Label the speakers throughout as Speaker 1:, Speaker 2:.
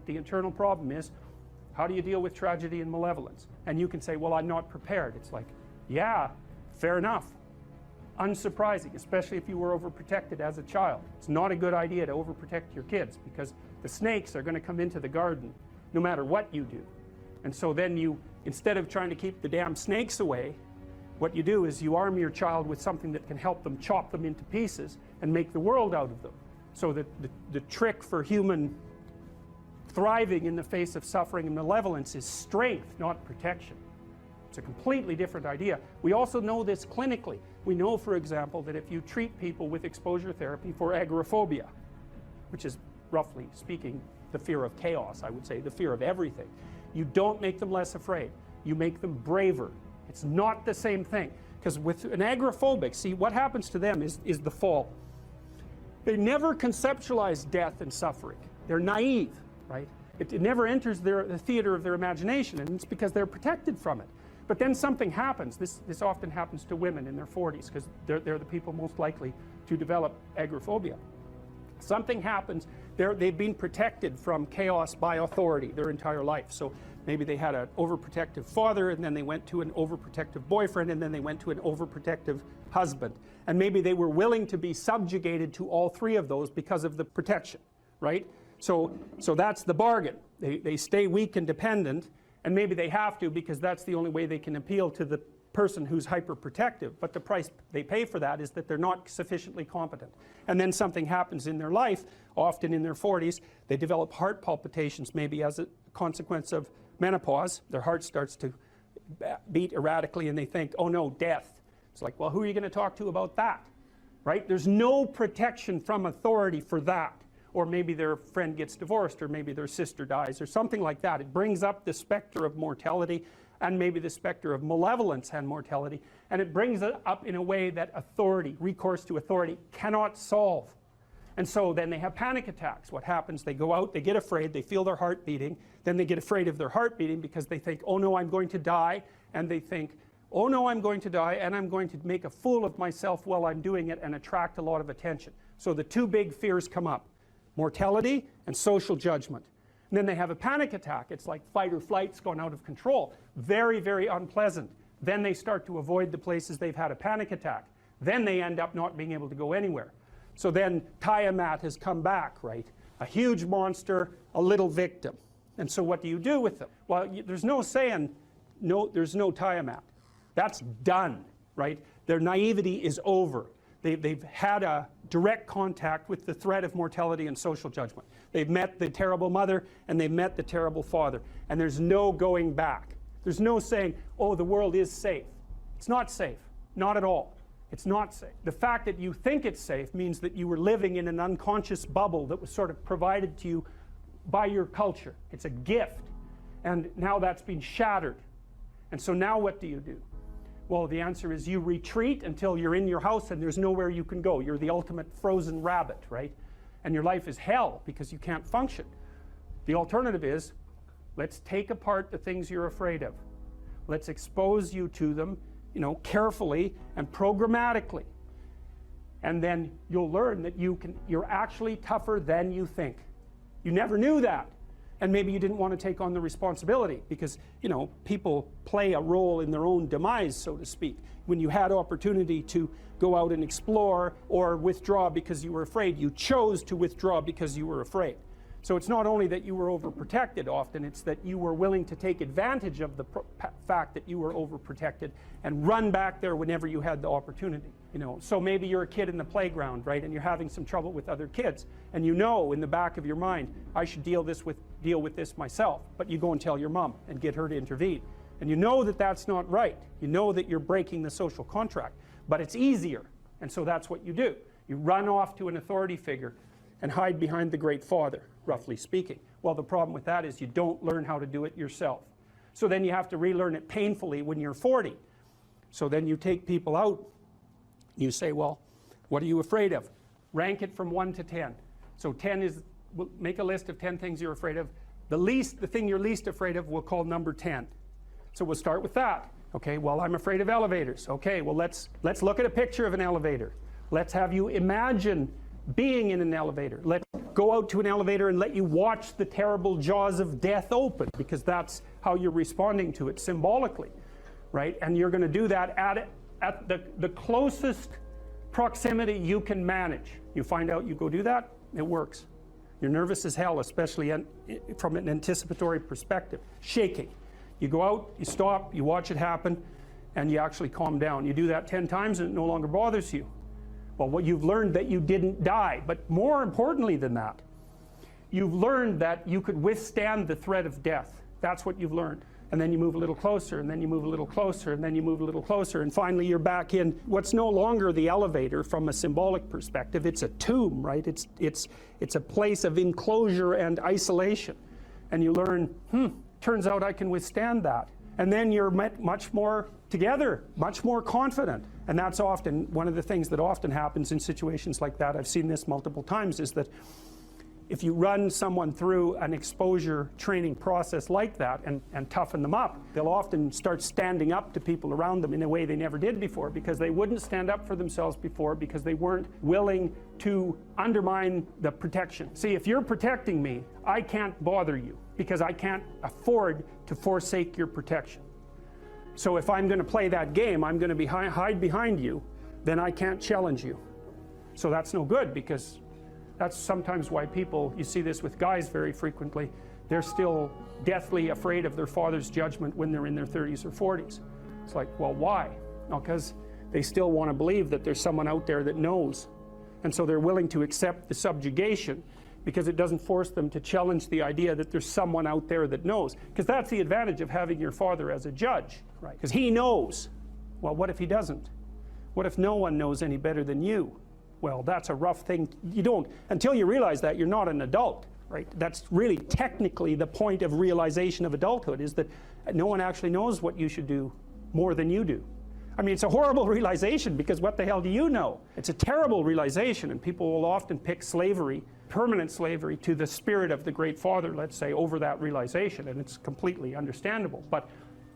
Speaker 1: The internal problem is, how do you deal with tragedy and malevolence? And you can say, well, I'm not prepared. It's like, yeah, fair enough. Unsurprising, especially if you were overprotected as a child. It's not a good idea to overprotect your kids, because the snakes are going to come into the garden no matter what you do. And so then you, instead of trying to keep the damn snakes away, what you do is you arm your child with something that can help them chop them into pieces and make the world out of them. So that the trick for human thriving in the face of suffering and malevolence is strength, not protection. It's a completely different idea. We also know this clinically. We know, for example, that if you treat people with exposure therapy for agoraphobia, which is, roughly speaking, the fear of chaos, I would say, the fear of everything, you don't make them less afraid. You make them braver. It's not the same thing. Because with an agoraphobic, see, what happens to them is the fall. They never conceptualize death and suffering. They're naive, right? It never enters the theater of their imagination, and it's because they're protected from it. But then something happens. This often happens to women in their 40s, because they're the people most likely to develop agoraphobia. Something happens. They've been protected from chaos by authority their entire life. So maybe they had an overprotective father, and then they went to an overprotective boyfriend, and then they went to an overprotective husband. And maybe they were willing to be subjugated to all three of those because of the protection, right? So that's the bargain. They stay weak and dependent, and maybe they have to, because that's the only way they can appeal to the person who's hyperprotective. But the price they pay for that is that they're not sufficiently competent. And then something happens in their life, often in their 40s. They develop heart palpitations, maybe as a consequence of menopause. Their heart starts to beat erratically, and they think, oh no, death. It's like, well, who are you going to talk to about that? Right? There's no protection from authority for that. Or maybe their friend gets divorced, or maybe their sister dies, or something like that. It brings up the specter of mortality, and maybe the specter of malevolence and mortality, and it brings it up in a way that authority, recourse to authority, cannot solve. And so then they have panic attacks. What happens? They go out, they get afraid, they feel their heart beating, then they get afraid of their heart beating because they think, oh no, I'm going to die, and they think, oh no, I'm going to die, and I'm going to make a fool of myself while I'm doing it and attract a lot of attention. So the two big fears come up: mortality and social judgment. And then they have a panic attack. It's like fight or flight's gone out of control. Very, very unpleasant. Then they start to avoid the places they've had a panic attack. Then they end up not being able to go anywhere. So then Tiamat has come back, right? A huge monster, a little victim. And so what do you do with them? Well, there's no saying, no, there's no Tiamat. That's done, right? Their naivety is over. They've had a direct contact with the threat of mortality and social judgment. They've met the terrible mother, and they've met the terrible father. And there's no going back. There's no saying, oh, the world is safe. It's not safe. Not at all. It's not safe. The fact that you think it's safe means that you were living in an unconscious bubble that was sort of provided to you by your culture. It's a gift. And now that's been shattered. And so now what do you do? Well, the answer is you retreat until you're in your house and there's nowhere you can go. You're the ultimate frozen rabbit, right? And your life is hell because you can't function. The alternative is, let's take apart the things you're afraid of. Let's expose you to them, carefully and programmatically. And then you'll learn that you're actually tougher than you think. You never knew that. And maybe you didn't want to take on the responsibility because, people play a role in their own demise, so to speak. When you had opportunity to go out and explore or withdraw because you were afraid, you chose to withdraw because you were afraid. So it's not only that you were overprotected often, it's that you were willing to take advantage of the fact that you were overprotected and run back there whenever you had the opportunity. So maybe you're a kid in the playground, right, and you're having some trouble with other kids, and in the back of your mind, I should deal with this myself, but you go and tell your mom and get her to intervene. And you know that that's not right. You know that you're breaking the social contract, but it's easier, and so that's what you do. You run off to an authority figure and hide behind the Great Father, roughly speaking. Well, the problem with that is you don't learn how to do it yourself. So then you have to relearn it painfully when you're 40. So then you take people out, you say, well, what are you afraid of? Rank it from 1 to 10. So 10 is, make a list of 10 things you're afraid of. The thing you're least afraid of we'll call number 10. So we'll start with that. Okay, well, I'm afraid of elevators. Okay, well, let's look at a picture of an elevator. Let's have you imagine being in an elevator. go out to an elevator and let you watch the terrible jaws of death open, because that's how you're responding to it symbolically, right? And you're going to do that at the closest proximity you can manage. You find out, you go do that, it works. You're nervous as hell, especially from an anticipatory perspective. Shaking. You go out, you stop, you watch it happen, and you actually calm down. You do that 10 times and it no longer bothers you. Well, what you've learned that you didn't die, but more importantly than that, you've learned that you could withstand the threat of death. That's what you've learned. And then you move a little closer, and then you move a little closer, and then you move a little closer, and finally you're back in what's no longer the elevator from a symbolic perspective. It's a tomb, right? It's a place of enclosure and isolation. And you learn, turns out I can withstand that. And then you're much more together, much more confident. And that's often one of the things that often happens in situations like that. I've seen this multiple times, is that if you run someone through an exposure training process like that and toughen them up, they'll often start standing up to people around them in a way they never did before, because they wouldn't stand up for themselves before, because they weren't willing to undermine the protection. See, if you're protecting me, I can't bother you, because I can't afford to forsake your protection. So if I'm going to play that game, I'm going to hide behind you, then I can't challenge you. So that's no good, because that's sometimes why people, you see this with guys very frequently, they're still deathly afraid of their father's judgment when they're in their 30s or 40s. It's like, well, why? No, because they still want to believe that there's someone out there that knows. And so they're willing to accept the subjugation, because it doesn't force them to challenge the idea that there's someone out there that knows. Because that's the advantage of having your father as a judge, right? Because he knows. Well, what if he doesn't? What if no one knows any better than you? Well, that's a rough thing. You don't, until you realize that, you're not an adult, right? That's really technically the point of realization of adulthood, is that no one actually knows what you should do more than you do. I mean, it's a horrible realization, because what the hell do you know? It's a terrible realization, and people will often pick slavery, permanent slavery, to the spirit of the Great Father, let's say, over that realization, and it's completely understandable. But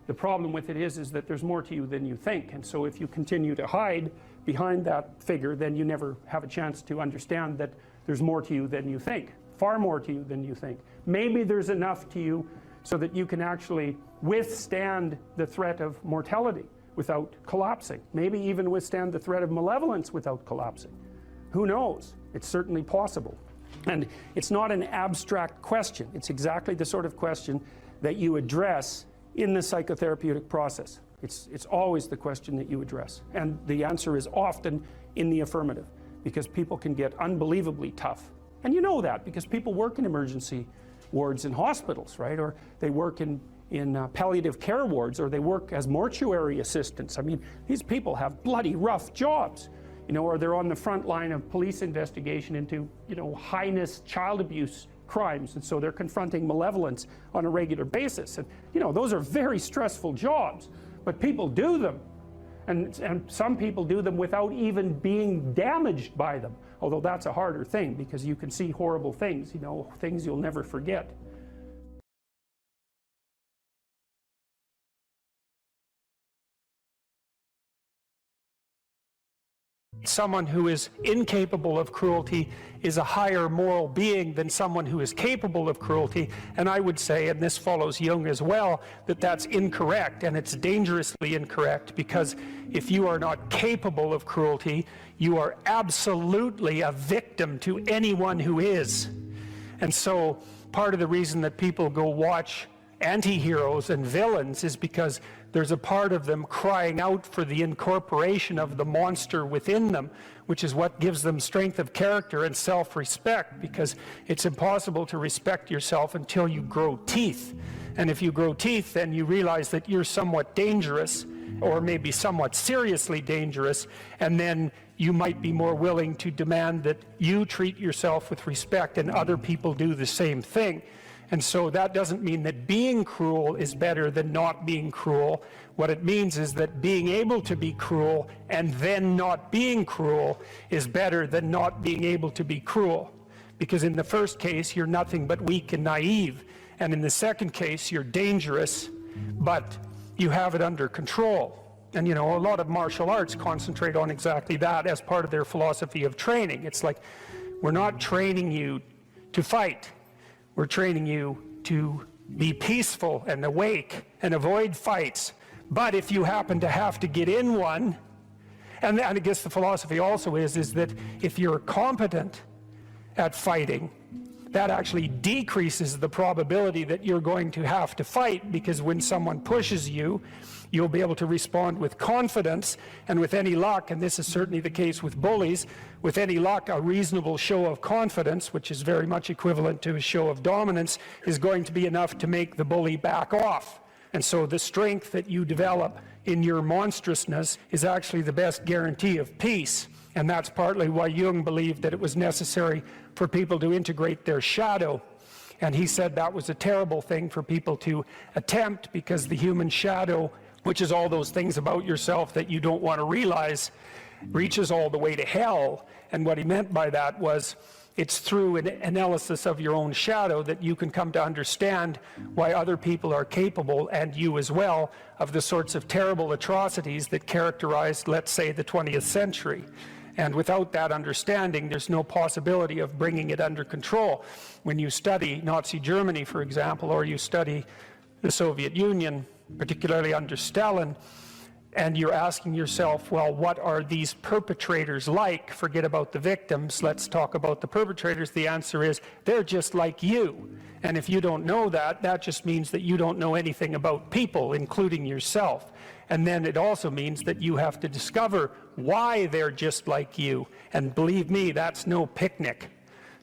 Speaker 1: the problem with it is that there's more to you than you think, and so if you continue to hide behind that figure, then you never have a chance to understand that there's more to you than you think, far more to you than you think. Maybe there's enough to you so that you can actually withstand the threat of mortality without collapsing, maybe even withstand the threat of malevolence without collapsing. Who knows? It's certainly possible. And it's not an abstract question. It's exactly the sort of question that you address in the psychotherapeutic process. It's always the question that you address. And the answer is often in the affirmative, because people can get unbelievably tough. And you know that, because people work in emergency wards in hospitals, right? Or they work in palliative care wards, or they work as mortuary assistants. I mean, these people have bloody rough jobs, you know, or they're on the front line of police investigation into, you know, heinous child abuse crimes, and so they're confronting malevolence on a regular basis. And, you know, those are very stressful jobs, but people do them. And some people do them without even being damaged by them, although that's a harder thing, because you can see horrible things, you know, things you'll never forget. Someone who is incapable of cruelty is a higher moral being than someone who is capable of cruelty. And I would say, and this follows Jung as well, that that's incorrect, and it's dangerously incorrect, because if you are not capable of cruelty, you are absolutely a victim to anyone who is. And so part of the reason that people go watch anti-heroes and villains is because there's a part of them crying out for the incorporation of the monster within them, which is what gives them strength of character and self-respect, because it's impossible to respect yourself until you grow teeth. And if you grow teeth, then you realize that you're somewhat dangerous, or maybe somewhat seriously dangerous, and then you might be more willing to demand that you treat yourself with respect and other people do the same thing. And so that doesn't mean that being cruel is better than not being cruel. What it means is that being able to be cruel and then not being cruel is better than not being able to be cruel. Because in the first case, you're nothing but weak and naive. And in the second case, you're dangerous, but you have it under control. And, you know, a lot of martial arts concentrate on exactly that as part of their philosophy of training. It's like, we're not training you to fight. We're training you to be peaceful and awake and avoid fights. But if you happen to have to get in one, and I guess the philosophy also is that if you're competent at fighting, that actually decreases the probability that you're going to have to fight, because when someone pushes you, you'll be able to respond with confidence, and with any luck, and this is certainly the case with bullies, with any luck, a reasonable show of confidence, which is very much equivalent to a show of dominance, is going to be enough to make the bully back off. And so the strength that you develop in your monstrousness is actually the best guarantee of peace. And that's partly why Jung believed that it was necessary for people to integrate their shadow. And he said that was a terrible thing for people to attempt, because the human shadow, which is all those things about yourself that you don't want to realize, reaches all the way to hell. And what he meant by that was, it's through an analysis of your own shadow that you can come to understand why other people are capable, and you as well, of the sorts of terrible atrocities that characterized, let's say, the 20th century. And without that understanding, there's no possibility of bringing it under control. When you study Nazi Germany, for example, or you study the Soviet Union, particularly under Stalin, and you're asking yourself, well, what are these perpetrators like? Forget about the victims, let's talk about the perpetrators. The answer is, they're just like you. And if you don't know that, that just means that you don't know anything about people, including yourself. And then it also means that you have to discover why they're just like you. And believe me, that's no picnic.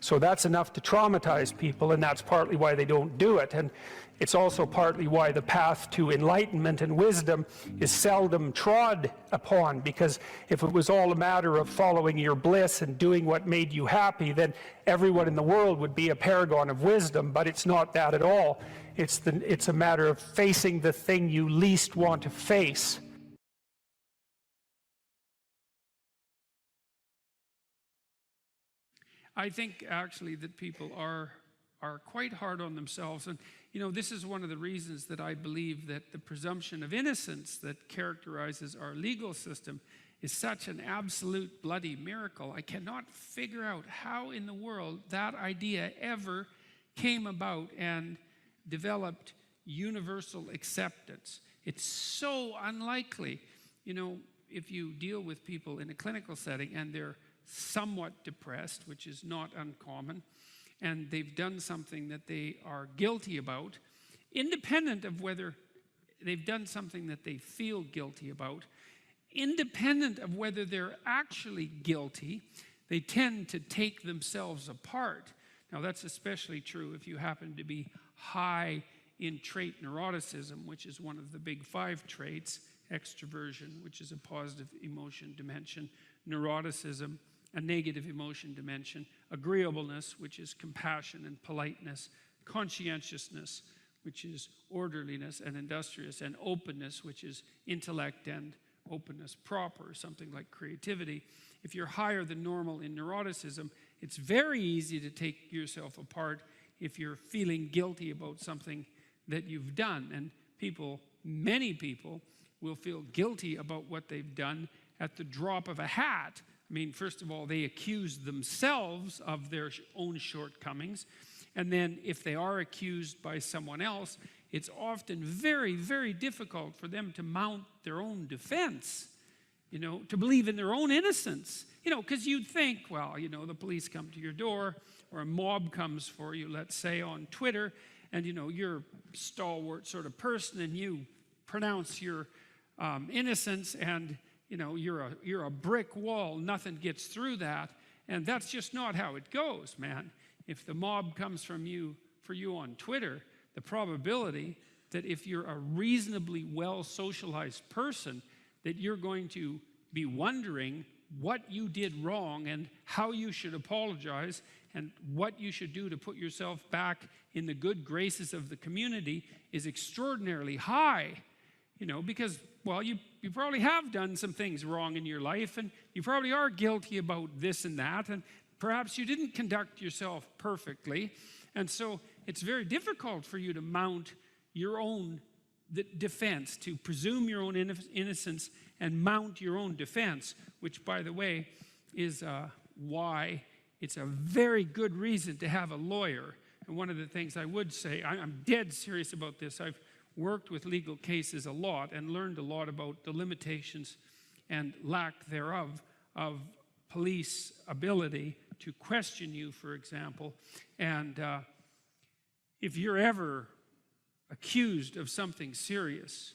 Speaker 1: So that's enough to traumatize people, and that's partly why they don't do it. And it's also partly why the path to enlightenment and wisdom is seldom trod upon, because if it was all a matter of following your bliss and doing what made you happy, then everyone in the world would be a paragon of wisdom. But it's not that at all. It's a matter of facing the thing you least want to face.
Speaker 2: I think actually that people are quite hard on themselves. And you know, this is one of the reasons that I believe that the presumption of innocence that characterizes our legal system is such an absolute bloody miracle. I cannot figure out how in the world that idea ever came about and developed universal acceptance. It's so unlikely. You know, if you deal with people in a clinical setting and they're somewhat depressed, which is not uncommon, and they've done something that they are guilty about, independent of whether they've done something that they feel guilty about, independent of whether they're actually guilty, they tend to take themselves apart. Now, that's especially true if you happen to be high in trait neuroticism, which is one of the big 5 traits: extroversion, which is a positive emotion dimension; neuroticism, a negative emotion dimension; agreeableness, which is compassion and politeness; conscientiousness, which is orderliness and industrious; and openness, which is intellect and openness proper, something like creativity. If you're higher than normal in neuroticism, it's very easy to take yourself apart if you're feeling guilty about something that you've done. And people, many people, will feel guilty about what they've done at the drop of a hat. I mean, first of all, they accuse themselves of their own shortcomings. And then if they are accused by someone else, it's often very, very difficult for them to mount their own defense, you know, to believe in their own innocence. You know, because you'd think, well, you know, the police come to your door, or a mob comes for you, let's say, on Twitter, and, you know, you're a stalwart sort of person, and you pronounce your innocence, and, you know, you're a brick wall, nothing gets through that. And that's just not how it goes, man. If the mob comes for you on Twitter, the probability that if you're a reasonably well-socialized person, that you're going to be wondering what you did wrong and how you should apologize and what you should do to put yourself back in the good graces of the community is extraordinarily high. You know, because, well, you probably have done some things wrong in your life, and you probably are guilty about this and that, and perhaps you didn't conduct yourself perfectly. And so it's very difficult for you to mount your own defense, to presume your own innocence and mount your own defense, which, by the way, is why it's a very good reason to have a lawyer. And one of the things I would say, I'm dead serious about this. I've worked with legal cases a lot and learned a lot about the limitations and lack thereof of police ability to question you, for example. And if you're ever accused of something serious,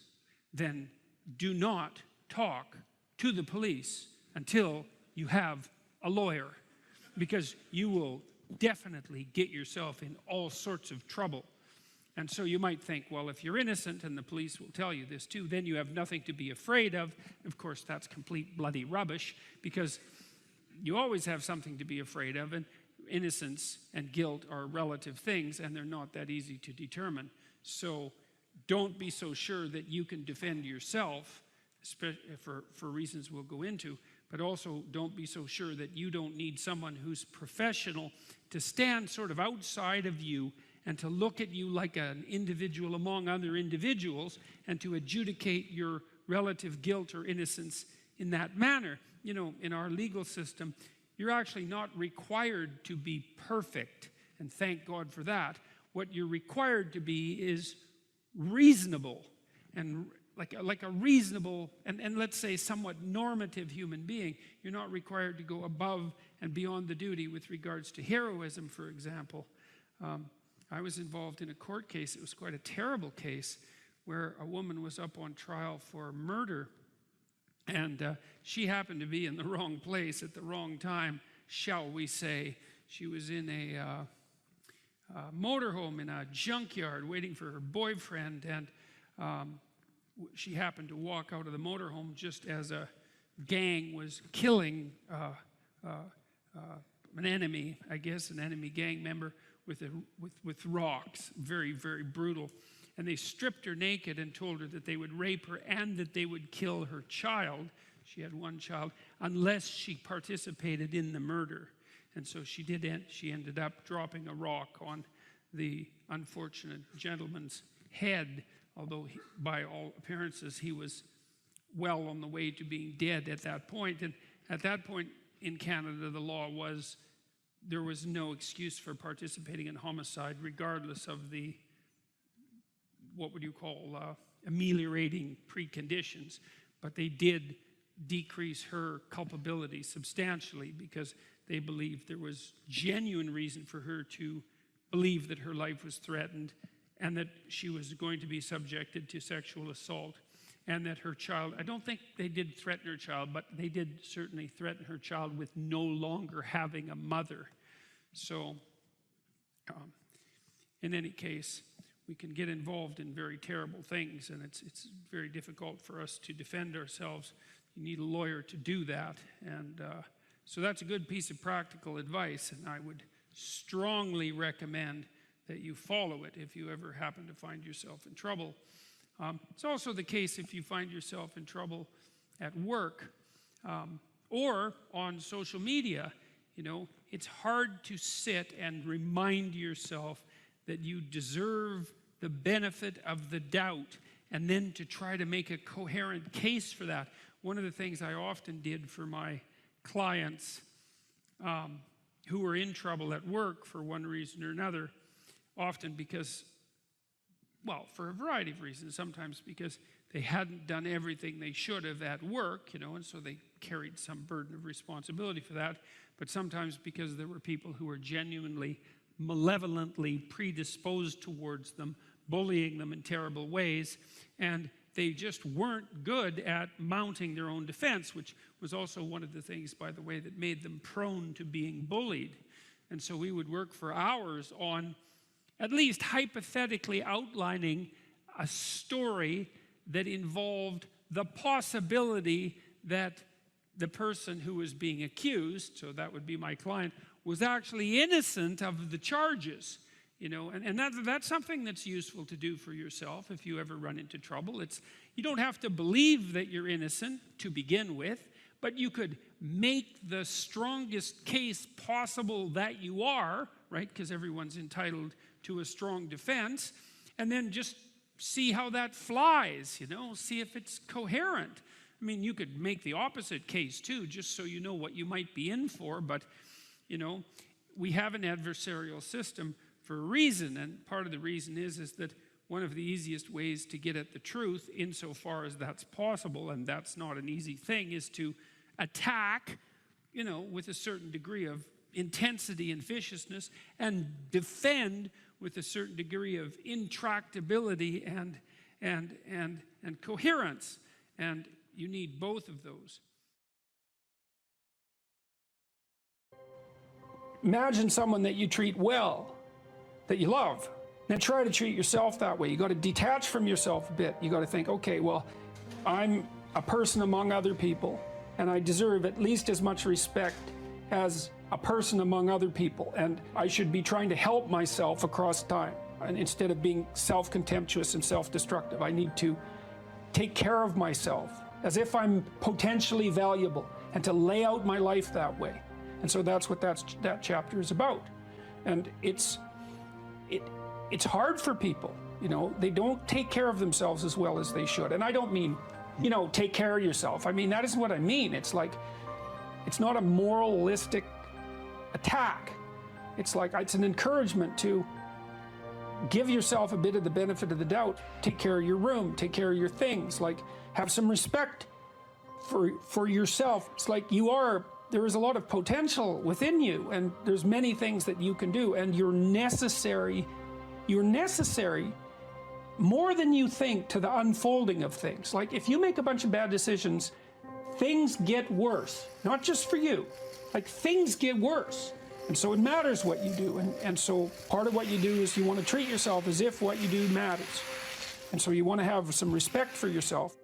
Speaker 2: then do not talk to the police until you have a lawyer, because you will definitely get yourself in all sorts of trouble. And so you might think, well, if you're innocent, and the police will tell you this too, then you have nothing to be afraid of. Of course, that's complete bloody rubbish, because you always have something to be afraid of, and innocence and guilt are relative things, and they're not that easy to determine. So don't be so sure that you can defend yourself, for reasons we'll go into, but also don't be so sure that you don't need someone who's professional to stand sort of outside of you and to look at you like an individual among other individuals and to adjudicate your relative guilt or innocence in that manner. You know, in our legal system, you're actually not required to be perfect, and thank God for that. What you're required to be is reasonable, and like a reasonable and let's say somewhat normative human being. You're not required to go above and beyond the duty with regards to heroism, for example. I was involved in a court case. It was quite a terrible case where a woman was up on trial for murder, and she happened to be in the wrong place at the wrong time, shall we say. She was in a motorhome in a junkyard waiting for her boyfriend, and she happened to walk out of the motorhome just as a gang was killing an enemy, I guess, an enemy gang member with rocks. Very, very brutal. And they stripped her naked and told her that they would rape her and that they would kill her child. She had one child, unless she participated in the murder. And so she ended up dropping a rock on the unfortunate gentleman's head, although by all appearances he was well on the way to being dead at that point. And at that point in Canada, the law was there was no excuse for participating in homicide, regardless of the, what would you call, ameliorating preconditions. But they did decrease her culpability substantially, because they believed there was genuine reason for her to believe that her life was threatened and that she was going to be subjected to sexual assault, and that her child, I don't think they did threaten her child, but they did certainly threaten her child with no longer having a mother. So, in any case, we can get involved in very terrible things, and it's very difficult for us to defend ourselves. You need a lawyer to do that, and so that's a good piece of practical advice, and I would strongly recommend that you follow it if you ever happen to find yourself in trouble. It's also the case if you find yourself in trouble at work or on social media. You know, it's hard to sit and remind yourself that you deserve the benefit of the doubt and then to try to make a coherent case for that. One of the things I often did for my clients who were in trouble at work for one reason or another, often because, well, for a variety of reasons, sometimes because they hadn't done everything they should have at work, you know, and so they carried some burden of responsibility for that, but sometimes because there were people who were genuinely malevolently predisposed towards them, bullying them in terrible ways, and they just weren't good at mounting their own defense, which was also one of the things, by the way, that made them prone to being bullied. And so we would work for hours on at least hypothetically outlining a story that involved the possibility that the person who was being accused, so that would be my client, was actually innocent of the charges. You know, and that's something that's useful to do for yourself if you ever run into trouble. You don't have to believe that you're innocent to begin with, but you could make the strongest case possible that you are, right? Because everyone's entitled to a strong defense, and then just see how that flies, you know, see if it's coherent. I mean, you could make the opposite case too, just so you know what you might be in for, but You know, we have an adversarial system for a reason, and part of the reason is that one of the easiest ways to get at the truth, insofar as that's possible, and that's not an easy thing, is to attack, you know, with a certain degree of intensity and viciousness, and defend with a certain degree of intractability and coherence. And you need both of those.
Speaker 3: Imagine someone that you treat well, that you love. Then try to treat yourself that way. You got to detach from yourself a bit. You got to think, okay, well, I'm a person among other people, and I deserve at least as much respect as a person among other people, and I should be trying to help myself across time. And instead of being self-contemptuous and self-destructive, I need to take care of myself as if I'm potentially valuable, and to lay out my life that way. And so that's what that chapter is about. And it's hard for people, you know, they don't take care of themselves as well as they should. And I don't mean, you know, take care of yourself. I mean, that isn't what I mean. It's like, it's not a moralistic attack. It's like, it's an encouragement to give yourself a bit of the benefit of the doubt. Take care of your room, take care of your things, like have some respect for yourself. It's like there is a lot of potential within you, and there's many things that you can do, and you're necessary more than you think to the unfolding of things. Like if you make a bunch of bad decisions, things get worse, not just for you, like things get worse. And so it matters what you do. And so part of what you do is you want to treat yourself as if what you do matters. And so you want to have some respect for yourself.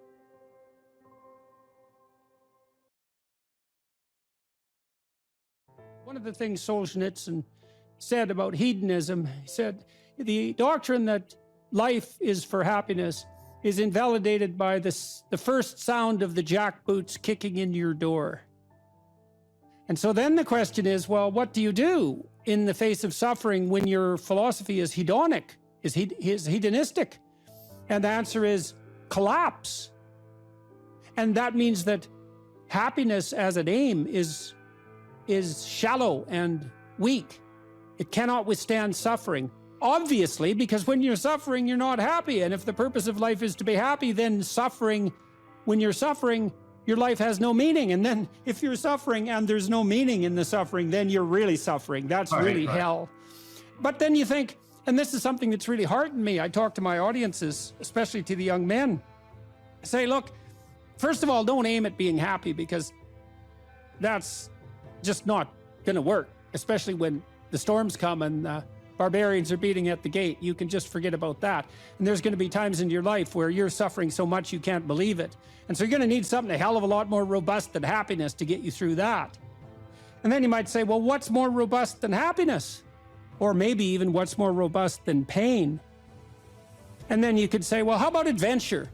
Speaker 1: One of the things Solzhenitsyn said about hedonism, he said, the doctrine that life is for happiness is invalidated by the first sound of the jackboots kicking in your door. And so then the question is, well, what do you do in the face of suffering when your philosophy is hedonic, is hedonistic? And the answer is collapse. And that means that happiness as an aim is shallow and weak. It cannot withstand suffering. Obviously, because when you're suffering, you're not happy. And if the purpose of life is to be happy, then when you're suffering, your life has no meaning. And then if you're suffering and there's no meaning in the suffering, then you're really suffering. That's really hell. But then you think, and this is something that's really heartened me. I talk to my audiences, especially to the young men. I say, look, first of all, don't aim at being happy, because that's just not going to work, especially when the storms come and barbarians are beating at the gate. You can just forget about that. And there's going to be times in your life where you're suffering so much you can't believe it. And so you're going to need something a hell of a lot more robust than happiness to get you through that. And then you might say, well, what's more robust than happiness? Or maybe even what's more robust than pain? And then you could say, well, how about adventure?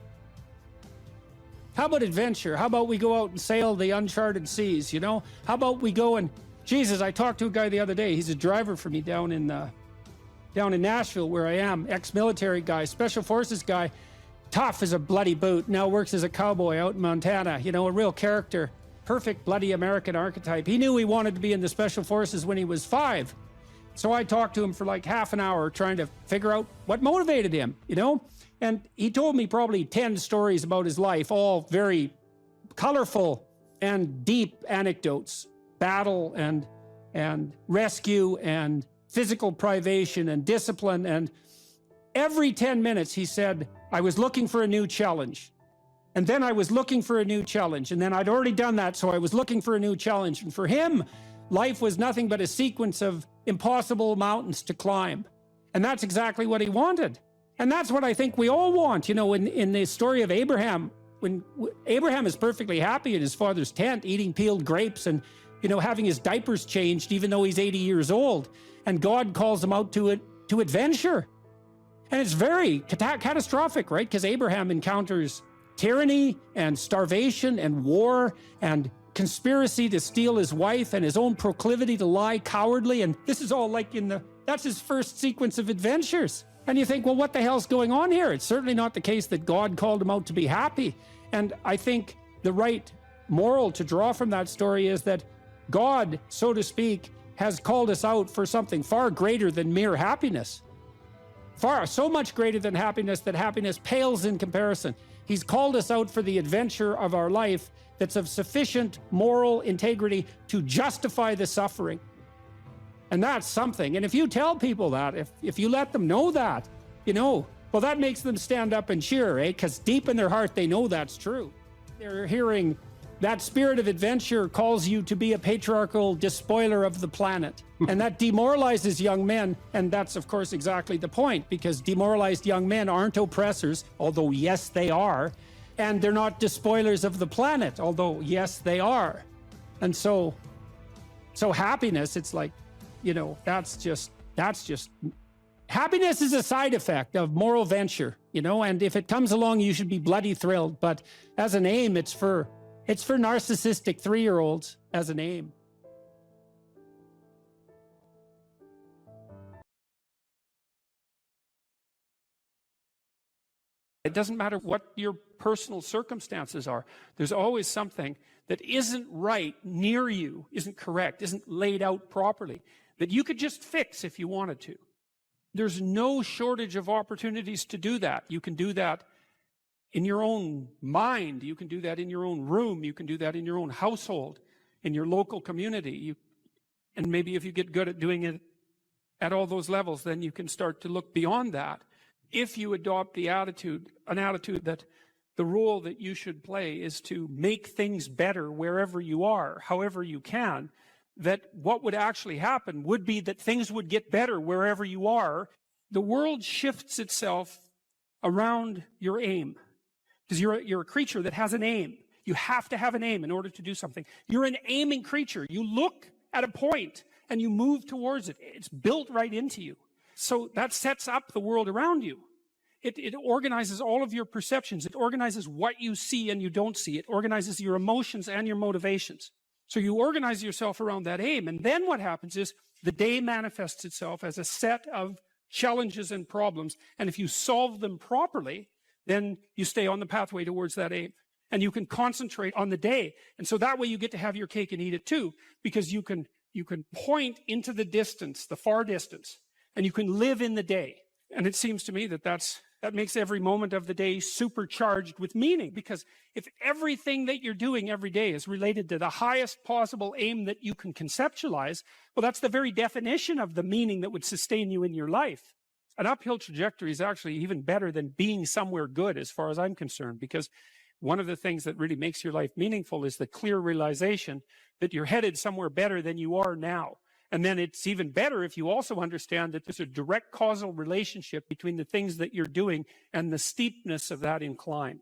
Speaker 1: How about adventure? How about we go out and sail the uncharted seas, you know? How about we go and, Jesus, I talked to a guy the other day. He's a driver for me down in Nashville, where I am, ex-military guy, special forces guy, tough as a bloody boot, now works as a cowboy out in Montana, you know, a real character, perfect bloody American archetype. He knew he wanted to be in the special forces when he was 5. So I talked to him for like half an hour trying to figure out what motivated him, you know? And he told me probably 10 stories about his life, all very colorful and deep anecdotes, battle and rescue and physical privation and discipline. And every 10 minutes he said, I was looking for a new challenge. And then I was looking for a new challenge. And then I'd already done that, so I was looking for a new challenge. And for him, life was nothing but a sequence of impossible mountains to climb. And that's exactly what he wanted. And that's what I think we all want. You know, in the story of Abraham, when Abraham is perfectly happy in his father's tent, eating peeled grapes and, you know, having his diapers changed, even though he's 80 years old. And God calls him out to adventure. And it's very catastrophic, right? Because Abraham encounters tyranny and starvation and war and conspiracy to steal his wife and his own proclivity to lie cowardly. And this is all like that's his first sequence of adventures. And you think, well, what the hell's going on here? It's certainly not the case that God called him out to be happy. And I think the right moral to draw from that story is that God, so to speak, has called us out for something far greater than mere happiness. So much greater than happiness that happiness pales in comparison. He's called us out for the adventure of our life that's of sufficient moral integrity to justify the suffering. And that's something. And if you tell people that, if you let them know that, well, that makes them stand up and cheer, eh? Because deep in their heart, they know that's true. They're hearing that spirit of adventure calls you to be a patriarchal despoiler of the planet. And that demoralizes young men. And that's, of course, exactly the point, because demoralized young men aren't oppressors, although, yes, they are. And they're not despoilers of the planet, although, yes, they are. And so happiness, it's like, that's just, happiness is a side effect of moral venture, and if it comes along, you should be bloody thrilled. But as an aim, it's for narcissistic 3-year-olds as an aim. It doesn't matter what your personal circumstances are. There's always something that isn't right near you, isn't correct, isn't laid out properly, that you could just fix if you wanted to. There's no shortage of opportunities to do that. You can do that in your own mind. You can do that in your own room. You can do that in your own household, in your local community. And maybe if you get good at doing it at all those levels, then you can start to look beyond that. If you adopt an attitude that the role that you should play is to make things better wherever you are, however you can, that what would actually happen would be that things would get better wherever you are. The world shifts itself around your aim, because you're a creature that has an aim. You have to have an aim in order to do something. You're an aiming creature. You look at a point and you move towards it. It's built right into you. So that sets up the world around you. It organizes all of your perceptions. It organizes what you see and you don't see. It organizes your emotions and your motivations. So you organize yourself around that aim. And then what happens is the day manifests itself as a set of challenges and problems. And if you solve them properly, then you stay on the pathway towards that aim. And you can concentrate on the day. And so that way you get to have your cake and eat it too, because you can point into the distance, the far distance, and you can live in the day. And it seems to me that that makes every moment of the day supercharged with meaning, because if everything that you're doing every day is related to the highest possible aim that you can conceptualize, well, that's the very definition of the meaning that would sustain you in your life. An uphill trajectory is actually even better than being somewhere good, as far as I'm concerned, because one of the things that really makes your life meaningful is the clear realization that you're headed somewhere better than you are now. And then it's even better if you also understand that there's a direct causal relationship between the things that you're doing and the steepness of that incline.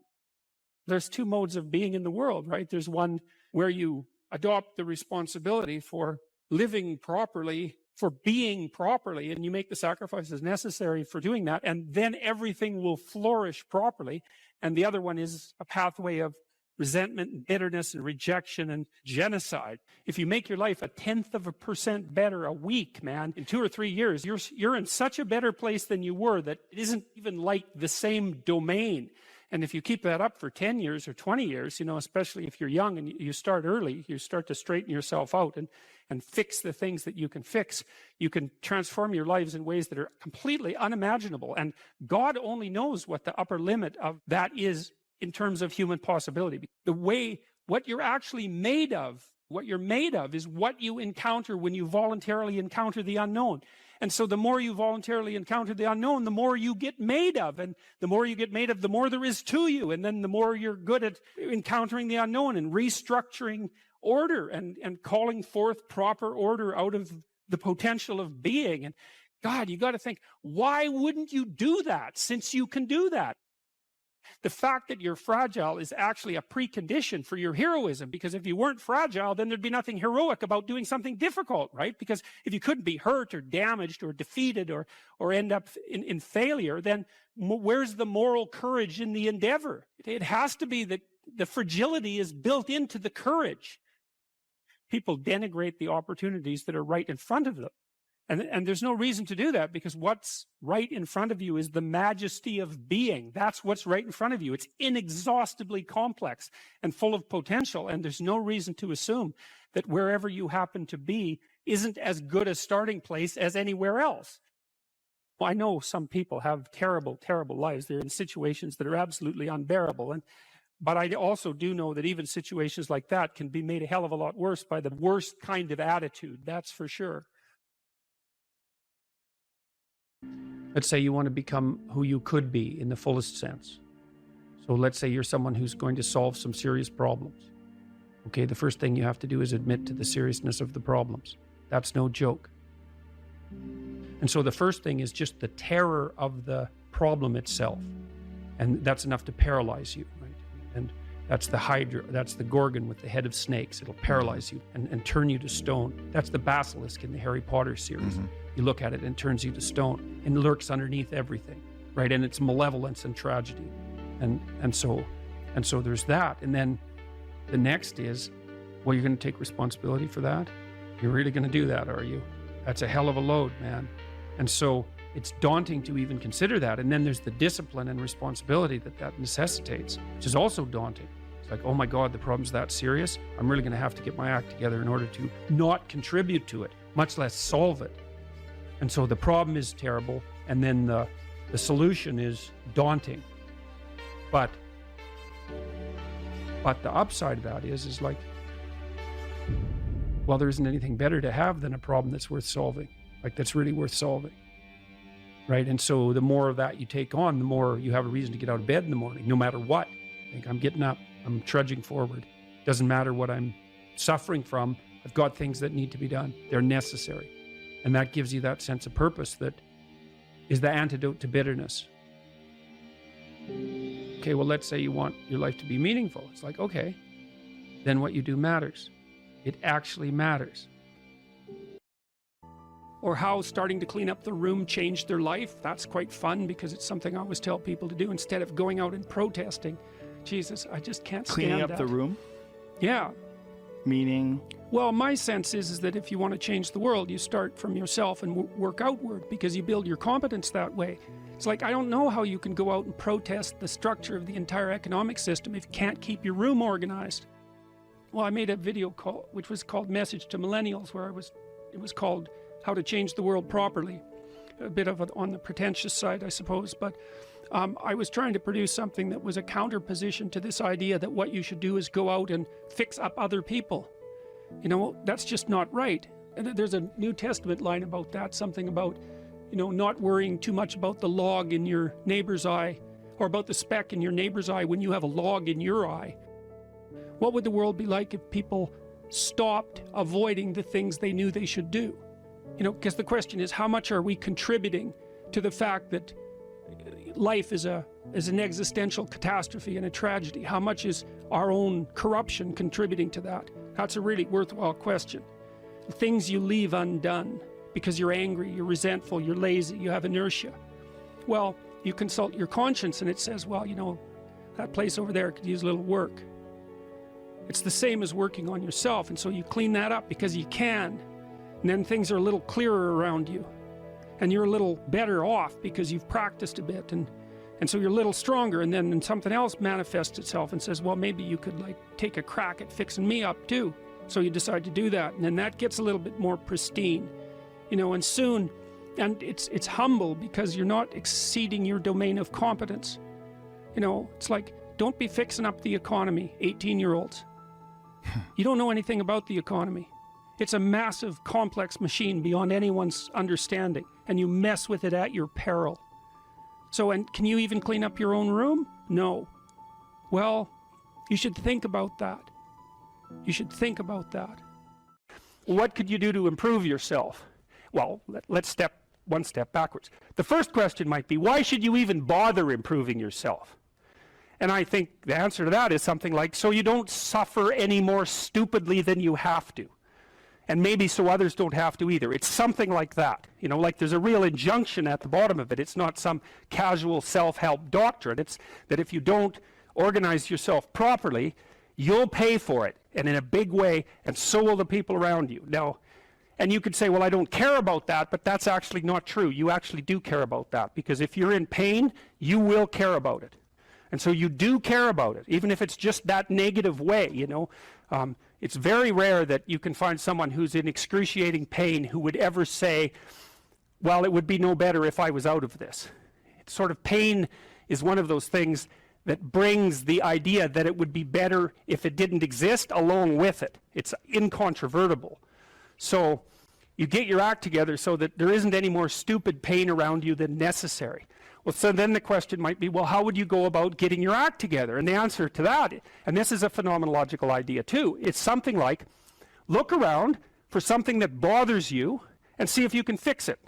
Speaker 1: There's two modes of being in the world, right? There's one where you adopt the responsibility for living properly, for being properly, and you make the sacrifices necessary for doing that, and then everything will flourish properly. And the other one is a pathway of resentment and bitterness and rejection and genocide. If you make your life 0.1% better a week, man, in 2 or 3 years, you're in such a better place than you were that it isn't even like the same domain. And if you keep that up for 10 years or 20 years, especially if you're young and you start early, you start to straighten yourself out and fix the things that you can fix. You can transform your lives in ways that are completely unimaginable. And God only knows what the upper limit of that is in terms of human possibility. What you're actually made of, what you're made of is what you encounter when you voluntarily encounter the unknown. And so the more you voluntarily encounter the unknown, the more you get made of. And the more you get made of, the more there is to you. And then the more you're good at encountering the unknown and restructuring order and calling forth proper order out of the potential of being. And God, you got to think, why wouldn't you do that since you can do that? The fact that you're fragile is actually a precondition for your heroism, because if you weren't fragile, then there'd be nothing heroic about doing something difficult, right? Because if you couldn't be hurt or damaged or defeated or end up in failure, then where's the moral courage in the endeavor? It has to be that the fragility is built into the courage. People denigrate the opportunities that are right in front of them. And there's no reason to do that, because what's right in front of you is the majesty of being. That's what's right in front of you. It's inexhaustibly complex and full of potential. And there's no reason to assume that wherever you happen to be, isn't as good a starting place as anywhere else. Well, I know some people have terrible, terrible lives. They're in situations that are absolutely unbearable. But I also do know that even situations like that can be made a hell of a lot worse by the worst kind of attitude. That's for sure. Let's say you want to become who you could be in the fullest sense. So let's say you're someone who's going to solve some serious problems. Okay, the first thing you have to do is admit to the seriousness of the problems. That's no joke. And so the first thing is just the terror of the problem itself. And that's enough to paralyze you, right? And that's the Hydra, that's the Gorgon with the head of snakes. It'll paralyze you and turn you to stone. That's the basilisk in the Harry Potter series. You look at it and it turns you to stone and lurks underneath everything, right? And it's malevolence and tragedy. And so there's that. And then the next is, well, you're going to take responsibility for that? You're really going to do that, are you? That's a hell of a load, man. And so it's daunting to even consider that. And then there's the discipline and responsibility that necessitates, which is also daunting. It's like, oh my God, the problem's that serious? I'm really going to have to get my act together in order to not contribute to it, much less solve it. And so the problem is terrible, and then the solution is daunting. But the upside of that is like, well, there isn't anything better to have than a problem that's worth solving, like that's really worth solving, right? And so the more of that you take on, the more you have a reason to get out of bed in the morning, no matter what. Like, I'm getting up, I'm trudging forward. Doesn't matter what I'm suffering from. I've got things that need to be done. They're necessary. And that gives you that sense of purpose that is the antidote to bitterness. Okay, well, let's say you want your life to be meaningful. It's like, okay, then what you do matters. It actually matters. Or how starting to clean up the room changed their life. That's quite fun because it's something I always tell people to do instead of going out and protesting. Jesus, I just can't stand that.
Speaker 4: Cleaning up the room?
Speaker 1: Yeah.
Speaker 4: Meaning?
Speaker 1: Well, my sense is that if you want to change the world, you start from yourself and work outward because you build your competence that way. It's like, I don't know how you can go out and protest the structure of the entire economic system if you can't keep your room organized. Well, I made a video call, which was called Message to Millennials, where it was called How to Change the World Properly. A bit of it on the pretentious side, I suppose, but I was trying to produce something that was a counterposition to this idea that what you should do is go out and fix up other people. You know, that's just not right. And there's a New Testament line about that, something about, you know, not worrying too much about the log in your neighbor's eye, or about the speck in your neighbor's eye when you have a log in your eye. What would the world be like if people stopped avoiding the things they knew they should do? You know, because the question is, how much are we contributing to the fact that life is an existential catastrophe and a tragedy? How much is our own corruption contributing to that? That's a really worthwhile question. The things you leave undone because you're angry, you're resentful, you're lazy, you have inertia. Well, you consult your conscience and it says, well, you know, that place over there could use a little work. It's the same as working on yourself, and so you clean that up because you can, and then things are a little clearer around you, and you're a little better off because you've practiced a bit, and so you're a little stronger, and then something else manifests itself and says, well, maybe you could like take a crack at fixing me up too. So you decide to do that, and then that gets a little bit more pristine, you know, and soon, and it's humble because you're not exceeding your domain of competence. You know, it's like, don't be fixing up the economy, 18-year-olds. You don't know anything about the economy. It's a massive, complex machine beyond anyone's understanding, and you mess with it at your peril. So, and can you even clean up your own room? No. Well, you should think about that. You should think about that. What could you do to improve yourself? Well, let's step one step backwards. The first question might be, why should you even bother improving yourself? And I think the answer to that is something like, so you don't suffer any more stupidly than you have to. And maybe so others don't have to either. It's something like that. You know, like there's a real injunction at the bottom of it. It's not some casual self-help doctrine. It's that if you don't organize yourself properly, you'll pay for it, and in a big way, and so will the people around you. Now, and you could say, well, I don't care about that, but that's actually not true. You actually do care about that, because if you're in pain, you will care about it. And so you do care about it, even if it's just that negative way, you know. it's very rare that you can find someone who's in excruciating pain who would ever say, well, it would be no better if I was out of this. It's sort of pain is one of those things that brings the idea that it would be better if it didn't exist along with it. It's incontrovertible. So you get your act together so that there isn't any more stupid pain around you than necessary. Well, so then the question might be, well, how would you go about getting your act together? And the answer to that, and this is a phenomenological idea too, it's something like, look around for something that bothers you and see if you can fix it.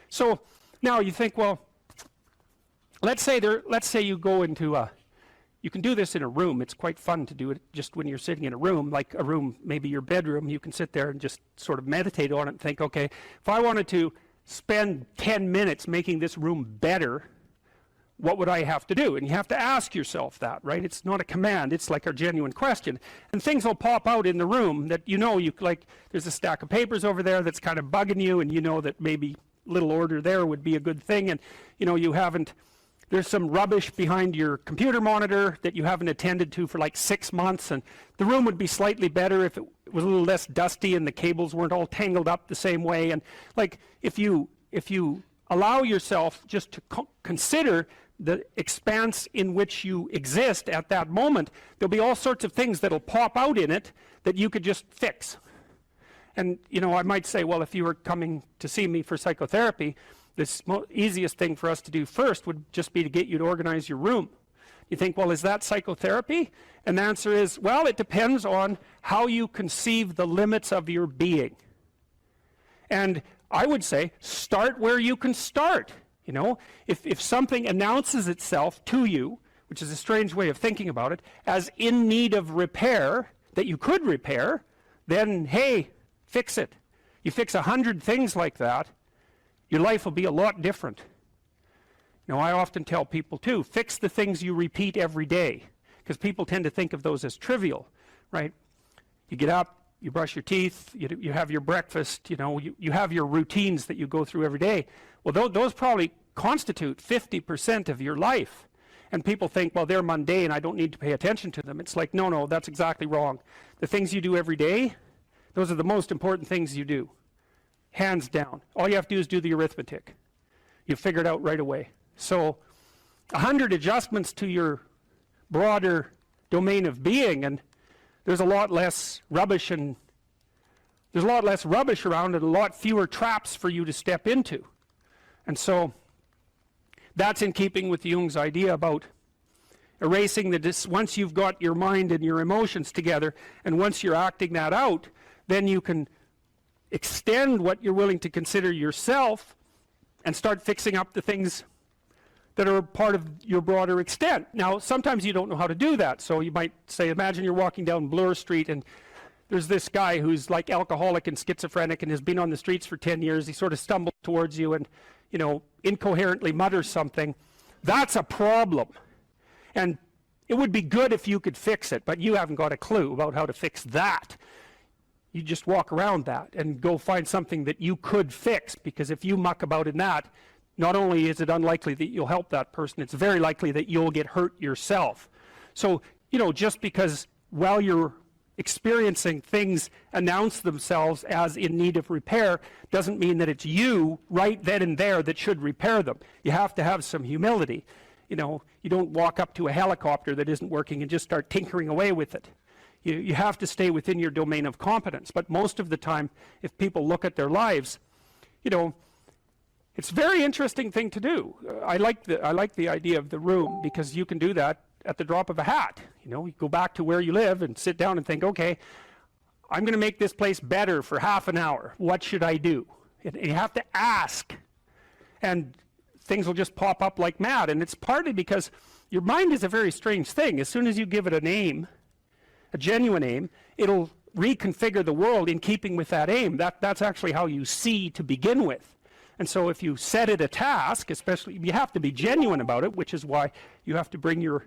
Speaker 1: So now you think, well, let's say you go into you can do this in a room. It's quite fun to do it just when you're sitting in a room, like a room, maybe your bedroom. You can sit there and just sort of meditate on it and think, okay, if I wanted to spend 10 minutes making this room better, what would I have to do? And you have to ask yourself that, right? It's not a command, it's like a genuine question. And things will pop out in the room that you like, there's a stack of papers over there that's kind of bugging you, and you know that maybe little order there would be a good thing, and there's some rubbish behind your computer monitor that you haven't attended to for like 6 months, and the room would be slightly better if it was a little less dusty and the cables weren't all tangled up the same way. And like, if you allow yourself just to consider the expanse in which you exist at that moment, there'll be all sorts of things that'll pop out in it that you could just fix. And I might say, well, if you were coming to see me for psychotherapy, the easiest thing for us to do first would just be to get you to organize your room. You think, well, is that psychotherapy? And the answer is, well, it depends on how you conceive the limits of your being. And I would say, start where you can start. If something announces itself to you, which is a strange way of thinking about it, as in need of repair, that you could repair, then, hey, fix it. You fix 100 things like that, your life will be a lot different. I often tell people too, fix the things you repeat every day, because people tend to think of those as trivial, right? You get up, you brush your teeth, you have your breakfast, you have your routines that you go through every day. Well, those probably constitute 50% of your life. And people think, well, they're mundane, I don't need to pay attention to them. It's like, no, that's exactly wrong. The things you do every day, those are the most important things you do. Hands down. All you have to do is do the arithmetic. You figure it out right away. So 100 adjustments to your broader domain of being, and there's a lot less rubbish around, and a lot fewer traps for you to step into. And so that's in keeping with Jung's idea about erasing once you've got your mind and your emotions together, and once you're acting that out, then you can extend what you're willing to consider yourself and start fixing up the things that are part of your broader extent. Now, sometimes you don't know how to do that. So you might say, imagine you're walking down Bloor Street and there's this guy who's like alcoholic and schizophrenic and has been on the streets for 10 years. He sort of stumbles towards you and, incoherently mutters something. That's a problem. And it would be good if you could fix it, but you haven't got a clue about how to fix that. You just walk around that and go find something that you could fix, because if you muck about in that, not only is it unlikely that you'll help that person, it's very likely that you'll get hurt yourself. So, just because while you're experiencing things announce themselves as in need of repair doesn't mean that it's you right then and there that should repair them. You have to have some humility. You don't walk up to a helicopter that isn't working and just start tinkering away with it. You have to stay within your domain of competence. But most of the time, if people look at their lives, it's a very interesting thing to do. I like the idea of the room, because you can do that at the drop of a hat. You go back to where you live and sit down and think, okay, I'm going to make this place better for half an hour. What should I do? And you have to ask. And things will just pop up like mad. And it's partly because your mind is a very strange thing. As soon as you give it a name, a genuine aim, it'll reconfigure the world in keeping with that aim. That's actually how you see to begin with. And so if you set it a task, especially, you have to be genuine about it, which is why you have to bring your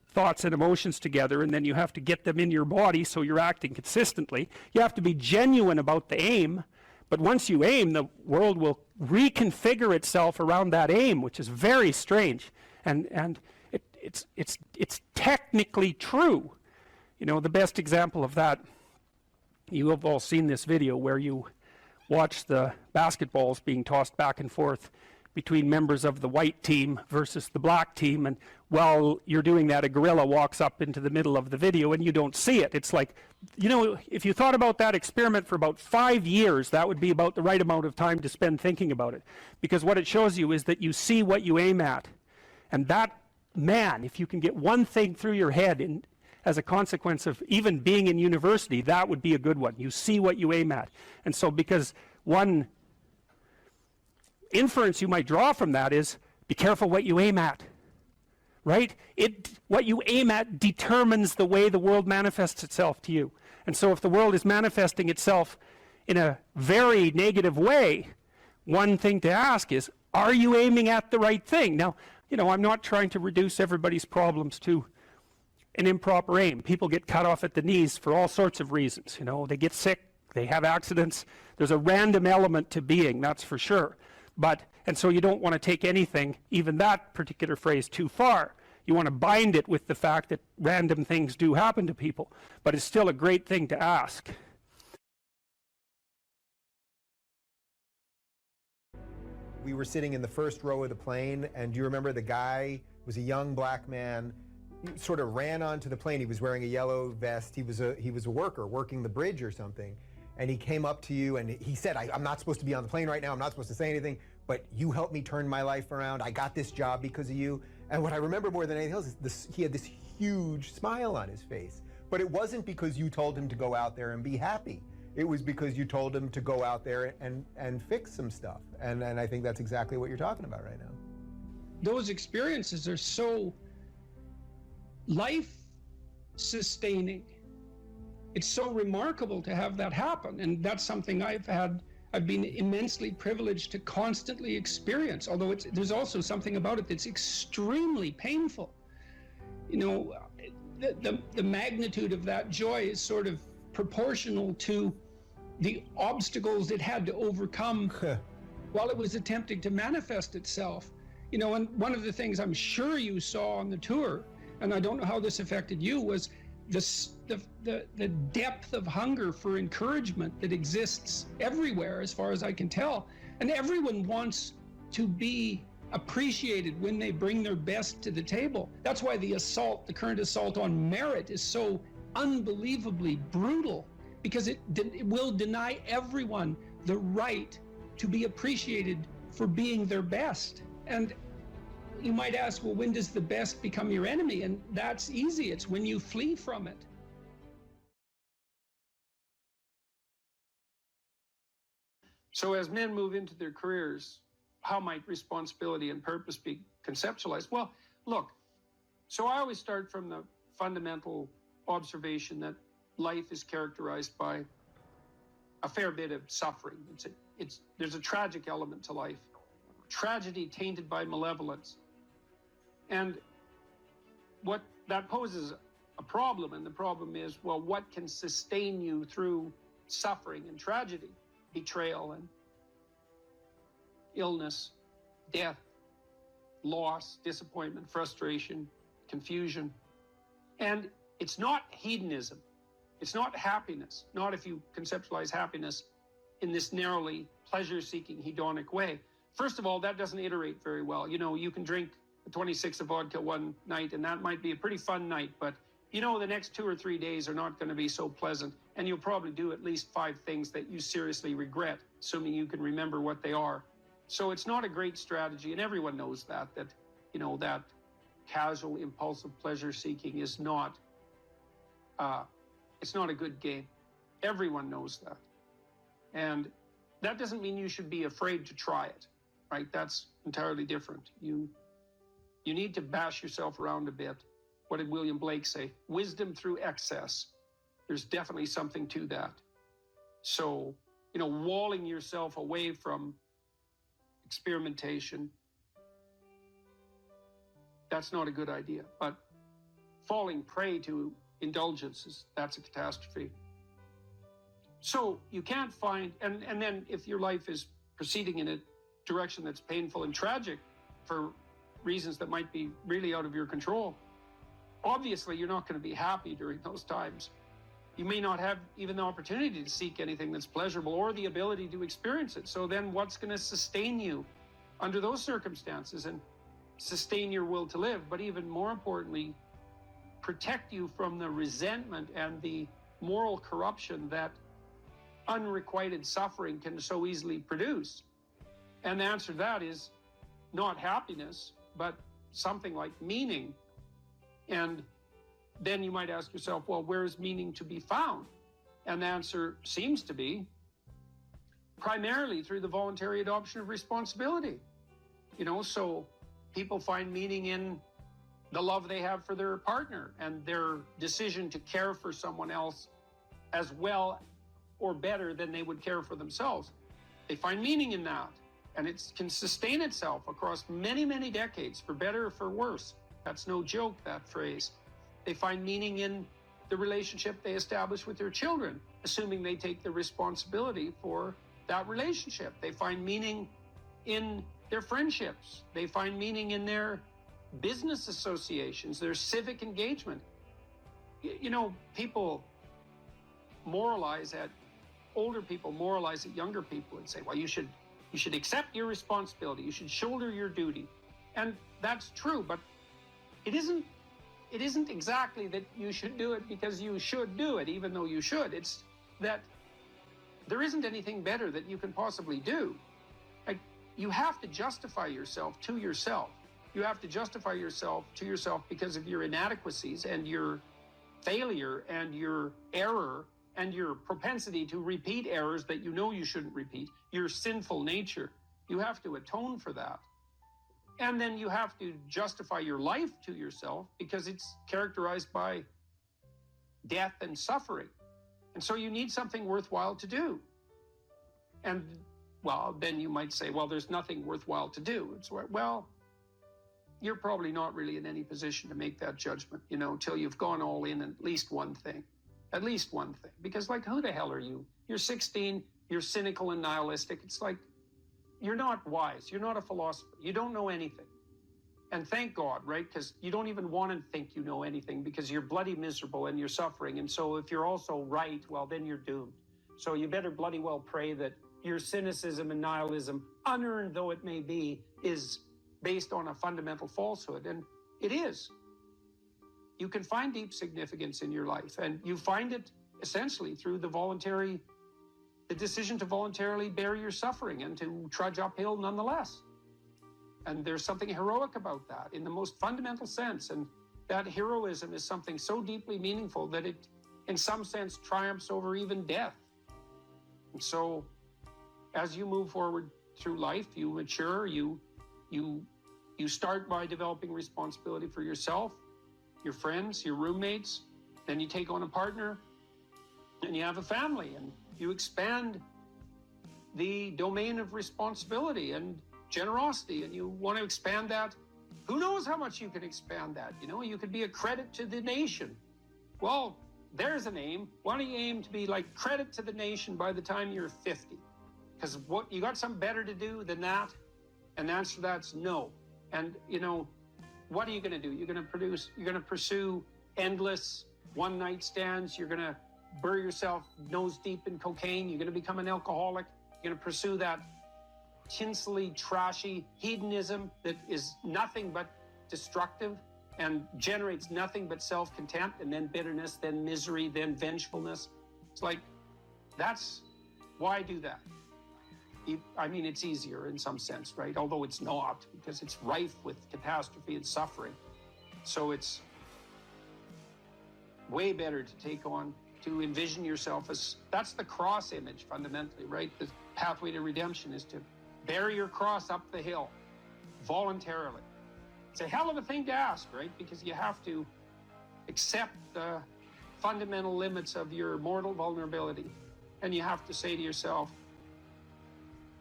Speaker 1: thoughts and emotions together, and then you have to get them in your body so you're acting consistently. You have to be genuine about the aim, but once you aim, the world will reconfigure itself around that aim, which is very strange. And it's technically true. You know, the best example of that, you have all seen this video where you watch the basketballs being tossed back and forth between members of the white team versus the black team, and while you're doing that, a gorilla walks up into the middle of the video and you don't see it. It's like, you know, if you thought about that experiment for about 5 years, that would be about the right amount of time to spend thinking about it, because what it shows you is that you see what you aim at. And that, man, if you can get one thing through your head as a consequence of even being in university, that would be a good one. You see what you aim at. And so, because one inference you might draw from that is, be careful what you aim at, right? What you aim at determines the way the world manifests itself to you. And so if the world is manifesting itself in a very negative way, one thing to ask is, are you aiming at the right thing? Now, you know, I'm not trying to reduce everybody's problems to an improper aim. People get cut off at the knees for all sorts of reasons. You know, they get sick, they have accidents. There's a random element to being, that's for sure. And so you don't want to take anything, even that particular phrase, too far. You want to bind it with the fact that random things do happen to people, but it's still a great thing to ask.
Speaker 4: We were sitting in the first row of the plane, and do you remember the guy was a young black man, he sort of ran onto the plane. He was wearing a yellow vest. He was a worker working the bridge or something. And he came up to you and he said, I'm not supposed to be on the plane right now. I'm not supposed to say anything, but you helped me turn my life around. I got this job because of you. And what I remember more than anything else is he had this huge smile on his face. But it wasn't because you told him to go out there and be happy. It was because you told him to go out there and fix some stuff. And I think that's exactly what you're talking about right now.
Speaker 3: Those experiences are so life-sustaining. It's so remarkable to have that happen, and that's something I've been immensely privileged to constantly experience, although there's also something about it that's extremely painful. You know, the magnitude of that joy is sort of proportional to the obstacles it had to overcome while it was attempting to manifest itself. You know, and one of the things I'm sure you saw on the tour, and I don't know how this affected you, was the depth of hunger for encouragement that exists everywhere, as far as I can tell. And everyone wants to be appreciated when they bring their best to the table. That's why the current assault on merit is so unbelievably brutal, because it will deny everyone the right to be appreciated for being their best. And you might ask, well, when does the best become your enemy? And that's easy. It's when you flee from it.
Speaker 2: So as men move into their careers, how might responsibility and purpose be conceptualized? Well, look, so I always start from the fundamental observation that life is characterized by a fair bit of suffering. There's a tragic element to life. Tragedy tainted by malevolence. And what that poses a problem, and the problem is, well, what can sustain you through suffering and tragedy, betrayal and illness, death, loss, disappointment, frustration, confusion. And it's not hedonism. It's not happiness, not if you conceptualize happiness in this narrowly pleasure-seeking hedonic way. First of all, that doesn't iterate very well. You know, you can drink 26 of vodka one night, and that might be a pretty fun night, but you know the next 2 or 3 days are not going to be so pleasant, and you'll probably do at least 5 things that you seriously regret, assuming you can remember what they are. So it's not a great strategy, and everyone knows that you know, that casual, impulsive pleasure-seeking is not, it's not a good game. Everyone knows that. And that doesn't mean you should be afraid to try it, right? That's entirely different. You need to bash yourself around a bit. What did William Blake say? Wisdom through excess. There's definitely something to that. So, you know, walling yourself away from experimentation, that's not a good idea. But falling prey to indulgences, that's a catastrophe. So you can't find, and then if your life is proceeding in a direction that's painful and tragic for reasons that might be really out of your control, obviously you're not going to be happy during those times. You may not have even the opportunity to seek anything that's pleasurable or the ability to experience it. So then what's going to sustain you under those circumstances and sustain your will to live, but even more importantly, protect you from the resentment and the moral corruption that unrequited suffering can so easily produce? And the answer to that is not happiness, but something like meaning. And then you might ask yourself, well, where is meaning to be found? And the answer seems to be primarily through the voluntary adoption of responsibility. So people find meaning in the love they have for their partner and their decision to care for someone else as well or better than they would care for themselves. They find meaning in that, and it can sustain itself across many, many decades, for better or for worse. That's no joke, that phrase. They find meaning in the relationship they establish with their children, assuming they take the responsibility for that relationship. They find meaning in their friendships. They find meaning in their business associations, their civic engagement. People moralize at older people, moralize at younger people and say, well, you should accept your responsibility. You should shoulder your duty. And that's true, but it isn't exactly that you should do it because you should do it, even though you should. It's that there isn't anything better that you can possibly do. Like, you have to justify yourself to yourself. You have to justify yourself to yourself because of your inadequacies and your failure and your error and your propensity to repeat errors that you know you shouldn't repeat, your sinful nature. You have to atone for that. And then you have to justify your life to yourself because it's characterized by death and suffering. And so you need something worthwhile to do. And, well, then you might say, well, there's nothing worthwhile to do. It's well, you're probably not really in any position to make that judgment, till you've gone all in at least one thing. At least one thing. Because, who the hell are you? You're 16, you're cynical and nihilistic. It's like, you're not wise. You're not a philosopher. You don't know anything. And thank God, right? Because you don't even want to think you know anything because you're bloody miserable and you're suffering. And so if you're also right, well, then you're doomed. So you better bloody well pray that your cynicism and nihilism, unearned though it may be, is based on a fundamental falsehood. And it is. You can find deep significance in your life, and you find it essentially through the decision to voluntarily bear your suffering and to trudge uphill nonetheless. And there's something heroic about that in the most fundamental sense. And that heroism is something so deeply meaningful that it, in some sense, triumphs over even death. And so as you move forward through life, you mature, you start by developing responsibility for yourself, your friends, your roommates, then you take on a partner, and you have a family, and you expand the domain of responsibility and generosity, and you want to expand that. Who knows how much you can expand that? You could be a credit to the nation. Well, there's an aim. Why don't you aim to be like credit to the nation by the time you're 50? Because what you got something better to do than that? And the answer to that's no. And what are you going to do? You're going to pursue endless one-night stands. You're going to bury yourself nose deep in cocaine. You're going to become an alcoholic. You're going to pursue that tinsely, trashy hedonism that is nothing but destructive and generates nothing but self-contempt, and then bitterness, then misery, then vengefulness. It's like, that's why do that? It's easier in some sense, right? Although it's not, because it's rife with catastrophe and suffering. So it's way better to envision yourself as, that's the cross image fundamentally, right? The pathway to redemption is to bear your cross up the hill voluntarily. It's a hell of a thing to ask, right? Because you have to accept the fundamental limits of your mortal vulnerability. And you have to say to yourself,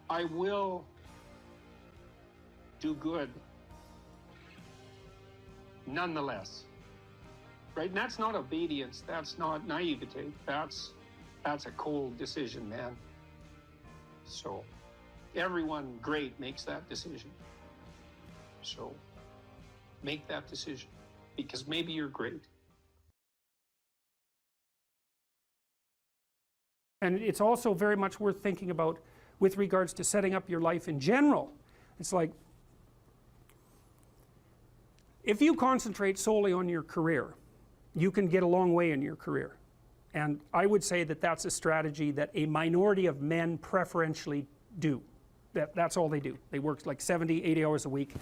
Speaker 2: I will do good nonetheless. Right? And that's not obedience. That's not naivete. That's a cold decision, man. So everyone great makes that decision. So make that decision.
Speaker 5: because maybe you're great.
Speaker 1: And it's also very much worth thinking about with regards to setting up your life in general. It's like, if you concentrate solely on your career, you can get a long way in your career. And I would say that that's a strategy that a minority of men preferentially do. That's all they do. They work like 70, 80 hours a week.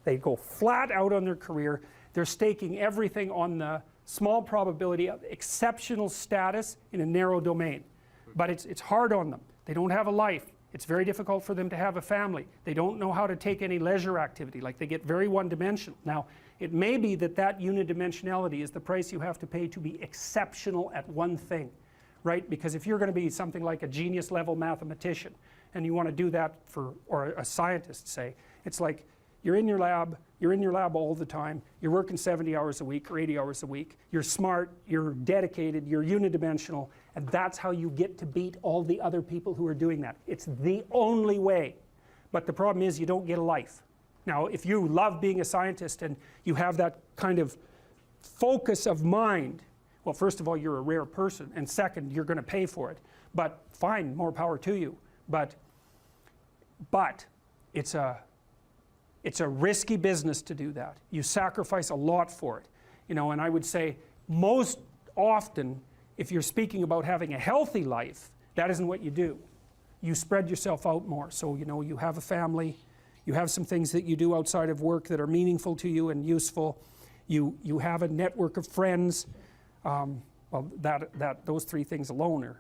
Speaker 1: They go flat out on their career. They're staking everything on the small probability of exceptional status in a narrow domain. But it's hard on them. They don't have a life. It's very difficult for them to have a family. They don't know how to take any leisure activity. Like, they get very one-dimensional. Now, it may be that that unidimensionality is the price you have to pay to be exceptional at one thing, right? Because if you're going to be something like a genius level mathematician and you want to do that for, or a scientist say, it's like you're in your lab all the time, you're working 70 hours a week or 80 hours a week, you're smart, you're dedicated, you're unidimensional, and that's how you get to beat all the other people who are doing that. It's the only way. But the problem is you don't get a life. Now, if you love being a scientist and you have that kind of focus of mind, well, first of all, you're a rare person, and second, you're going to pay for it. But fine, more power to you. But it's a risky business to do that. You sacrifice a lot for it. You know, and I would say most often, if you're speaking about having a healthy life, that isn't what you do. You spread yourself out more. So, you know, you have a family, you have some things that you do outside of work that are meaningful to you and useful. You have a network of friends. Well, those 3 things alone, or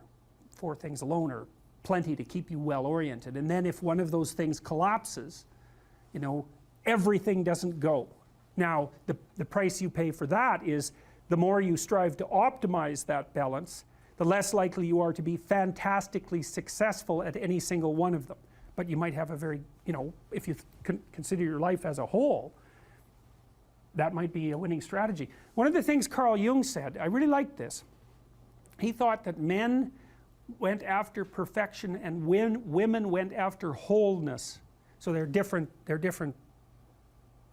Speaker 1: 4 things alone, are plenty to keep you well oriented. And then if one of those things collapses, you know, everything doesn't go. Now, the price you pay for that is the more you strive to optimize that balance, the less likely you are to be fantastically successful at any single one of them. But you might have a very, you know, if you consider your life as a whole, that might be a winning strategy. One of the things Carl Jung said, I really liked this. He thought that men went after perfection and women went after wholeness. So they're different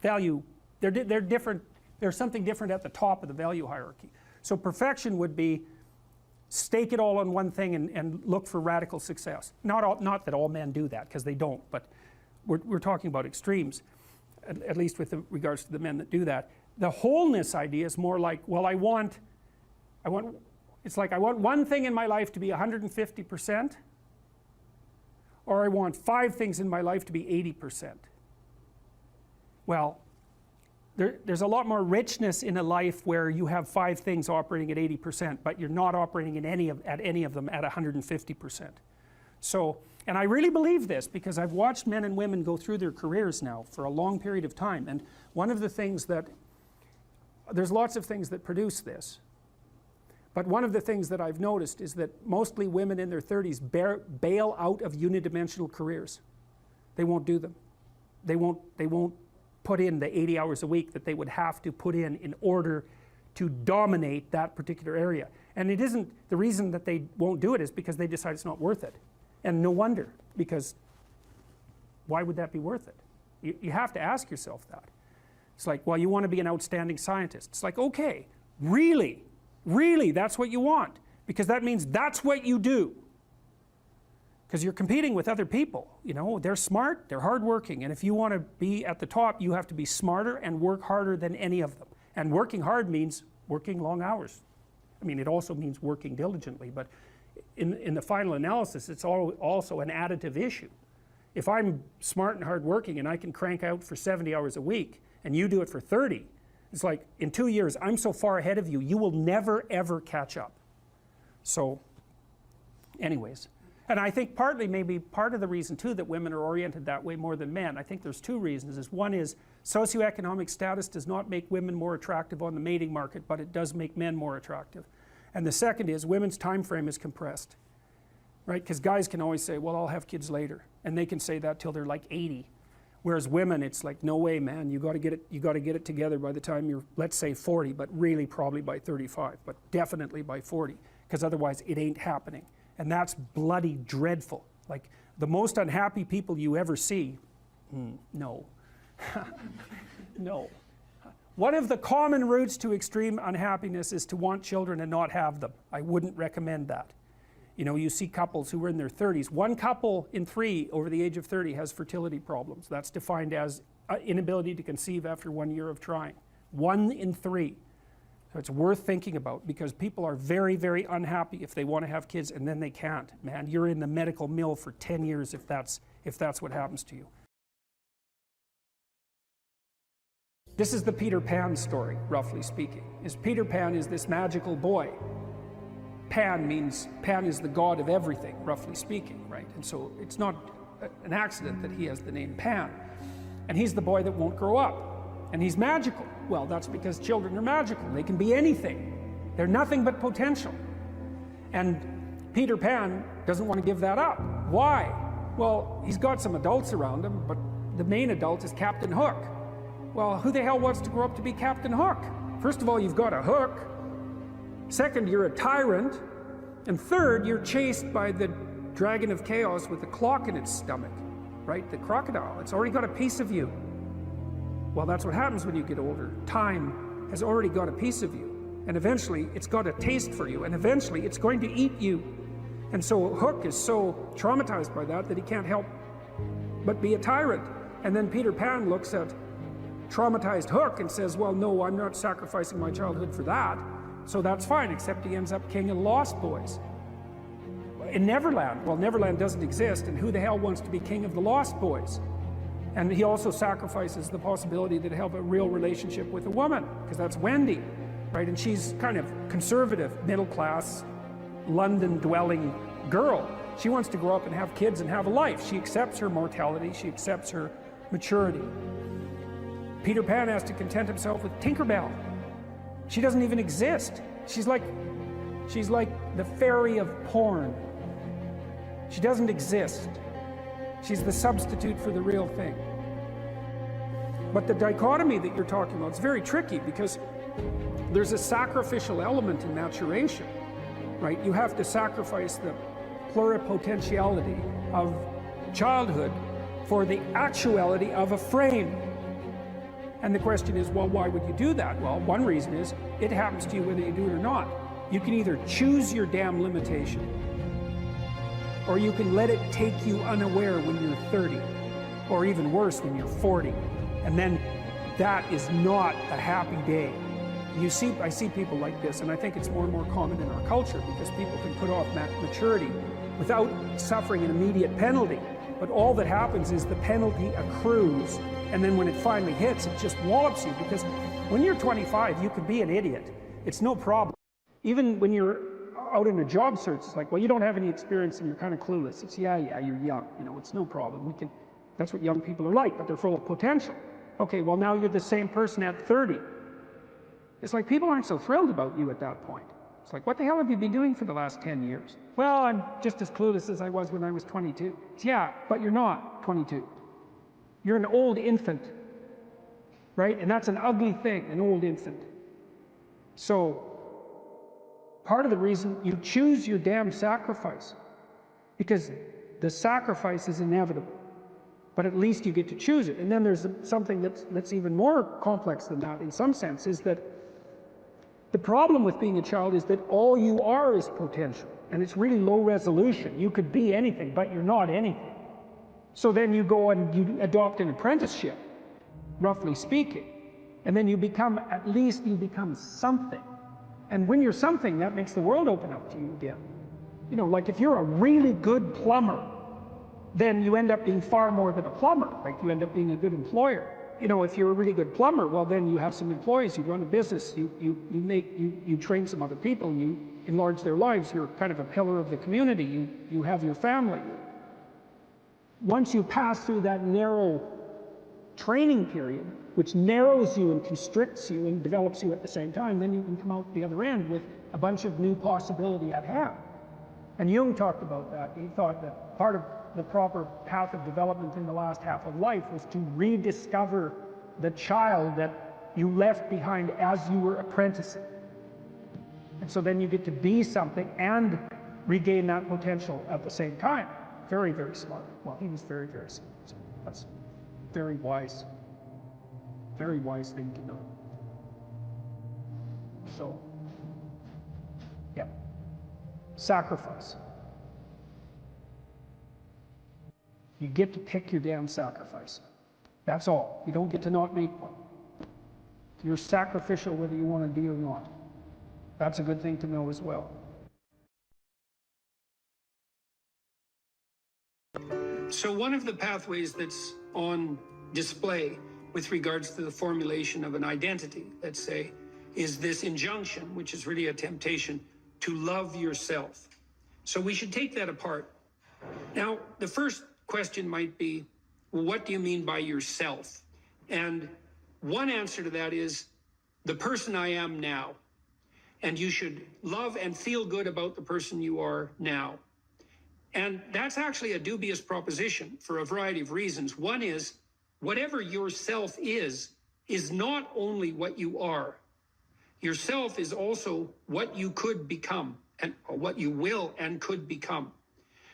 Speaker 1: value, they're different, there's something different at the top of the value hierarchy. So perfection would be stake it all on one thing and look for radical success. Not that all men do that, because they don't, but we're talking about extremes, at least with regards to the men that do that. The wholeness idea is more like, well, it's like I want one thing in my life to be 150%, or I want 5 things in my life to be 80%. Well, there's a lot more richness in a life where you have 5 things operating at 80%, but you're not operating at any of them at 150%. So, and I really believe this because I've watched men and women go through their careers now for a long period of time, and one of the things that, there's lots of things that produce this, but one of the things that I've noticed is that mostly women in their 30s bail out of unidimensional careers. They won't do them. They won't put in the 80 hours a week that they would have to put in order to dominate that particular area. And it isn't, the reason that they won't do it is because they decide it's not worth it. And no wonder, because why would that be worth it? You have to ask yourself that. It's like, well, you want to be an outstanding scientist. It's like, okay, really, that's what you want, because that means that's what you do. Because you're competing with other people, you know, they're smart, they're hardworking, and if you want to be at the top, you have to be smarter and work harder than any of them. And working hard means working long hours. I mean, it also means working diligently, but in the final analysis, it's also an additive issue. If I'm smart and hardworking and I can crank out for 70 hours a week, and you do it for 30, it's like, in 2 years, I'm so far ahead of you, you will never ever catch up. So, anyways. And I think maybe part of the reason too that women are oriented that way more than men, I think there's 2 reasons. One is socioeconomic status does not make women more attractive on the mating market, but it does make men more attractive. And the second is women's time frame is compressed, right? Because guys can always say, well, I'll have kids later, and they can say that till they're like 80. Whereas women, it's like, no way, man, you got to get it together by the time you're, let's say 40, but really probably by 35, but definitely by 40, because otherwise it ain't happening. And that's bloody dreadful. Like, the most unhappy people you ever see, no. No. One of the common routes to extreme unhappiness is to want children and not have them. I wouldn't recommend that. You know, you see couples who are in their 30s. 1 couple in 3 over the age of 30 has fertility problems. That's defined as inability to conceive after 1 year of trying. 1 in 3. So it's worth thinking about, because people are very, very unhappy if they want to have kids and then they can't. Man, you're in the medical mill for 10 years if that's what happens to you. This is the Peter Pan story, roughly speaking. Peter Pan is this magical boy. Pan is the god of everything, roughly speaking, right? And so it's not an accident that he has the name Pan. And he's the boy that won't grow up. And he's magical. Well, that's because children are magical. They can be anything. They're nothing but potential. And Peter Pan doesn't want to give that up. Why? Well, he's got some adults around him, but the main adult is Captain Hook. Well, who the hell wants to grow up to be Captain Hook? First of all, you've got a hook. Second, you're a tyrant. And third, you're chased by the dragon of chaos with a clock in its stomach, right? The crocodile. It's already got a piece of you. Well, that's what happens when you get older. Time has already got a piece of you. And eventually, it's got a taste for you. And eventually, it's going to eat you. And so Hook is so traumatized by that he can't help but be a tyrant. And then Peter Pan looks at traumatized Hook and says, well, no, I'm not sacrificing my childhood for that. So that's fine, except he ends up king of the Lost Boys. In Neverland, well, Neverland doesn't exist, and who the hell wants to be king of the Lost Boys? And he also sacrifices the possibility that he'll have a real relationship with a woman, because that's Wendy, right? And she's kind of conservative, middle-class, London-dwelling girl. She wants to grow up and have kids and have a life. She accepts her mortality, she accepts her maturity. Peter Pan has to content himself with Tinkerbell. She doesn't even exist. She's like the fairy of porn. She doesn't exist. She's the substitute for the real thing. But the dichotomy that you're talking about is very tricky, because there's a sacrificial element in maturation, right? You have to sacrifice the pluripotentiality of childhood for the actuality of a frame. And the question is, well, why would you do that? Well, one reason is it happens to you whether you do it or not. You can either choose your damn limitation, or you can let it take you unaware when you're 30, or even worse, when you're 40. And then that is not a happy day. I see people like this, and I think it's more and more common in our culture, because people can put off maturity without suffering an immediate penalty. But all that happens is the penalty accrues, and then when it finally hits, it just wallops you, because when you're 25, you could be an idiot. It's no problem. Even when you're out in a job search, it's like, well, you don't have any experience and you're kind of clueless. It's, yeah, you're young, it's no problem. That's what young people are like, but they're full of potential. Okay, well, now you're the same person at 30. It's like people aren't so thrilled about you at that point. It's like, what the hell have you been doing for the last 10 years? Well, I'm just as clueless as I was when I was 22. Yeah, but you're not 22. You're an old infant, right? And that's an ugly thing, an old infant. So, part of the reason you choose your damn sacrifice, because the sacrifice is inevitable, but at least you get to choose it. And then there's something that's even more complex than that in some sense, is that the problem with being a child is that all you are is potential, and it's really low resolution. You could be anything, but you're not anything. So then you go and you adopt an apprenticeship, roughly speaking, and then at least you become something. And when you're something, that makes the world open up to you again. Like if you're a really good plumber, then you end up being far more than a plumber, right? You end up being a good employer. If you're a really good plumber, well, then you have some employees, you run a business, you train some other people, you enlarge their lives, you're kind of a pillar of the community, you have your family. Once you pass through that narrow training period, which narrows you and constricts you and develops you at the same time, then you can come out the other end with a bunch of new possibility at hand. And Jung talked about that. He thought that part of the proper path of development in the last half of life was to rediscover the child that you left behind as you were apprenticing. And so then you get to be something and regain that potential at the same time. Very, very smart. Well, he was very, very smart. So that's very wise thing to know.
Speaker 3: So, yeah. Sacrifice. You get to pick your damn sacrifice. That's all. You don't get to not make one. You're sacrificial whether you want to be or not. That's a good thing to know as well.
Speaker 5: So one of the pathways that's on display with regards to the formulation of an identity, let's say, is this injunction, which is really a temptation to love yourself. So we should take that apart. Now, the first question might be, well, what do you mean by yourself? And one answer to that is the person I am now. And you should love and feel good about the person you are now. And that's actually a dubious proposition for a variety of reasons. One is, whatever yourself is not only what you are. Yourself is also what you could become, and what you will and could become.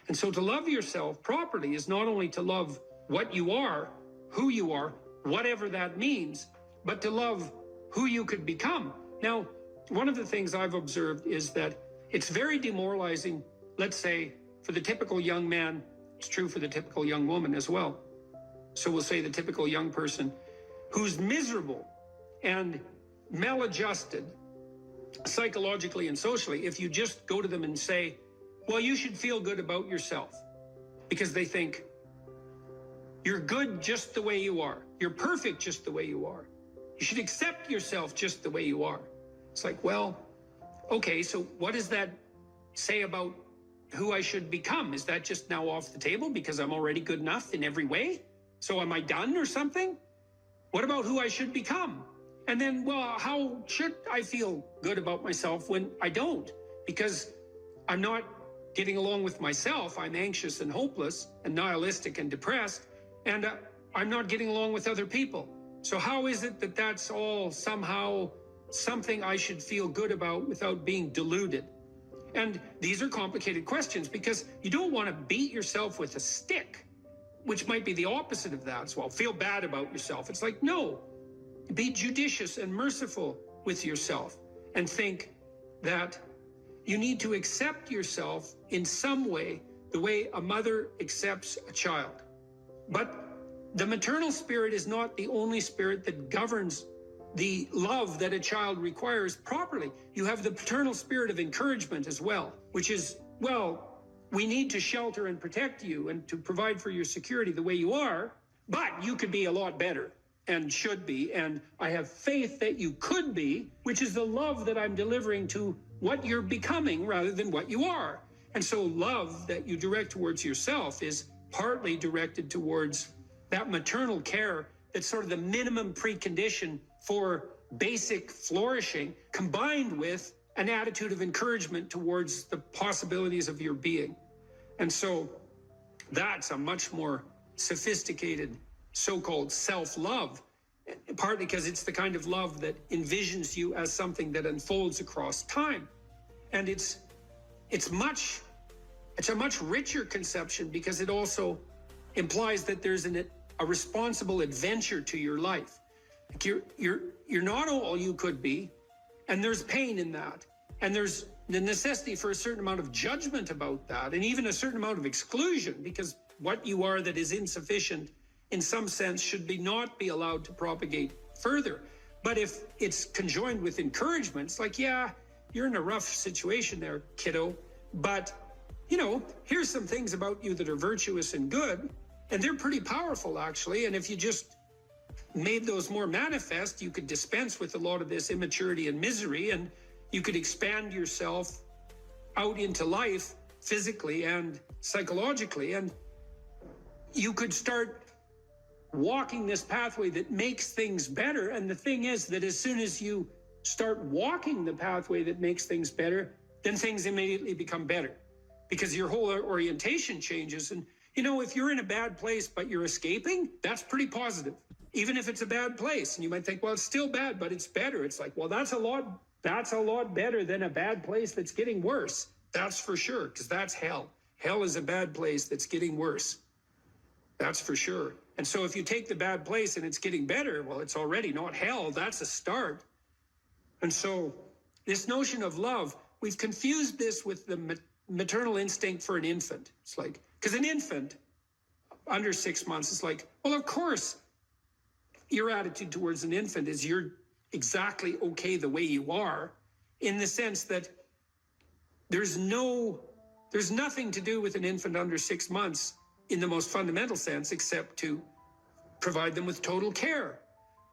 Speaker 5: And so to love yourself properly is not only to love what you are, who you are, whatever that means, but to love who you could become. Now, one of the things I've observed is that it's very demoralizing, let's say, for the typical young man. It's true for the typical young woman as well. So we'll say the typical young person who's miserable and maladjusted psychologically and socially, if you just go to them and say, well, you should feel good about yourself, because they think you're good just the way you are. You're perfect just the way you are. You should accept yourself just the way you are. It's like, well, okay, so what does that say about who I should become? Is that just now off the table because I'm already good enough in every way? So am I done or something? What about who I should become? And then, well, how should I feel good about myself when I don't? Because I'm not getting along with myself. I'm anxious and hopeless and nihilistic and depressed, and I'm not getting along with other people. So how is it that that's all somehow something I should feel good about without being deluded? And these are complicated questions, because you don't want to beat yourself with a stick, which might be the opposite of that. So, well, feel bad about yourself. It's like, no, be judicious and merciful with yourself and think that you need to accept yourself in some way, the way a mother accepts a child. But the maternal spirit is not the only spirit that governs the love that a child requires properly. You have the paternal spirit of encouragement as well, which is, well, we need to shelter and protect you and to provide for your security the way you are, but you could be a lot better and should be, and I have faith that you could be, which is the love that I'm delivering to what you're becoming rather than what you are. And so love that you direct towards yourself is partly directed towards that maternal care that's sort of the minimum precondition for basic flourishing, combined with an attitude of encouragement towards the possibilities of your being. And so that's a much more sophisticated so-called self-love, partly because it's the kind of love that envisions you as something that unfolds across time. And it's a much richer conception, because it also implies that there's a responsible adventure to your life. Like you're not all you could be, and there's pain in that, and there's the necessity for a certain amount of judgment about that, and even a certain amount of exclusion, because what you are that is insufficient in some sense should not be allowed to propagate further. But if it's conjoined with encouragement, it's like, yeah, you're in a rough situation there, kiddo, but here's some things about you that are virtuous and good, and they're pretty powerful actually, and if you just made those more manifest, you could dispense with a lot of this immaturity and misery, and you could expand yourself out into life physically and psychologically, and you could start walking this pathway that makes things better. And the thing is that as soon as you start walking the pathway that makes things better, then things immediately become better, because your whole orientation changes. And if you're in a bad place but you're escaping, that's pretty positive, even if it's a bad place. And you might think, well, it's still bad, but it's better. It's like, well, that's a lot better than a bad place that's getting worse. That's for sure, because that's hell. Hell is a bad place that's getting worse. That's for sure. And so if you take the bad place and it's getting better, well, it's already not hell. That's a start. And so this notion of love, we've confused this with the maternal instinct for an infant. It's like, because an infant under 6 months is like, well, of course, your attitude towards an infant is you're exactly okay the way you are, in the sense that there's nothing to do with an infant under 6 months in the most fundamental sense, except to provide them with total care.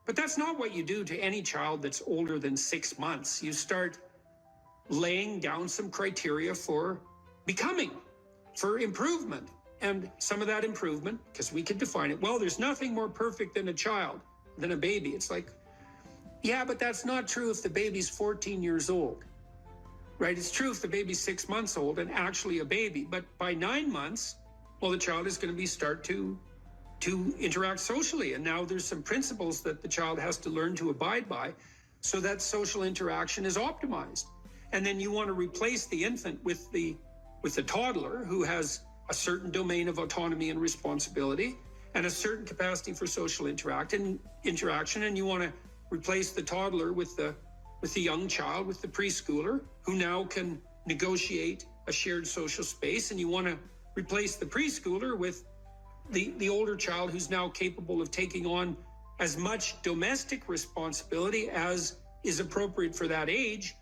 Speaker 5: But that's not what you do to any child that's older than 6 months. You start laying down some criteria for becoming, for improvement. And some of that improvement, because we could define it, well, there's nothing more perfect than a child, than a baby. It's like, yeah, but that's not true if the baby's 14 years old, right? It's true if the baby's 6 months old and actually a baby. But by 9 months, well, the child is going to start to interact socially. And now there's some principles that the child has to learn to abide by so that social interaction is optimized. And then you want to replace the infant with the toddler, who has a certain domain of autonomy and responsibility and a certain capacity for social interaction. And you want to replace the toddler with the young child, with the preschooler, who now can negotiate a shared social space. And you want to replace the preschooler with the older child, who's now capable of taking on as much domestic responsibility as is appropriate for that age.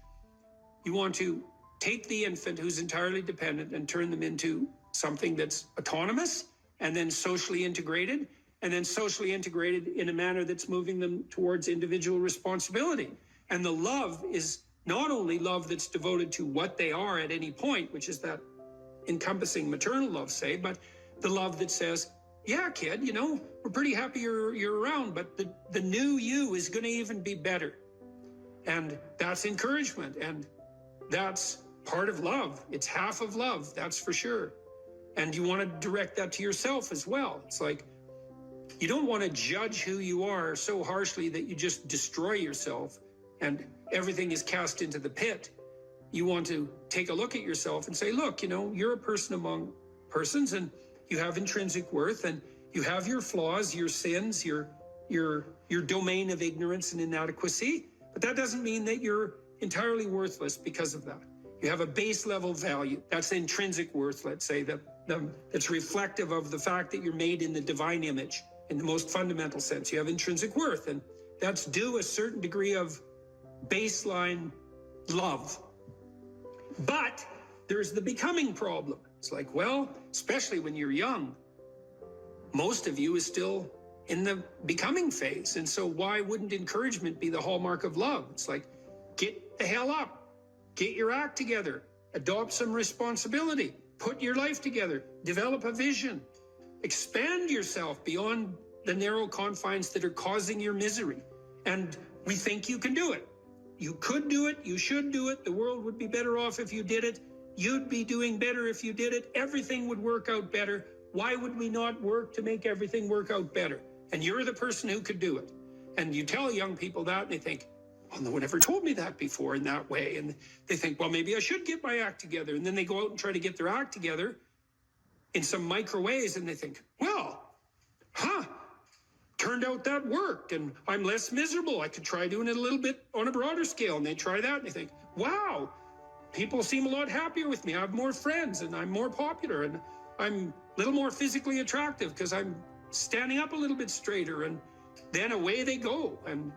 Speaker 5: You want to take the infant, who's entirely dependent, and turn them into something that's autonomous and then socially integrated in a manner that's moving them towards individual responsibility. And the love is not only love that's devoted to what they are at any point, which is that encompassing maternal love, say, but the love that says, yeah, kid, you know, we're pretty happy you're around, but the new you is going to even be better. And that's encouragement. And that's part of love. It's half of love, that's for sure. And you want to direct that to yourself as well. It's like, you don't want to judge who you are so harshly that you just destroy yourself and everything is cast into the pit. You want to take a look at yourself and say, look, you know, you're a person among persons, and you have intrinsic worth, and you have your flaws, your sins, your domain of ignorance and inadequacy. But that doesn't mean that you're entirely worthless because of that. You have a base level value. That's intrinsic worth, let's say, that's reflective of the fact that you're made in the divine image in the most fundamental sense. You have intrinsic worth, and that's due a certain degree of baseline love. But there's the becoming problem. It's like, well, especially when you're young, most of you is still in the becoming phase. And so why wouldn't encouragement be the hallmark of love? It's like, get the hell up, get your act together, adopt some responsibility, put your life together, develop a vision, expand yourself beyond the narrow confines that are causing your misery. And we think you can do it. You could do it. You should do it. The world would be better off if you did it. You'd be doing better if you did it. Everything would work out better. Why would we not work to make everything work out better? And you're the person who could do it. And you tell young people that, and they think, well, no one ever told me that before in that way. And they think, well, maybe I should get my act together. And then they go out and try to get their act together in some micro ways, and they think, well, turned out that worked, and I'm less miserable. I could try doing it a little bit on a broader scale. And they try that, and they think, wow, people seem a lot happier with me. I have more friends, and I'm more popular, and I'm a little more physically attractive because I'm standing up a little bit straighter. And then away they go. And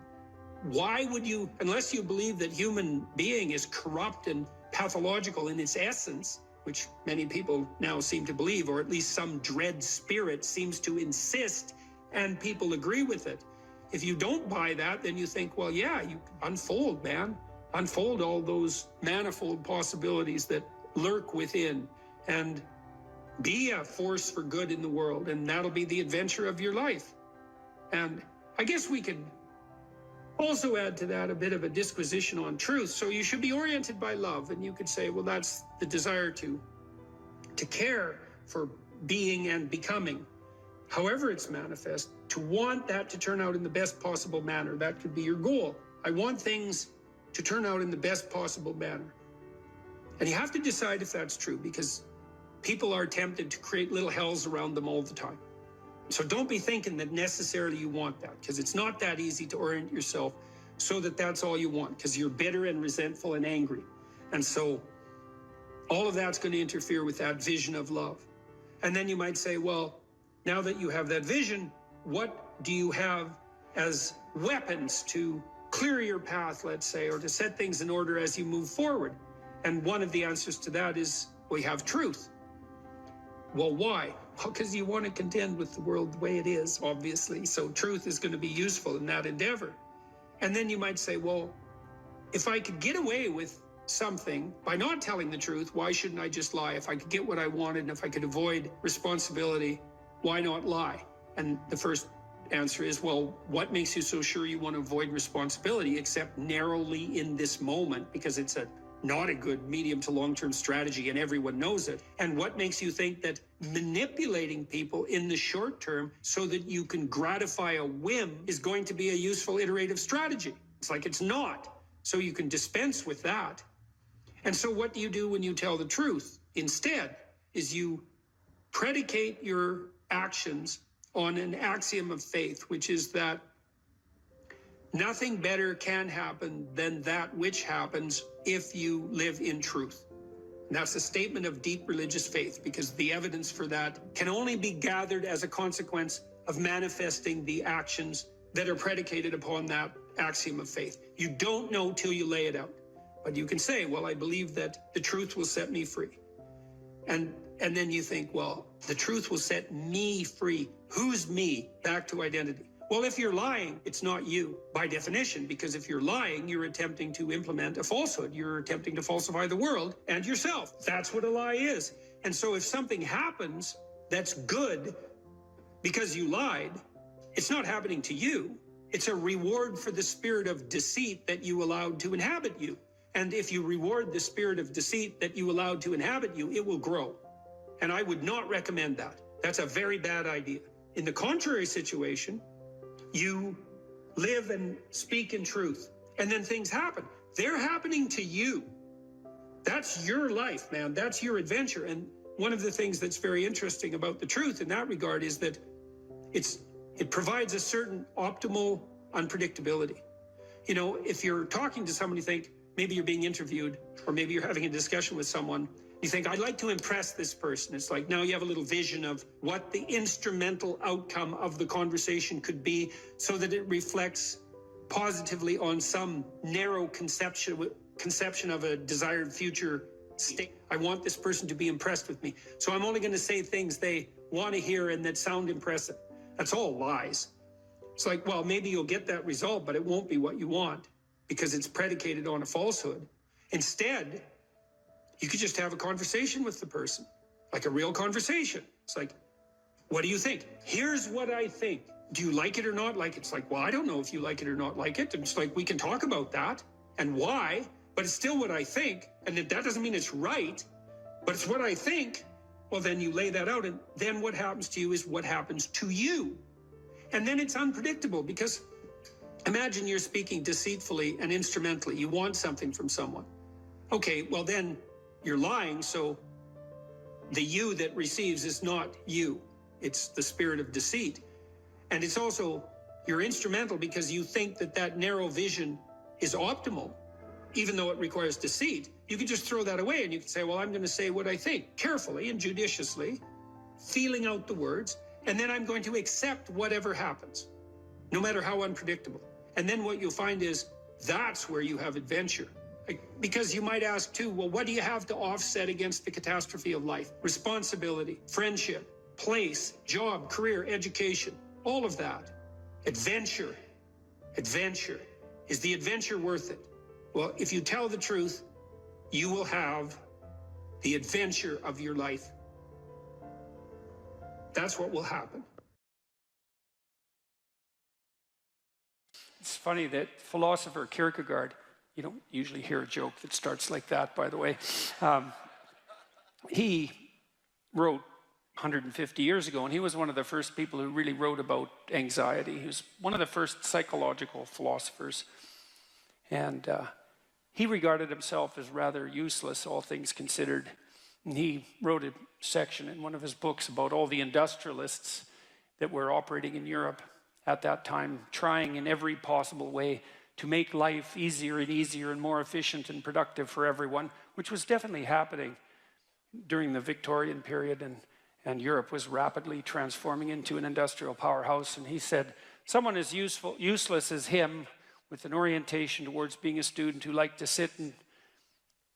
Speaker 5: why would you, unless you believe that human being is corrupt and pathological in its essence, which many people now seem to believe, or at least some dread spirit seems to insist, and people agree with it. If you don't buy that, then you think, well, yeah, you unfold, man. Unfold all those manifold possibilities that lurk within and be a force for good in the world, and that'll be the adventure of your life. And I guess we could also add to that a bit of a disquisition on truth. So you should be oriented by love, and you could say, well, that's the desire to care for being and becoming, however it's manifest, to want that to turn out in the best possible manner. That could be your goal. I want things to turn out in the best possible manner. And you have to decide if that's true, because people are tempted to create little hells around them all the time. So don't be thinking that necessarily you want that, because it's not that easy to orient yourself so that that's all you want, because you're bitter and resentful and angry. And so all of that's going to interfere with that vision of love. And then you might say, well, now that you have that vision, what do you have as weapons to clear your path, let's say, or to set things in order as you move forward? And one of the answers to that is we have truth. Well, why? Well, because you want to contend with the world the way it is, obviously. So truth is going to be useful in that endeavor. And then you might say, well, if I could get away with something by not telling the truth, why shouldn't I just lie? If I could get what I wanted and if I could avoid responsibility, why not lie? And the first answer is, well, what makes you so sure you want to avoid responsibility, except narrowly in this moment, because it's not a good medium to long-term strategy and everyone knows it. And what makes you think that manipulating people in the short term so that you can gratify a whim is going to be a useful iterative strategy? It's like it's not. So you can dispense with that. And so what do you do when you tell the truth? Instead, is you predicate your actions on an axiom of faith, which is that nothing better can happen than that which happens if you live in truth. And that's a statement of deep religious faith, because the evidence for that can only be gathered as a consequence of manifesting the actions that are predicated upon that axiom of faith. You don't know till you lay it out. But you can say, well, I believe that the truth will set me free. And then you think, well, the truth will set me free. Who's me? Back to identity. Well, if you're lying, it's not you by definition, because if you're lying, you're attempting to implement a falsehood. You're attempting to falsify the world and yourself. That's what a lie is. And so if something happens that's good because you lied, it's not happening to you. It's a reward for the spirit of deceit that you allowed to inhabit you. And if you reward the spirit of deceit that you allowed to inhabit you, it will grow. And I would not recommend that. That's a very bad idea. In the contrary situation, you live and speak in truth, and then things happen. They're happening to you. That's your life, man. That's your adventure. And one of the things that's very interesting about the truth in that regard is that it provides a certain optimal unpredictability. You know, if you're talking to someone, you think, maybe you're being interviewed, or maybe you're having a discussion with someone. You think, I'd like to impress this person. It's like now you have a little vision of what the instrumental outcome of the conversation could be so that it reflects positively on some narrow conception of a desired future state. I want this person to be impressed with me. So I'm only going to say things they want to hear and that sound impressive. That's all lies. It's like, well, maybe you'll get that result, but it won't be what you want, because it's predicated on a falsehood. Instead, you could just have a conversation with the person, like a real conversation. It's like, what do you think? Here's what I think. Do you like it or not like it? It's like, well, I don't know if you like it or not like it. It's like, we can talk about that and why, but it's still what I think. And that doesn't mean it's right, but it's what I think. Well, then you lay that out, and then what happens to you is what happens to you. And then it's unpredictable, because imagine you're speaking deceitfully and instrumentally. You want something from someone. Okay, well then you're lying, so the you that receives is not you. It's the spirit of deceit. And it's also, you're instrumental because you think that that narrow vision is optimal, even though it requires deceit. You can just throw that away and you can say, well, I'm going to say what I think, carefully and judiciously, feeling out the words, and then I'm going to accept whatever happens, no matter how unpredictable. And then what you'll find is that's where you have adventure. Because you might ask too, well, what do you have to offset against the catastrophe of life? Responsibility, friendship, place, job, career, education, all of that. Adventure. Adventure. Is the adventure worth it? Well, if you tell the truth, you will have the adventure of your life. That's what will happen.
Speaker 3: It's funny that philosopher Kierkegaard, you don't usually hear a joke that starts like that, by the way. He wrote 150 years ago, and he was one of the first people who really wrote about anxiety. He was one of the first psychological philosophers. And he regarded himself as rather useless, all things considered. And he wrote a section in one of his books about all the industrialists that were operating in Europe at that time, trying in every possible way
Speaker 2: to make life easier and easier and more efficient and productive for everyone, which was definitely happening during the Victorian period, and Europe was rapidly transforming into an industrial powerhouse. And he said, someone as useless as him, with an orientation towards being a student who liked to sit and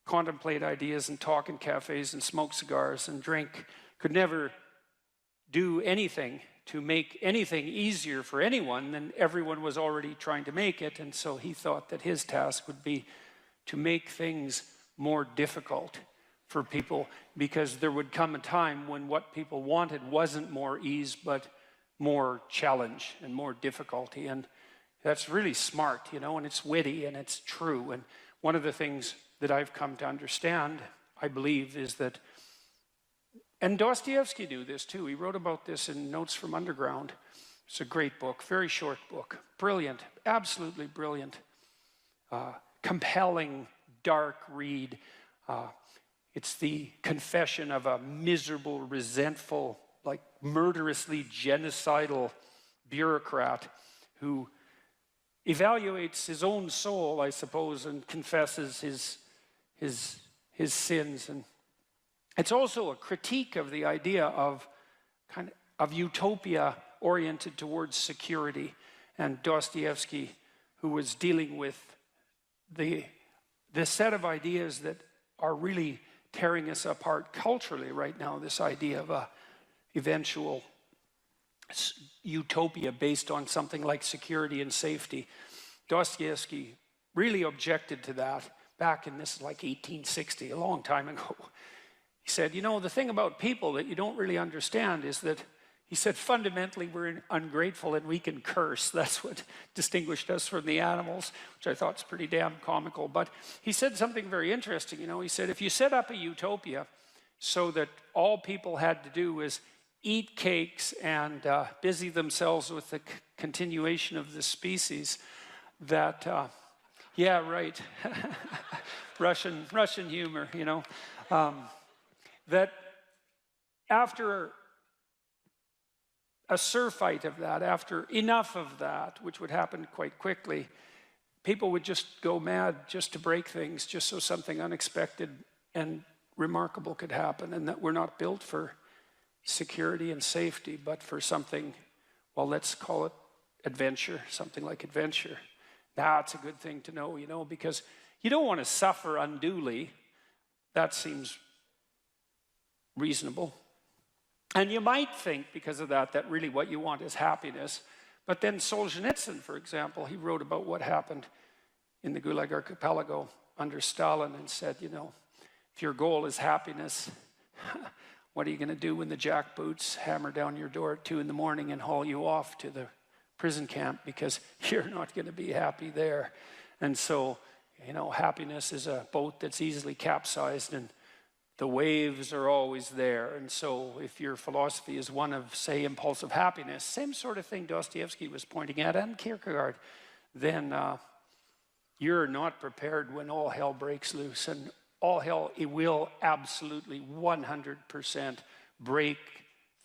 Speaker 2: contemplate ideas and talk in cafes and smoke cigars and drink, could never do anything to make anything easier for anyone than everyone was already trying to make it. And so he thought that his task would be to make things more difficult for people, because there would come a time when what people wanted wasn't more ease, but more challenge and more difficulty. And that's really smart, you know, and it's witty and it's true. And one of the things that I've come to understand, I believe, is that, and Dostoevsky knew this too. He wrote about this in Notes from Underground. It's a great book, very short book, brilliant, absolutely brilliant, compelling, dark read. It's the confession of a miserable, resentful, like murderously genocidal bureaucrat who evaluates his own soul, I suppose, and confesses his sins. And it's also a critique of the idea of utopia oriented towards security. And Dostoevsky, who was dealing with the set of ideas that are really tearing us apart culturally right now, this idea of a eventual utopia based on something like security and safety. Dostoevsky really objected to that back in, this is like 1860, a long time ago. He said, you know, the thing about people that you don't really understand is that, he said, fundamentally we're ungrateful and we can curse. That's what distinguished us from the animals, which I thought is pretty damn comical. But he said something very interesting, you know. He said, if you set up a utopia so that all people had to do was eat cakes and busy themselves with the continuation of the species, that, yeah, right, Russian humor, you know, that after a surfeit of that, after enough of that, which would happen quite quickly, people would just go mad just to break things, just so something unexpected and remarkable could happen, and that we're not built for security and safety, but for something, well, let's call it adventure, something like adventure. That's a good thing to know, you know, because you don't want to suffer unduly. That seems reasonable. And you might think, because of that, that really what you want is happiness. But then Solzhenitsyn, for example, he wrote about what happened in the Gulag Archipelago under Stalin and said, you know, if your goal is happiness, what are you going to do when the jackboots hammer down your door at 2 in the morning and haul you off to the prison camp, because you're not going to be happy there. And so, you know, happiness is a boat that's easily capsized and the waves are always there. And so if your philosophy is one of, say, impulsive happiness, same sort of thing Dostoevsky was pointing at, and Kierkegaard, then you're not prepared when all hell breaks loose. And all hell, it will absolutely 100% break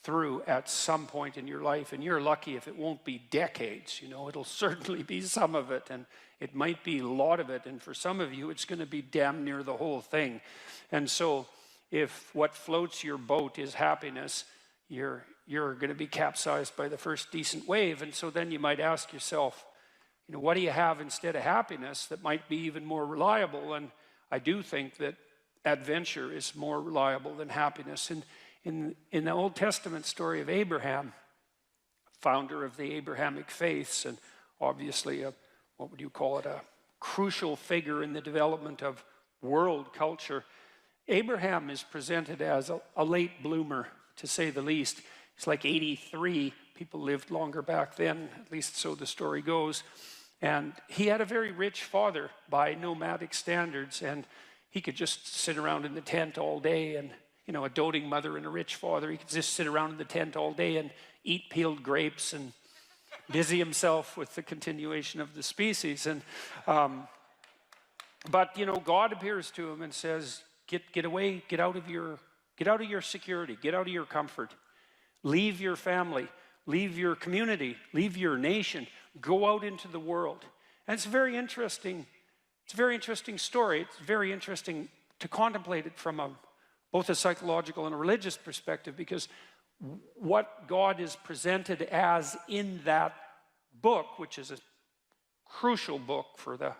Speaker 2: through at some point in your life. And you're lucky if it won't be decades, you know, it'll certainly be some of it, and it might be a lot of it. And for some of you, it's going to be damn near the whole thing. And so if what floats your boat is happiness, you're going to be capsized by the first decent wave. And so then you might ask yourself, you know, what do you have instead of happiness that might be even more reliable? And I do think that adventure is more reliable than happiness. And in the Old Testament story of Abraham, founder of the Abrahamic faiths, and obviously what would you call it, a crucial figure in the development of world culture, Abraham is presented as a late bloomer, to say the least. He's like 83. People lived longer back then, at least so the story goes. And he had a very rich father by nomadic standards, and he could just sit around in the tent all day. And, you know, a doting mother and a rich father, he could just sit around in the tent all day and eat peeled grapes and busy himself with the continuation of the species. And but, you know, God appears to him and says, get away, get out of your security, get out of your comfort, leave your family, leave your community, leave your nation, go out into the world. And it's a very interesting story. It's very interesting to contemplate it from both a psychological and a religious perspective, because what God is presented as in that book, which is a crucial book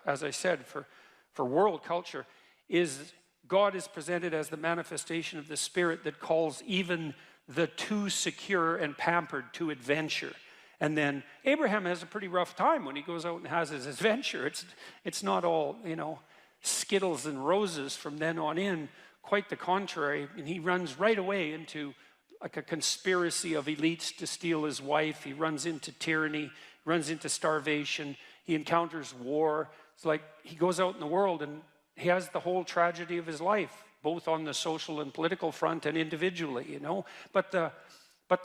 Speaker 2: as I said, for world culture, is God is presented as the manifestation of the Spirit that calls even the too secure and pampered to adventure. And then Abraham has a pretty rough time when he goes out and has his adventure. It's not all, Skittles and roses from then on in. Quite the contrary. And he runs right away into like a conspiracy of elites to steal his wife. He runs into tyranny, runs into starvation. He encounters war. It's like he goes out in the world and he has the whole tragedy of his life, both on the social and political front and individually, But the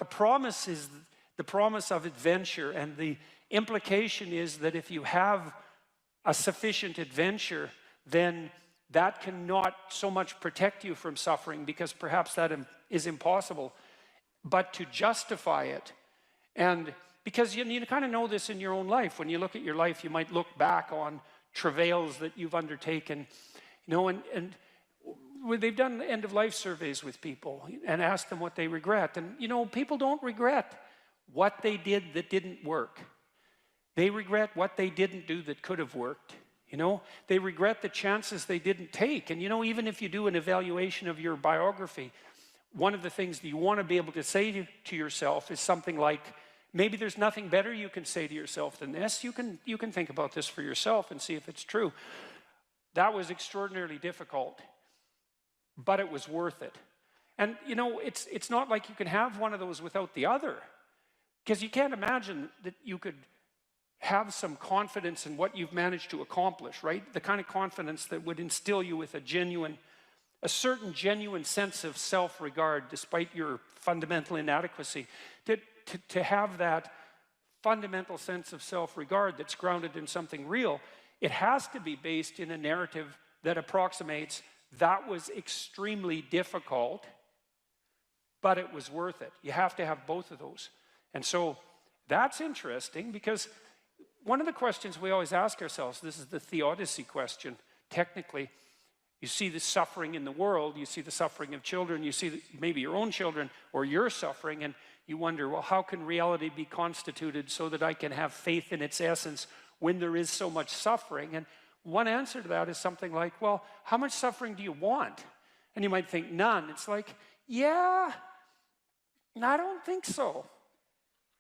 Speaker 2: promise is the promise of adventure, and the implication is that if you have a sufficient adventure, then that cannot so much protect you from suffering, because perhaps that is impossible, but to justify it. And because you kind of know this in your own life. When you look at your life, you might look back on travails that you've undertaken, and they've done end-of-life surveys with people and asked them what they regret. And, people don't regret what they did that didn't work. They regret what they didn't do that could have worked. They regret the chances they didn't take. And, even if you do an evaluation of your biography, one of the things that you want to be able to say to yourself is something like, maybe there's nothing better you can say to yourself than this. You can think about this for yourself and see if it's true. That was extraordinarily difficult, but it was worth it. And, it's not like you can have one of those without the other, because you can't imagine that you could have some confidence in what you've managed to accomplish, right? The kind of confidence that would instill you with a certain genuine sense of self-regard despite your fundamental inadequacy. To have that fundamental sense of self-regard that's grounded in something real, it has to be based in a narrative that approximates that was extremely difficult, but it was worth it. You have to have both of those. And so that's interesting, because one of the questions we always ask ourselves, this is the theodicy question, technically. You see the suffering in the world, you see the suffering of children, you see maybe your own children or your suffering, and you wonder, well, how can reality be constituted so that I can have faith in its essence when there is so much suffering? And one answer to that is something like, well, how much suffering do you want? And you might think, none. It's like, yeah, I don't think so.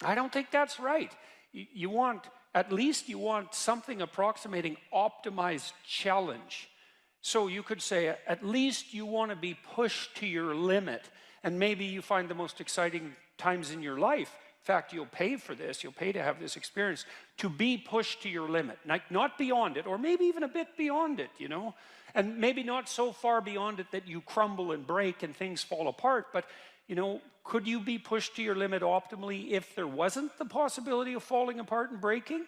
Speaker 2: I don't think that's right. At least you want something approximating optimized challenge. So you could say, at least you want to be pushed to your limit. And maybe you find the most exciting times in your life. In fact, you'll pay for this. You'll pay to have this experience, to be pushed to your limit. Not beyond it, or maybe even a bit beyond it, And maybe not so far beyond it that you crumble and break and things fall apart. But, could you be pushed to your limit optimally if there wasn't the possibility of falling apart and breaking?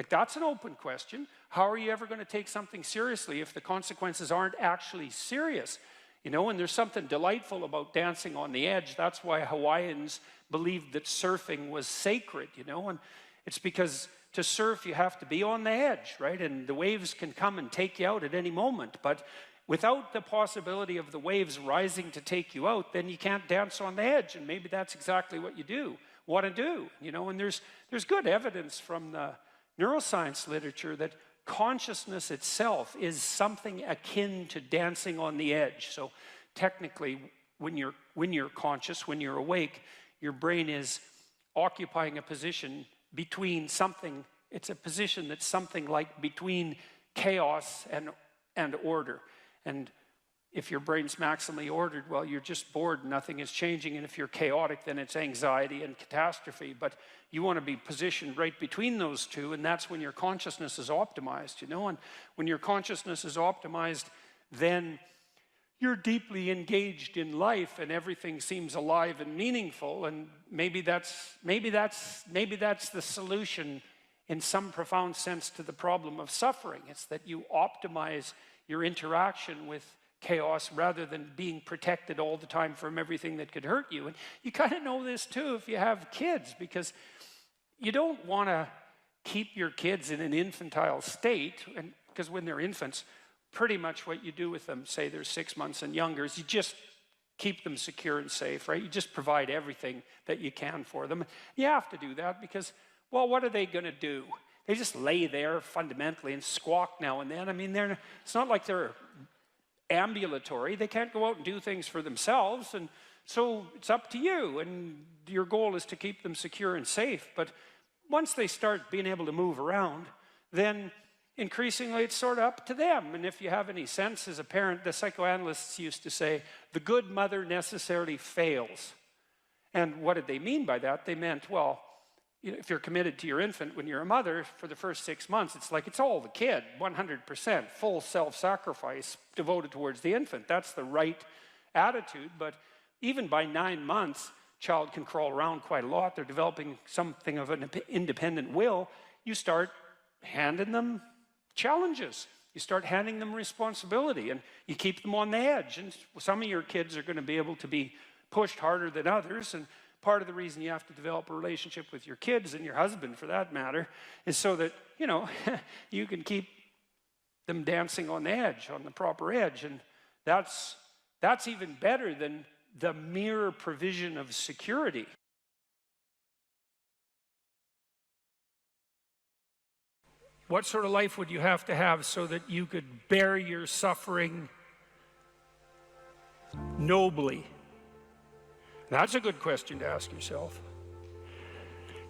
Speaker 2: That's an open question. How are you ever going to take something seriously if the consequences aren't actually serious? And there's something delightful about dancing on the edge. That's why Hawaiians believed that surfing was sacred, And it's because to surf, you have to be on the edge, right? And the waves can come and take you out at any moment. But without the possibility of the waves rising to take you out, then you can't dance on the edge. And maybe that's exactly what you want to do. And there's good evidence from the neuroscience literature that consciousness itself is something akin to dancing on the edge. So technically, when you're conscious, when you're awake, your brain is occupying a position between something. It's a position that's something like between chaos and order. And if your brain's maximally ordered, well, you're just bored, nothing is changing. And if you're chaotic, then it's anxiety and catastrophe. But you want to be positioned right between those two, and that's when your consciousness is optimized, And when your consciousness is optimized, then you're deeply engaged in life, and everything seems alive and meaningful. And maybe that's the solution in some profound sense to the problem of suffering. It's that you optimize your interaction with chaos rather than being protected all the time from everything that could hurt you. And you kind of know this too if you have kids, because you don't want to keep your kids in an infantile state, and because when they're infants, pretty much what you do with them, say they're 6 months and younger, is you just keep them secure and safe, right? You just provide everything that you can for them. You have to do that because, well, what are they going to do? They just lay there fundamentally and squawk now and then. I mean, it's not like they're ambulatory. They can't go out and do things for themselves, and so it's up to you, and your goal is to keep them secure and safe. But once they start being able to move around, then increasingly it's sort of up to them. And if you have any sense as a parent, the psychoanalysts used to say, the good mother necessarily fails. And what did they mean by that? They meant, well, if you're committed to your infant when you're a mother for the first 6 months, it's like it's all the kid, 100%, full self-sacrifice devoted towards the infant. That's the right attitude. But even by 9 months, child can crawl around quite a lot. They're developing something of an independent will. You start handing them challenges. You start handing them responsibility, and you keep them on the edge. And some of your kids are going to be able to be pushed harder than others, and part of the reason you have to develop a relationship with your kids, and your husband for that matter, is so that, you can keep them dancing on the edge, on the proper edge. And that's even better than the mere provision of security. What sort of life would you have to have so that you could bear your suffering nobly? That's a good question to ask yourself.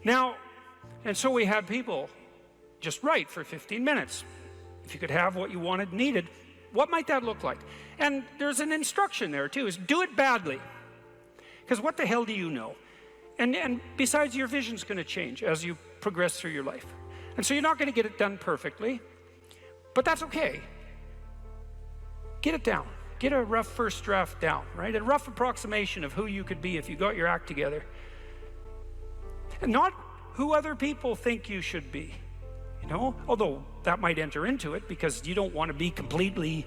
Speaker 2: Now, and so we had people just write for 15 minutes. If you could have what you wanted, needed, what might that look like? And there's an instruction there too, is do it badly. Because what the hell do you know? And besides, your vision's going to change as you progress through your life. And so you're not going to get it done perfectly, but that's okay. Get it down. Get a rough first draft down, right? A rough approximation of who you could be if you got your act together. And not who other people think you should be, although that might enter into it because you don't want to be completely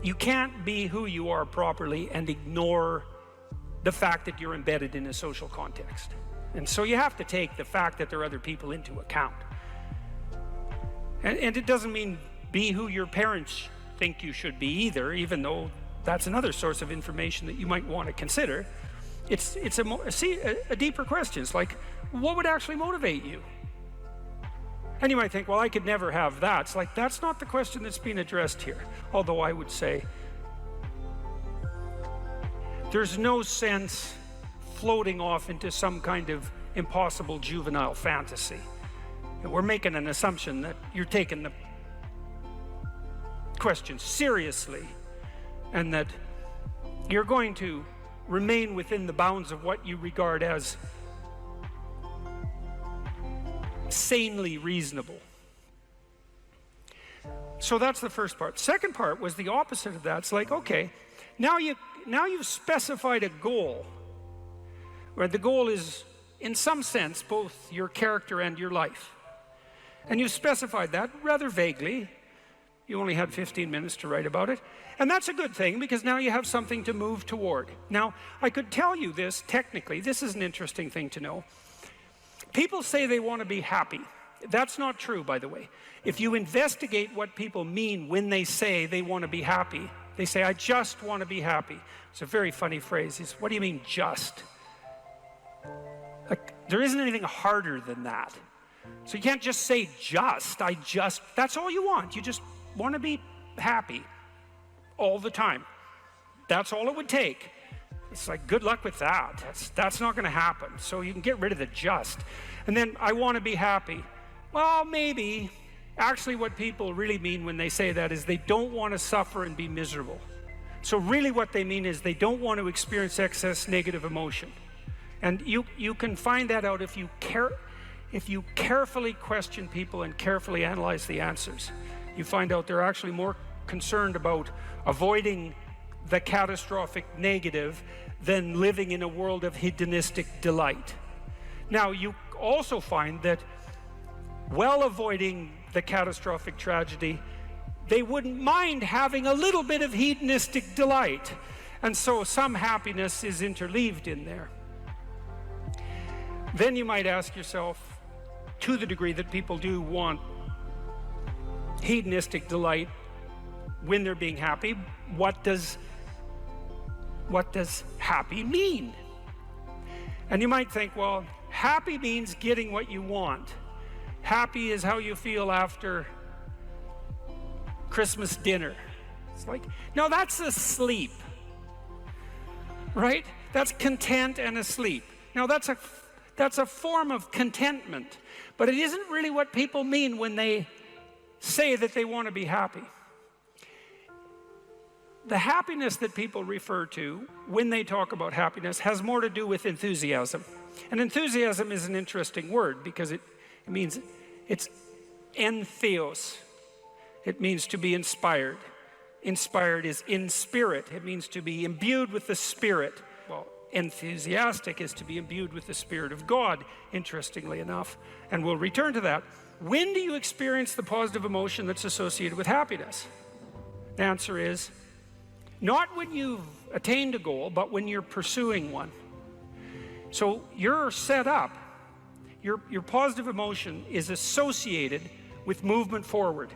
Speaker 2: you can't be who you are properly and ignore the fact that you're embedded in a social context. And so you have to take the fact that there are other people into account. And it doesn't mean be who your parents think you should be either, even though that's another source of information that you might want to consider. It's a deeper question. It's like, what would actually motivate you? And you might think, well, I could never have that. It's like, that's not the question that's being addressed here. Although I would say, there's no sense floating off into some kind of impossible juvenile fantasy. We're making an assumption that you're taking the question seriously and that you're going to remain within the bounds of what you regard as sanely reasonable. So that's the first part. Second part was the opposite of that. It's like, okay, now you've specified a goal, where the goal is, in some sense, both your character and your life. And you specified that rather vaguely. You only had 15 minutes to write about it. And that's a good thing, because now you have something to move toward. Now, I could tell you this technically. This is an interesting thing to know. People say they want to be happy. That's not true, by the way. If you investigate what people mean when they say they want to be happy, they say, I just want to be happy. It's a very funny phrase. It's, what do you mean, just? Like, there isn't anything harder than that. So you can't just say that's all you want. You just want to be happy all the time. That's all it would take. It's like, good luck with that. That's not going to happen. So you can get rid of the just. And then, I want to be happy. Well, maybe. Actually, what people really mean when they say that is they don't want to suffer and be miserable. So really what they mean is they don't want to experience excess negative emotion. And you can find that out if you carefully question people and carefully analyze the answers. You find out they're actually more concerned about avoiding the catastrophic negative than living in a world of hedonistic delight. Now, you also find that while avoiding the catastrophic tragedy, they wouldn't mind having a little bit of hedonistic delight. And so some happiness is interleaved in there.
Speaker 3: Then you might ask yourself, to the degree that people do want hedonistic delight when they're being happy, what does happy mean? And you might think, well, happy means getting what you want. Happy is how you feel after Christmas dinner. It's like, no, that's asleep, right? That's content and asleep. Now that's a form of contentment, but it isn't really what people mean when they say that they want to be happy. The happiness that people refer to when they talk about happiness has more to do with enthusiasm. And enthusiasm is an interesting word because it means, it's entheos. It means to be inspired. Inspired is in spirit. It means to be imbued with the Spirit. Well, enthusiastic is to be imbued with the Spirit of God, interestingly enough. And we'll return to that. When do you experience the positive emotion that's associated with happiness? The answer is, not when you've attained a goal, but when you're pursuing one. So you're set up, your positive emotion is associated with movement forward.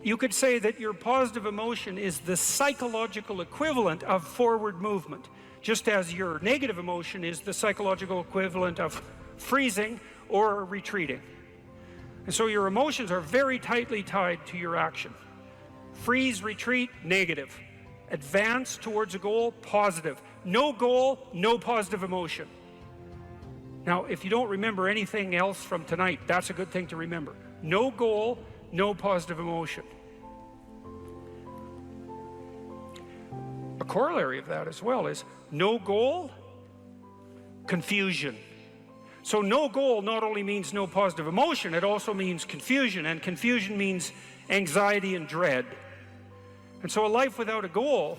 Speaker 3: You could say that your positive emotion is the psychological equivalent of forward movement, just as your negative emotion is the psychological equivalent of freezing or retreating. And so your emotions are very tightly tied to your action. Freeze, retreat, negative. Advance towards a goal, positive. No goal, no positive emotion. Now, if you don't remember anything else from tonight, that's a good thing to remember. No goal, no positive emotion. A corollary of that as well is no goal, confusion. So no goal not only means no positive emotion, it also means confusion, and confusion means anxiety and dread. And so a life without a goal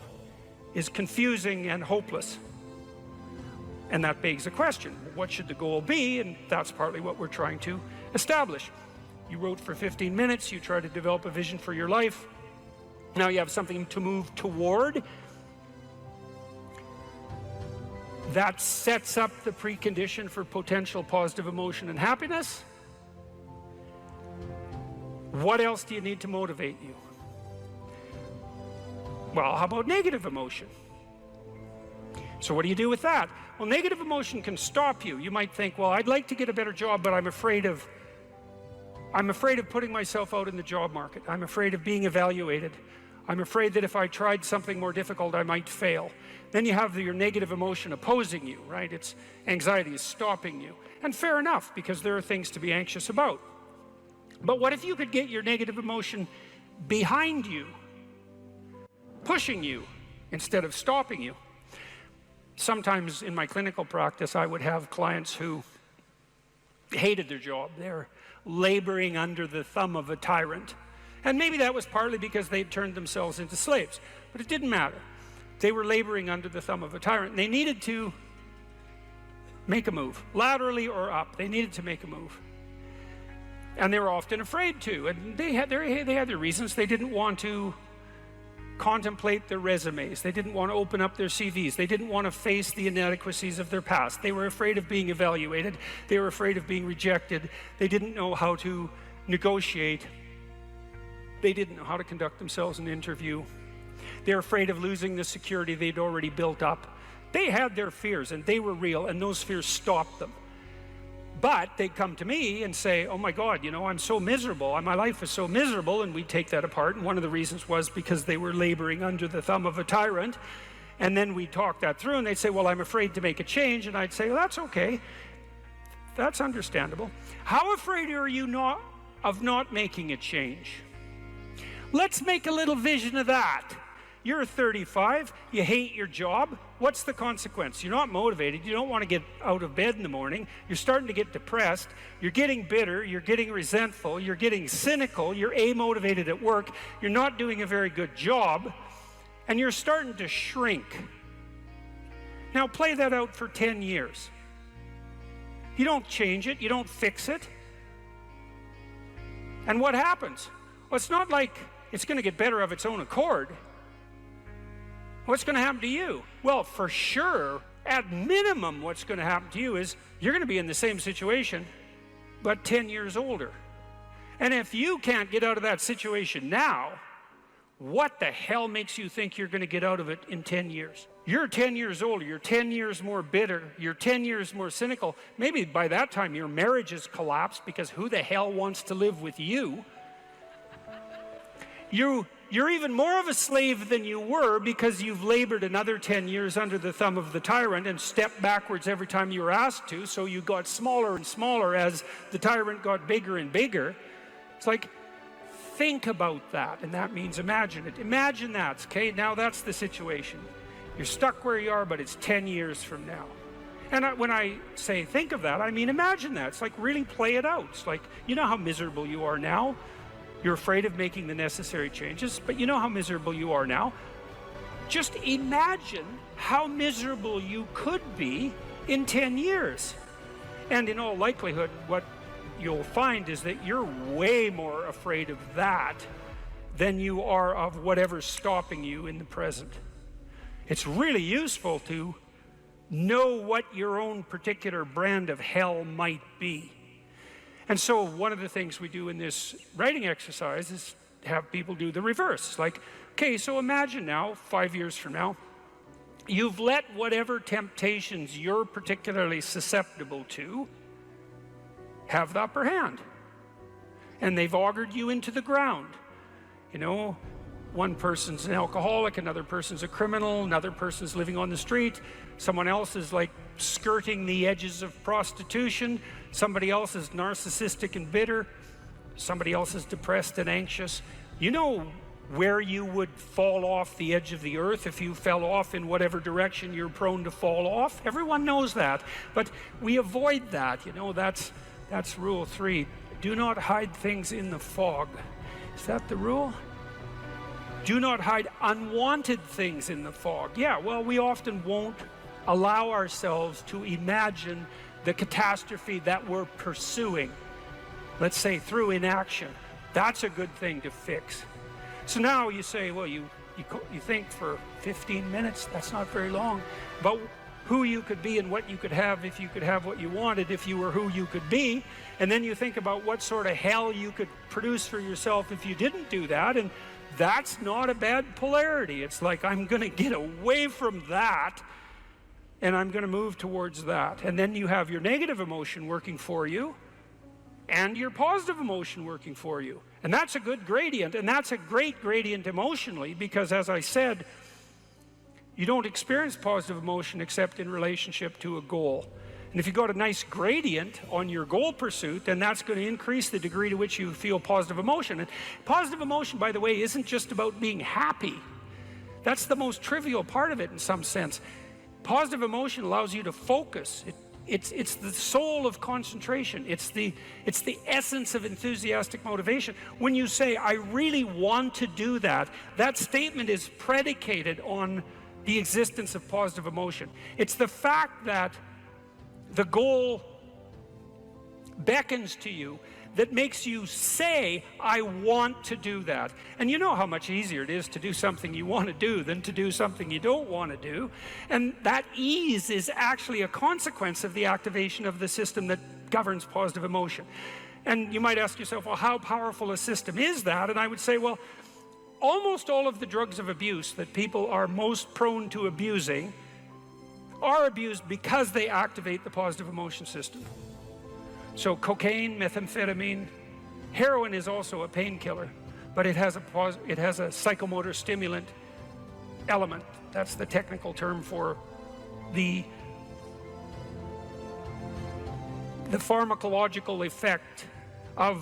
Speaker 3: is confusing and hopeless. And that begs the question, what should the goal be? And that's partly what we're trying to establish. You wrote for 15 minutes, you try to develop a vision for your life. Now you have something to move toward. That sets up the precondition for potential positive emotion and happiness. What else do you need to motivate you? Well, how about negative emotion? So what do you do with that? Well, negative emotion can stop you. You might think, well, I'd like to get a better job, but I'm afraid of putting myself out in the job market. I'm afraid of being evaluated. I'm afraid that if I tried something more difficult, I might fail. Then you have your negative emotion opposing you, right? It's anxiety is stopping you. And fair enough, because there are things to be anxious about. But what if you could get your negative emotion behind you, pushing you instead of stopping you? Sometimes in my clinical practice, I would have clients who hated their job. They're laboring under the thumb of a tyrant. And maybe that was partly because they'd turned themselves into slaves, but it didn't matter. They were laboring under the thumb of a tyrant, and they needed to make a move, laterally or up. They needed to make a move. And they were often afraid to, and they had their reasons. They didn't want to contemplate their resumes. They didn't want to open up their CVs. They didn't want to face the inadequacies of their past. They were afraid of being evaluated. They were afraid of being rejected. They didn't know how to negotiate. They didn't know how to conduct themselves in an interview. They're afraid of losing the security they'd already built up. They had their fears, and they were real, and those fears stopped them. But they'd come to me and say, oh my God, you know, I'm so miserable. My life is so miserable. And we'd take that apart. And one of the reasons was because they were laboring under the thumb of a tyrant. And then we'd talk that through, and they'd say, well, I'm afraid to make a change. And I'd say, well, that's okay. That's understandable. How afraid are you of not making a change? Let's make a little vision of that. You're 35, you hate your job. What's the consequence? You're not motivated. You don't want to get out of bed in the morning. You're starting to get depressed. You're getting bitter. You're getting resentful. You're getting cynical. You're amotivated at work. You're not doing a very good job. And you're starting to shrink. Now play that out for 10 years. You don't change it. You don't fix it. And what happens? Well, it's not like it's going to get better of its own accord. What's going to happen to you? Well, for sure,
Speaker 1: at minimum, what's going to happen to you is you're going to be in the same situation, but 10 years older. And if you can't get out of that situation now, what the hell makes you think you're going to get out of it in 10 years? You're 10 years older, you're 10 years more bitter, you're 10 years more cynical. Maybe by that time your marriage has collapsed because who the hell wants to live with you? You're even more of a slave than you were because you've labored another 10 years under the thumb of the tyrant and stepped backwards every time you were asked to, so you got smaller and smaller as the tyrant got bigger and bigger. It's like, think about that, and that means imagine it. Imagine that, okay? Now that's the situation. You're stuck where you are, but it's 10 years from now. And when I say think of that, I mean imagine that. It's like really play it out. It's like, you know how miserable you are now? You're afraid of making the necessary changes, but you know how miserable you are now. Just imagine how miserable you could be in 10 years. And in all likelihood, what you'll find is that you're way more afraid of that than you are of whatever's stopping you in the present. It's really useful to know what your own particular brand of hell might be. And so one of the things we do in this writing exercise is have people do the reverse. It's like, okay, so imagine now, 5 years from now, you've let whatever temptations you're particularly susceptible to have the upper hand. And they've augured you into the ground. You know, one person's an alcoholic, another person's a criminal, another person's living on the street, someone else is like skirting the edges of prostitution, somebody else is narcissistic and bitter, somebody else is depressed and anxious. You know where you would fall off the edge of the earth if you fell off in whatever direction you're prone to fall off. Everyone knows that, but we avoid that. You know, that's rule 3. Do not hide things in the fog. Is that the rule? Do not hide unwanted things in the fog. Yeah, well, we often won't allow ourselves to imagine the catastrophe that we're pursuing, let's say through inaction. That's a good thing to fix. So now you say, well, you think for 15 minutes, that's not very long, about who you could be and what you could have if you could have what you wanted, if you were who you could be. And then you think about what sort of hell you could produce for yourself if you didn't do that. And that's not a bad polarity. It's like, I'm going to get away from that and I'm going to move towards that. And then you have your negative emotion working for you and your positive emotion working for you. And that's a good gradient, and that's a great gradient emotionally, because as I said, you don't experience positive emotion except in relationship to a goal. And if you've got a nice gradient on your goal pursuit, then that's going to increase the degree to which you feel positive emotion. And positive emotion, by the way, isn't just about being happy. That's the most trivial part of it in some sense. Positive emotion allows you to focus. It's the soul of concentration. It's the essence of enthusiastic motivation. When you say, I really want to do that, that statement is predicated on the existence of positive emotion. It's the fact that the goal beckons to you that makes you say, I want to do that. And you know how much easier it is to do something you want to do than to do something you don't want to do. And that ease is actually a consequence of the activation of the system that governs positive emotion. And you might ask yourself, well, how powerful a system is that? And I would say, well, almost all of the drugs of abuse that people are most prone to abusing are abused because they activate the positive emotion system. So cocaine, methamphetamine, heroin is also a painkiller, but it has a psychomotor stimulant element. That's the technical term for the pharmacological effect of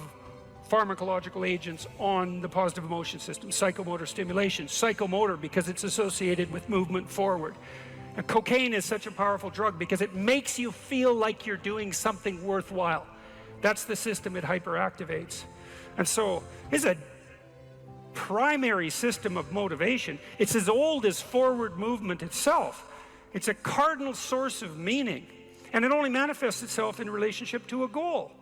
Speaker 1: pharmacological agents on the positive emotion system. Psychomotor stimulation, psychomotor because it's associated with movement forward. And cocaine is such a powerful drug because it makes you feel like you're doing something worthwhile. That's the system it hyperactivates. And so it's a primary system of motivation. It's as old as forward movement itself. It's a cardinal source of meaning. And it only manifests itself in relationship to a goal.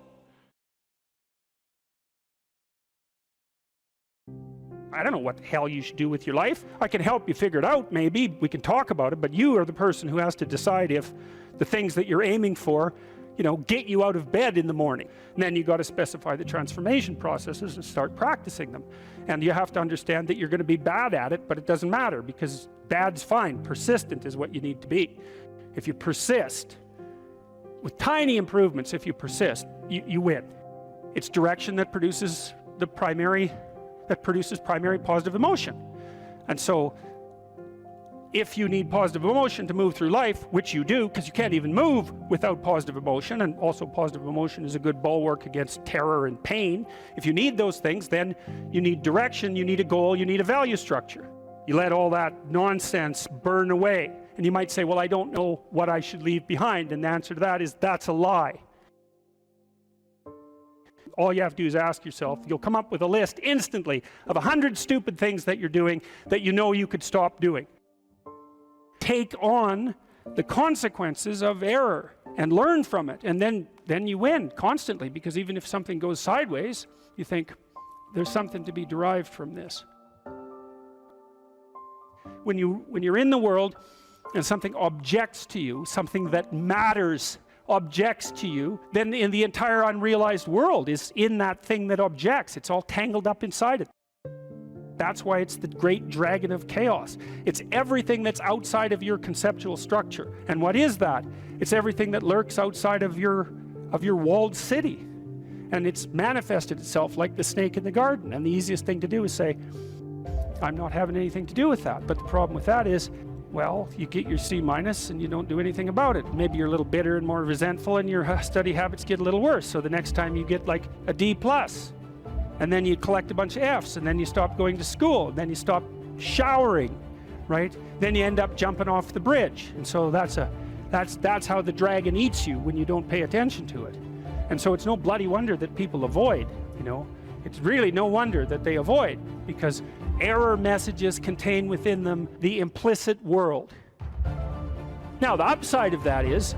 Speaker 1: I don't know what the hell you should do with your life. I can help you figure it out, maybe. We can talk about it, but you are the person who has to decide if the things that you're aiming for, you know, get you out of bed in the morning. And then you got to specify the transformation processes and start practicing them. And you have to understand that you're going to be bad at it, but it doesn't matter because bad's fine. Persistent is what you need to be. If you persist, with tiny improvements, if you persist, you win. It's direction that produces primary positive emotion. And so if you need positive emotion to move through life, which you do, because you can't even move without positive emotion, and also positive emotion is a good bulwark against terror and pain. If you need those things, then you need direction, you need a goal, you need a value structure. You let all that nonsense burn away. And you might say, well, I don't know what I should leave behind. And the answer to that is, that's a lie. All you have to do is ask yourself, you'll come up with a list instantly of 100 stupid things that you're doing that you know you could stop doing. Take on the consequences of error and learn from it, and then you win constantly, because even if something goes sideways, you think there's something to be derived from this. When you're in the world and something objects to you, something that matters objects to you, then in the entire unrealized world is in that thing that objects. It's all tangled up inside it. That's why it's the great dragon of chaos. It's everything that's outside of your conceptual structure. And what is that? It's everything that lurks outside of your walled city. And it's manifested itself like the snake in the garden. And the easiest thing to do is say, I'm not having anything to do with that. But the problem with that is, well, you get your C- and you don't do anything about it. Maybe you're a little bitter and more resentful, and your study habits get a little worse. So the next time you get like a D+, and then you collect a bunch of Fs, and then you stop going to school, and then you stop showering, right? Then you end up jumping off the bridge. And so that's how the dragon eats you when you don't pay attention to it. And so it's no bloody wonder that people avoid, you know. It's really no wonder that they avoid, because error messages contain within them the implicit world. Now, the upside of that is,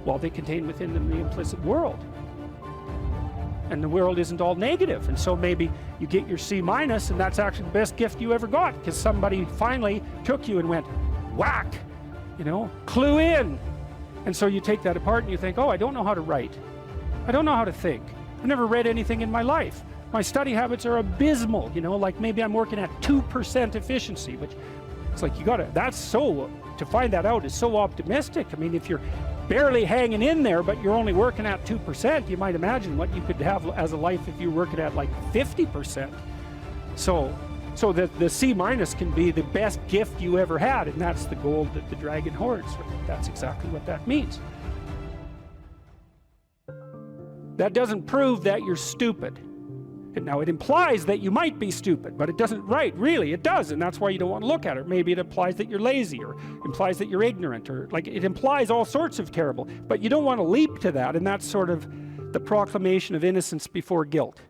Speaker 1: well, they contain within them the implicit world. And the world isn't all negative. And so maybe you get your C-, and that's actually the best gift you ever got, because somebody finally took you and went, whack, you know, clue in. And so you take that apart and you think, oh, I don't know how to write. I don't know how to think. I've never read anything in my life. My study habits are abysmal, you know, like maybe I'm working at 2% efficiency, which it's like to find that out is so optimistic. I mean, if you're barely hanging in there, but you're only working at 2%, you might imagine what you could have as a life if you're working at like 50%. So the C- can be the best gift you ever had, and that's the gold that the dragon hoards. That's exactly what that means. That doesn't prove that you're stupid. Now, it implies that you might be stupid, but it doesn't, right, really, it does, and that's why you don't want to look at it. Maybe it implies that you're lazy, or implies that you're ignorant, or like it implies all sorts of terrible, but you don't want to leap to that, and that's sort of the proclamation of innocence before guilt.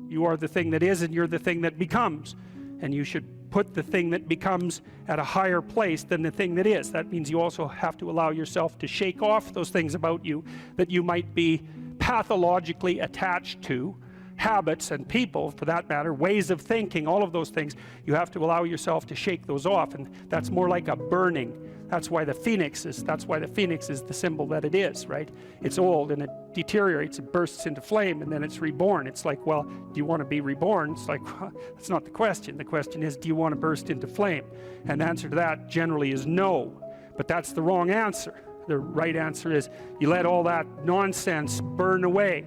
Speaker 1: You are the thing that is, and you're the thing that becomes, and you should put the thing that becomes at a higher place than the thing that is. That means you also have to allow yourself to shake off those things about you that you might be pathologically attached to, habits and people for that matter, ways of thinking, all of those things. You have to allow yourself to shake those off, and that's more like a burning. That's why the phoenix is the symbol that it is, right? It's old and it deteriorates, it bursts into flame, and then it's reborn. It's like, well, do you want to be reborn? It's like, well, that's not the question. The question is, do you want to burst into flame? And the answer to that generally is no, but that's the wrong answer. The right answer is you let all that nonsense burn away.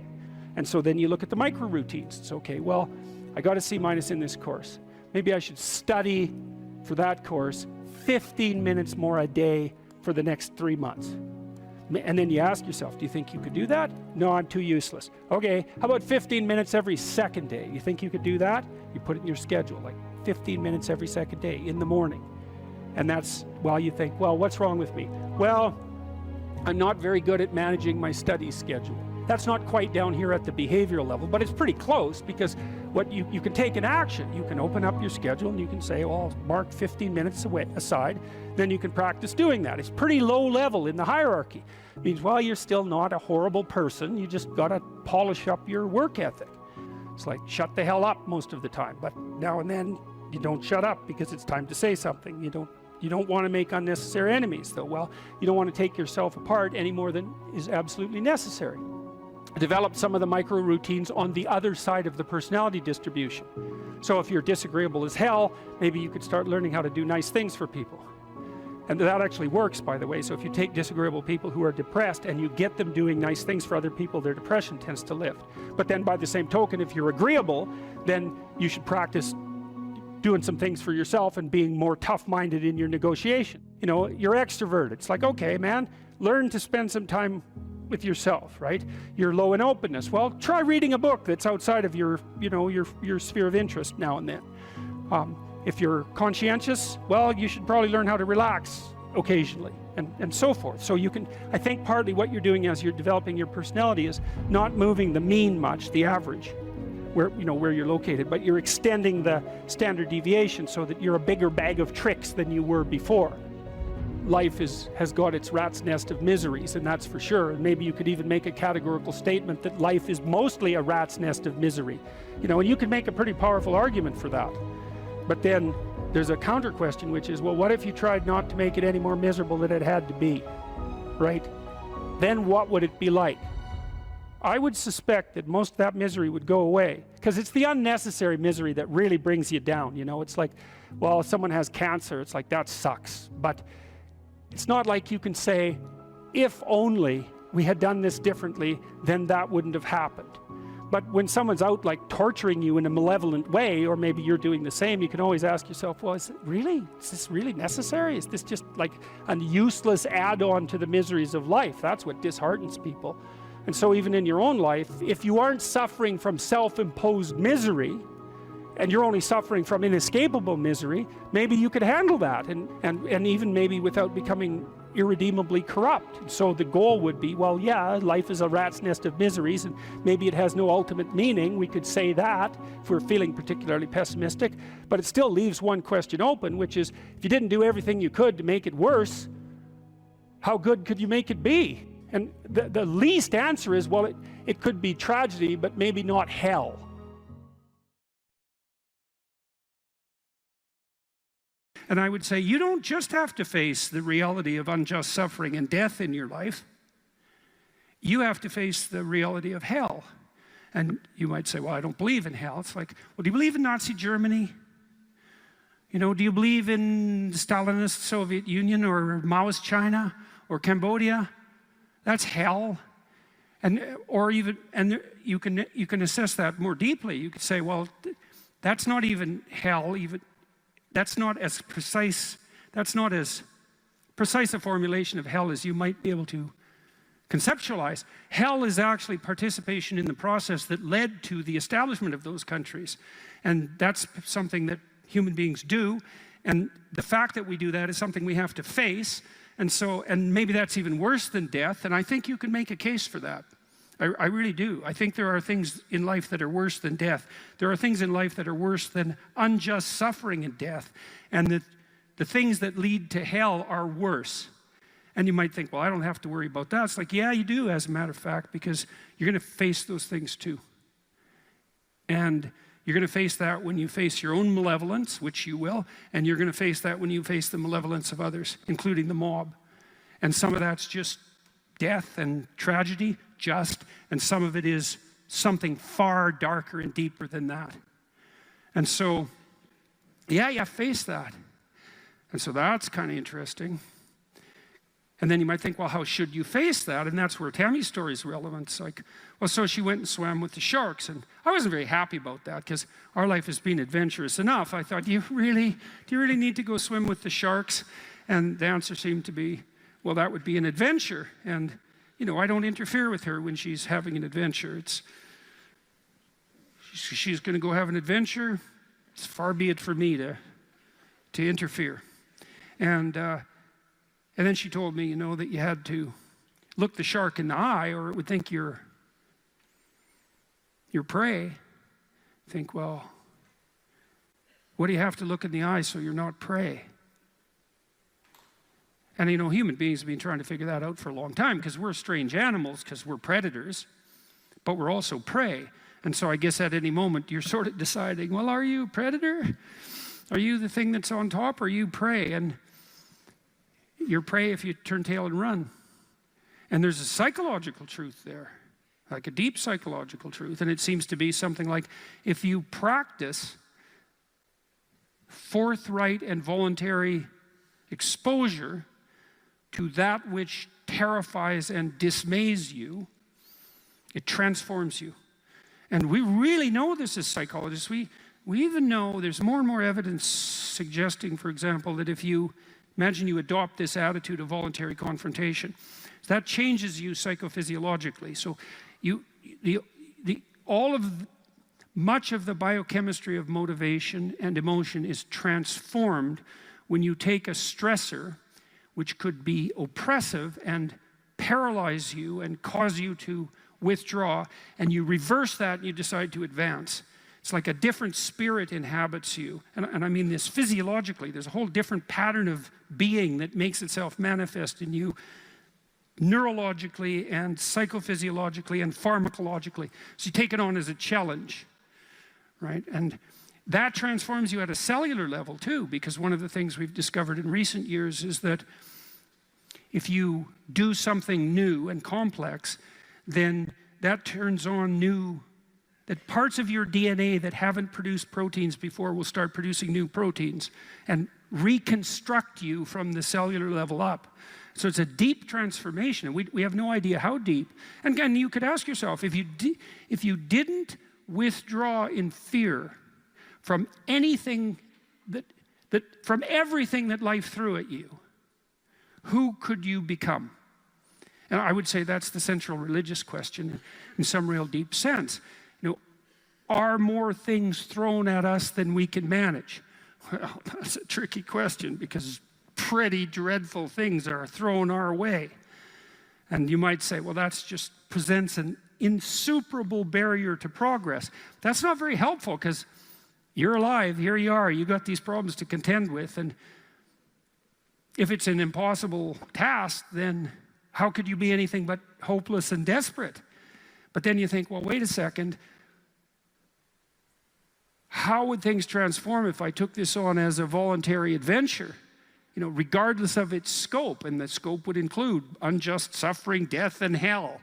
Speaker 1: And so then you look at the micro routines. It's okay, well, I got a C- in this course. Maybe I should study for that course 15 minutes more a day for the next 3 months. And then you ask yourself, do you think you could do that? No, I'm too useless. Okay, how about 15 minutes every second day? You think you could do that? You put it in your schedule, like 15 minutes every second day in the morning. And that's while you think, well, what's wrong with me? Well, I'm not very good at managing my study schedule. That's not quite down here at the behavioral level, but it's pretty close, because what you can take an action. You can open up your schedule and you can say, well, I'll mark 15 minutes aside. Then you can practice doing that. It's pretty low level in the hierarchy. It means, well, you're still not a horrible person. You just got to polish up your work ethic. It's like, shut the hell up most of the time, but now and then you don't shut up because it's time to say something. You don't want to make unnecessary enemies though. Well, you don't want to take yourself apart any more than is absolutely necessary. Develop some of the micro routines on the other side of the personality distribution. So if you're disagreeable as hell, maybe you could start learning how to do nice things for people. And that actually works, by the way. So if you take disagreeable people who are depressed and you get them doing nice things for other people, their depression tends to lift. But then by the same token, if you're agreeable, then you should practice doing some things for yourself and being more tough-minded in your negotiation. You know, you're extroverted. It's like, okay, man, learn to spend some time with yourself, right? You're low in openness. Well, try reading a book that's outside of your, you know, your sphere of interest now and then. If you're conscientious, well, you should probably learn how to relax occasionally, and so forth. So you can, I think partly what you're doing as you're developing your personality is not moving the mean much, the average, where, you know, where you're located, but you're extending the standard deviation so that you're a bigger bag of tricks than you were before. Life has got its rat's nest of miseries, and that's for sure. And maybe you could even make a categorical statement that life is mostly a rat's nest of misery. You know, and you could make a pretty powerful argument for that. But then there's a counter question, which is, well, what if you tried not to make it any more miserable than it had to be, right? Then what would it be like? I would suspect that most of that misery would go away, because it's the unnecessary misery that really brings you down. You know, it's like, well, if someone has cancer, it's like, that sucks. But it's not like you can say, if only we had done this differently, then that wouldn't have happened. But when someone's out like torturing you in a malevolent way, or maybe you're doing the same, you can always ask yourself, well, is this really necessary? Is this just like a useless add-on to the miseries of life? That's what disheartens people. And so even in your own life, if you aren't suffering from self-imposed misery, and you're only suffering from inescapable misery, maybe you could handle that, and even maybe without becoming irredeemably corrupt. So the goal would be, well, yeah, life is a rat's nest of miseries, and maybe it has no ultimate meaning. We could say that if we're feeling particularly pessimistic, but it still leaves one question open, which is, if you didn't do everything you could to make it worse, how good could you make it be? And the least answer is, well, it could be tragedy, but maybe not hell. And I would say, you don't just have to face the reality of unjust suffering and death in your life. You have to face the reality of hell. And you might say, well, I don't believe in hell. It's like, well, do you believe in Nazi Germany? You know, do you believe in the Stalinist Soviet Union or Maoist China or Cambodia? That's hell. And you can assess that more deeply. You could say, well, that's not even hell, that's not as precise a formulation of hell as you might be able to conceptualize. Hell is actually participation in the process that led to the establishment of those countries. And that's something that human beings do. And the fact that we do that is something we have to face. And maybe that's even worse than death. And I think you can make a case for that. I really do. I think there are things in life that are worse than death. There are things in life that are worse than unjust suffering and death. And the things that lead to hell are worse. And you might think, well, I don't have to worry about that. It's like, yeah, you do, as a matter of fact, because you're going to face those things too. And you're going to face that when you face your own malevolence, which you will, and you're going to face that when you face the malevolence of others, including the mob. And some of that's just death and tragedy, and some of it is something far darker and deeper than that. And so, yeah, you face that. And so that's kind of interesting. And then you might think, well, how should you face that? And that's where Tammy's story is relevant. It's like, well, so she went and swam with the sharks. And I wasn't very happy about that, because our life has been adventurous enough. I thought, do you really need to go swim with the sharks? And the answer seemed to be, well, that would be an adventure. And you know, I don't interfere with her when she's having an adventure. She's going to go have an adventure. It's far be it for me to interfere. And then she told me, you know, that you had to look the shark in the eye, or it would think you're prey. Think, well, what do you have to look in the eye so you're not prey? And you know, human beings have been trying to figure that out for a long time, because we're strange animals, because we're predators, but we're also prey.
Speaker 2: And so I guess at any moment you're sort of deciding, well, are you a predator? Are you the thing that's on top, or are you prey? And you're prey if you turn tail and run. And there's a psychological truth there, like a deep psychological truth. And it seems to be something like, if you practice forthright and voluntary exposure to that which terrifies and dismays you, it transforms you. And we really know this as psychologists. We even know there's more and more evidence suggesting, for example, that if you imagine you adopt this attitude of voluntary confrontation, that changes you psychophysiologically. So much of the biochemistry of motivation and emotion is transformed when you take a stressor which could be oppressive and paralyze you and cause you to withdraw, and you reverse that and you decide to advance. It's like a different spirit inhabits you. And I mean this physiologically. There's a whole different pattern of being that makes itself manifest in you neurologically and psychophysiologically and pharmacologically. So you take it on as a challenge, right? And that transforms you at a cellular level too, because one of the things we've discovered in recent years is that if you do something new and complex, then that turns on that parts of your DNA that haven't produced proteins before will start producing new proteins and reconstruct you from the cellular level up. So it's a deep transformation, and we have no idea how deep. And again, you could ask yourself, if you didn't withdraw in fear from anything from everything that life threw at you, who could you become? And I would say that's the central religious question in some real deep sense. Are more things thrown at us than we can manage? Well, that's a tricky question, because pretty dreadful things are thrown our way. And you might say, well, that's just presents an insuperable barrier to progress. That's not very helpful, because you're alive, here you are, you got these problems to contend with, and if it's an impossible task, then how could you be anything but hopeless and desperate? But then you think, well, wait a second, how would things transform if I took this on as a voluntary adventure? Regardless of its scope, and the scope would include unjust suffering, death, and hell.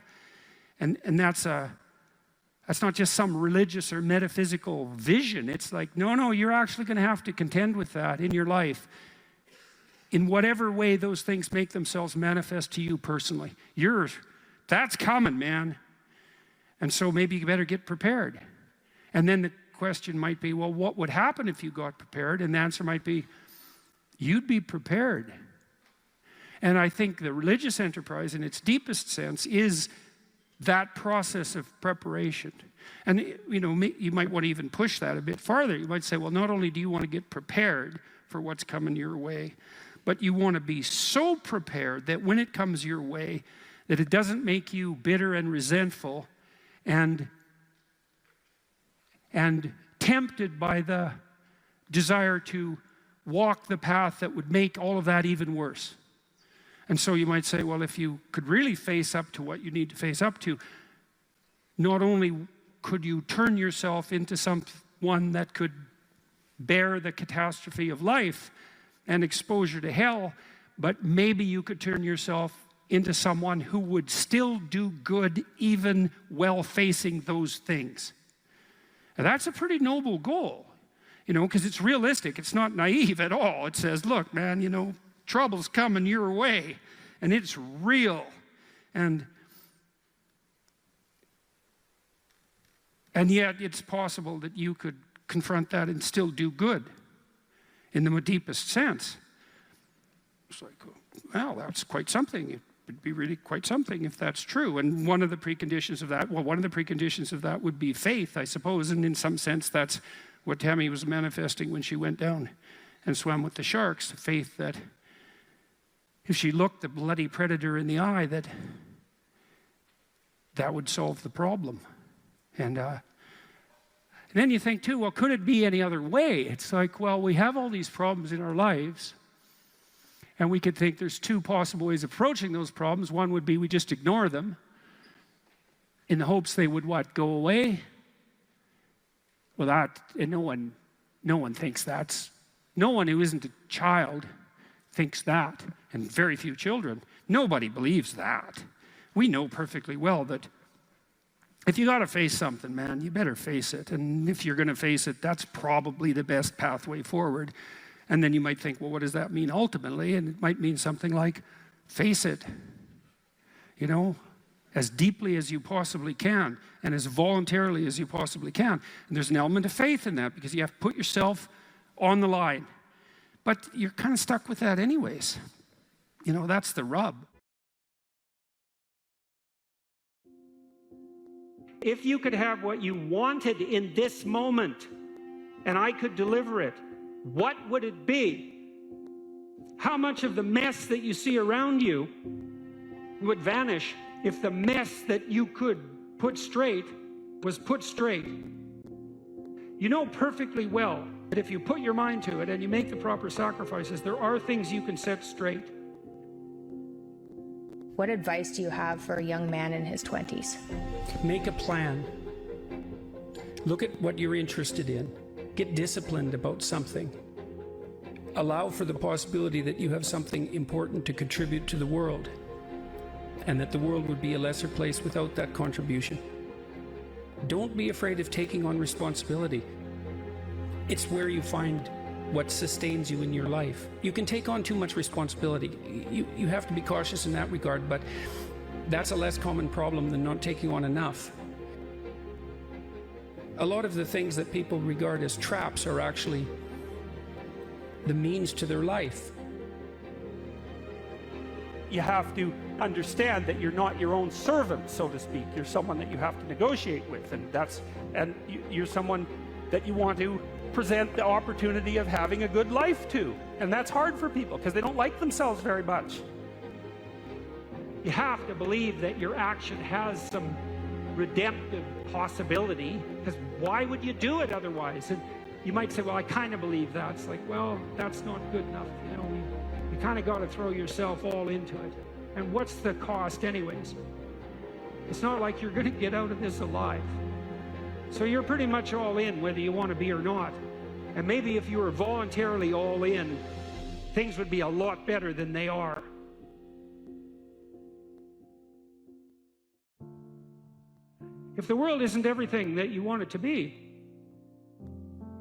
Speaker 2: And that's not just some religious or metaphysical vision. It's like, no, you're actually going to have to contend with that in your life, in whatever way those things make themselves manifest to you personally. That's coming, man. And so maybe you better get prepared. And then the question might be, well, what would happen if you got prepared? And the answer might be, you'd be prepared. And I think the religious enterprise in its deepest sense is that process of preparation. And you might want to even push that a bit farther. You might say, well, not only do you want to get prepared for what's coming your way, but you want to be so prepared that when it comes your way, that it doesn't make you bitter and resentful and tempted by the desire to walk the path that would make all of that even worse. And so you might say, well, if you could really face up to what you need to face up to, not only could you turn yourself into someone that could bear the catastrophe of life and exposure to hell, but maybe you could turn yourself into someone who would still do good even while facing those things. And that's a pretty noble goal, because it's realistic. It's not naive at all. It says, look, man, trouble's coming your way, and it's real. And yet it's possible that you could confront that and still do good in the deepest sense. It's like, well, that's quite something. It would be really quite something if that's true. And one of the preconditions of that would be faith, I suppose. And in some sense, that's what Tammy was manifesting when she went down and swam with the sharks. The faith that if she looked the bloody predator in the eye, that would solve the problem. And then you think too, well, could it be any other way? It's like, well, we have all these problems in our lives, and we could think there's two possible ways of approaching those problems. One would be we just ignore them in the hopes they would what? Go away? Well, no one thinks that's, no one who isn't a child thinks that, and very few children. Nobody believes that. We know perfectly well that if you got to face something, man, you better face it. And if you're going to face it, that's probably the best pathway forward. And then you might think, well, what does that mean ultimately? And it might mean something like, face it, you know, as deeply as you possibly can and as voluntarily as you possibly can. And there's an element of faith in that because you have to put yourself on the line. But you're kind of stuck with that anyways. You know, that's the rub.
Speaker 1: If you could have what you wanted in this moment, and I could deliver it, what would it be? How much of the mess that you see around you would vanish if the mess that you could put straight was put straight? You know perfectly well that if you put your mind to it and you make the proper sacrifices, there are things you can set straight.
Speaker 6: What advice do you have for a young man in his 20s?
Speaker 3: Make a plan. Look at what you're interested in. Get disciplined about something. Allow for the possibility that you have something important to contribute to the world, and that the world would be a lesser place without that contribution. Don't be afraid of taking on responsibility. It's where you find what sustains you in your life. You can take on too much responsibility. You have to be cautious in that regard, but that's a less common problem than not taking on enough. A lot of the things that people regard as traps are actually the means to their life.
Speaker 1: You have to understand that you're not your own servant, so to speak. You're someone that you have to negotiate with, and you're someone that you want to present the opportunity of having a good life to. And that's hard for people because they don't like themselves very much. You have to believe that your action has some redemptive possibility, because why would you do it otherwise? And you might say, well, I kind of believe that. It's like, well, that's not good enough. You know, you kind of got to throw yourself all into it. And what's the cost anyways? It's not like you're going to get out of this alive. So you're pretty much all in whether you want to be or not. And maybe if you were voluntarily all in, things would be a lot better than they are. If the world isn't everything that you want it to be,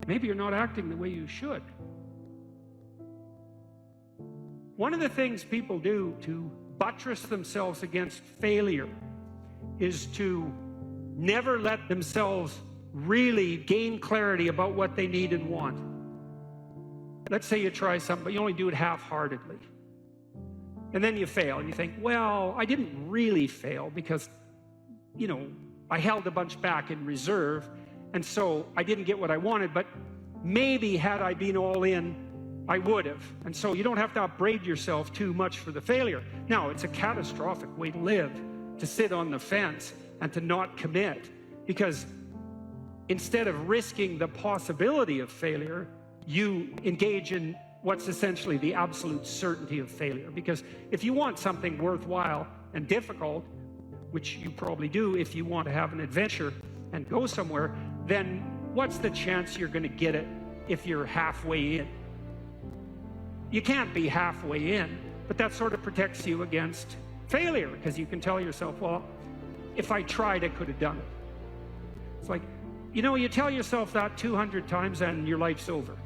Speaker 1: maybe you're not acting the way you should. One of the things people do to buttress themselves against failure is to never let themselves really gain clarity about what they need and want. Let's say you try something, but you only do it half-heartedly. And then you fail, and you think, well, I didn't really fail because, you know, I held a bunch back in reserve, and so I didn't get what I wanted, but maybe had I been all in, I would have. And so you don't have to upbraid yourself too much for the failure. Now, it's a catastrophic way to live, to sit on the fence and to not commit, because instead of risking the possibility of failure, you engage in what's essentially the absolute certainty of failure. Because if you want something worthwhile and difficult, which you probably do if you want to have an adventure and go somewhere, then what's the chance you're going to get it if you're halfway in? You can't be halfway in, but that sort of protects you against failure, because you can tell yourself, well, if I tried, I could have done it. It's like, you know, you tell yourself that 200 times and your life's over.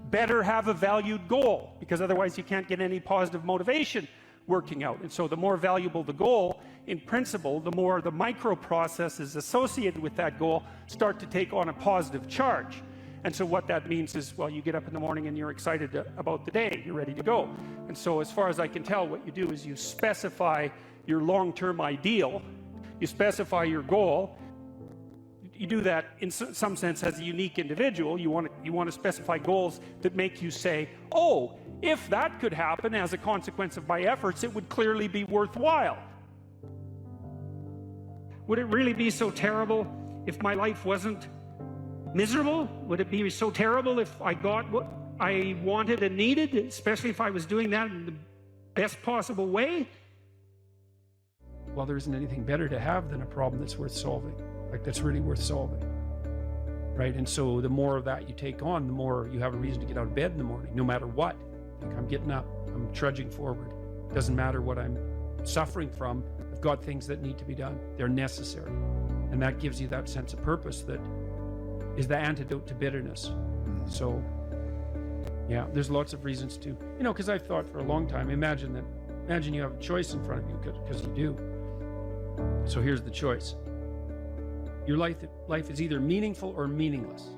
Speaker 1: Better have a valued goal, because otherwise you can't get any positive motivation working out. And so the more valuable the goal, in principle, the more the micro processes associated with that goal start to take on a positive charge. And so what that means is, well, you get up in the morning and you're excited about the day, you're ready to go. And so as far as I can tell, what you do is you specify your long-term ideal, you specify your goal. You do that in some sense as a unique individual. You want to specify goals that make you say, oh, if that could happen as a consequence of my efforts, it would clearly be worthwhile. Would it really be so terrible if my life wasn't miserable? Would it be so terrible if I got what I wanted and needed, especially if I was doing that in the best possible way?
Speaker 3: well, there isn't anything better to have than a problem that's worth solving, like that's really worth solving, right? And so the more of that you take on, the more you have a reason to get out of bed in the morning, no matter what. Like, I'm getting up, I'm trudging forward. Doesn't matter what I'm suffering from. I've got things that need to be done. They're necessary. And that gives you that sense of purpose that is the antidote to bitterness. So, yeah, there's lots of reasons to, because I've thought for a long time, imagine you have a choice in front of you, because you do. So here's the choice. Your life is either meaningful or meaningless.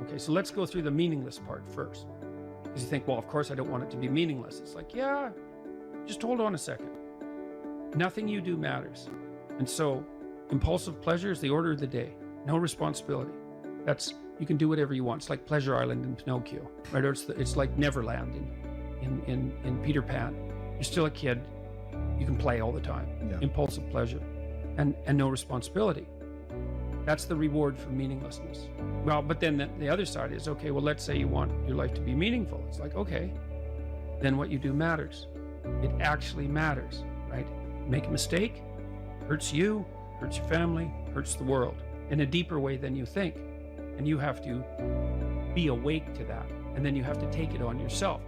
Speaker 3: Okay, so let's go through the meaningless part first. Because you think, well, of course I don't want it to be meaningless. It's like, yeah, just hold on a second. Nothing you do matters. And so impulsive pleasure is the order of the day. No responsibility. You can do whatever you want. It's like Pleasure Island in Pinocchio, right? Or it's like Neverland in Peter Pan. You're still a kid. You can play all the time. Yeah. Impulsive pleasure and no responsibility. That's the reward for meaninglessness. Well, but then the other side is, okay, well, let's say you want your life to be meaningful. It's like, okay, then what you do matters. It actually matters, right? Make a mistake, hurts you, hurts your family, hurts the world in a deeper way than you think. And you have to be awake to that. And then you have to take it on yourself.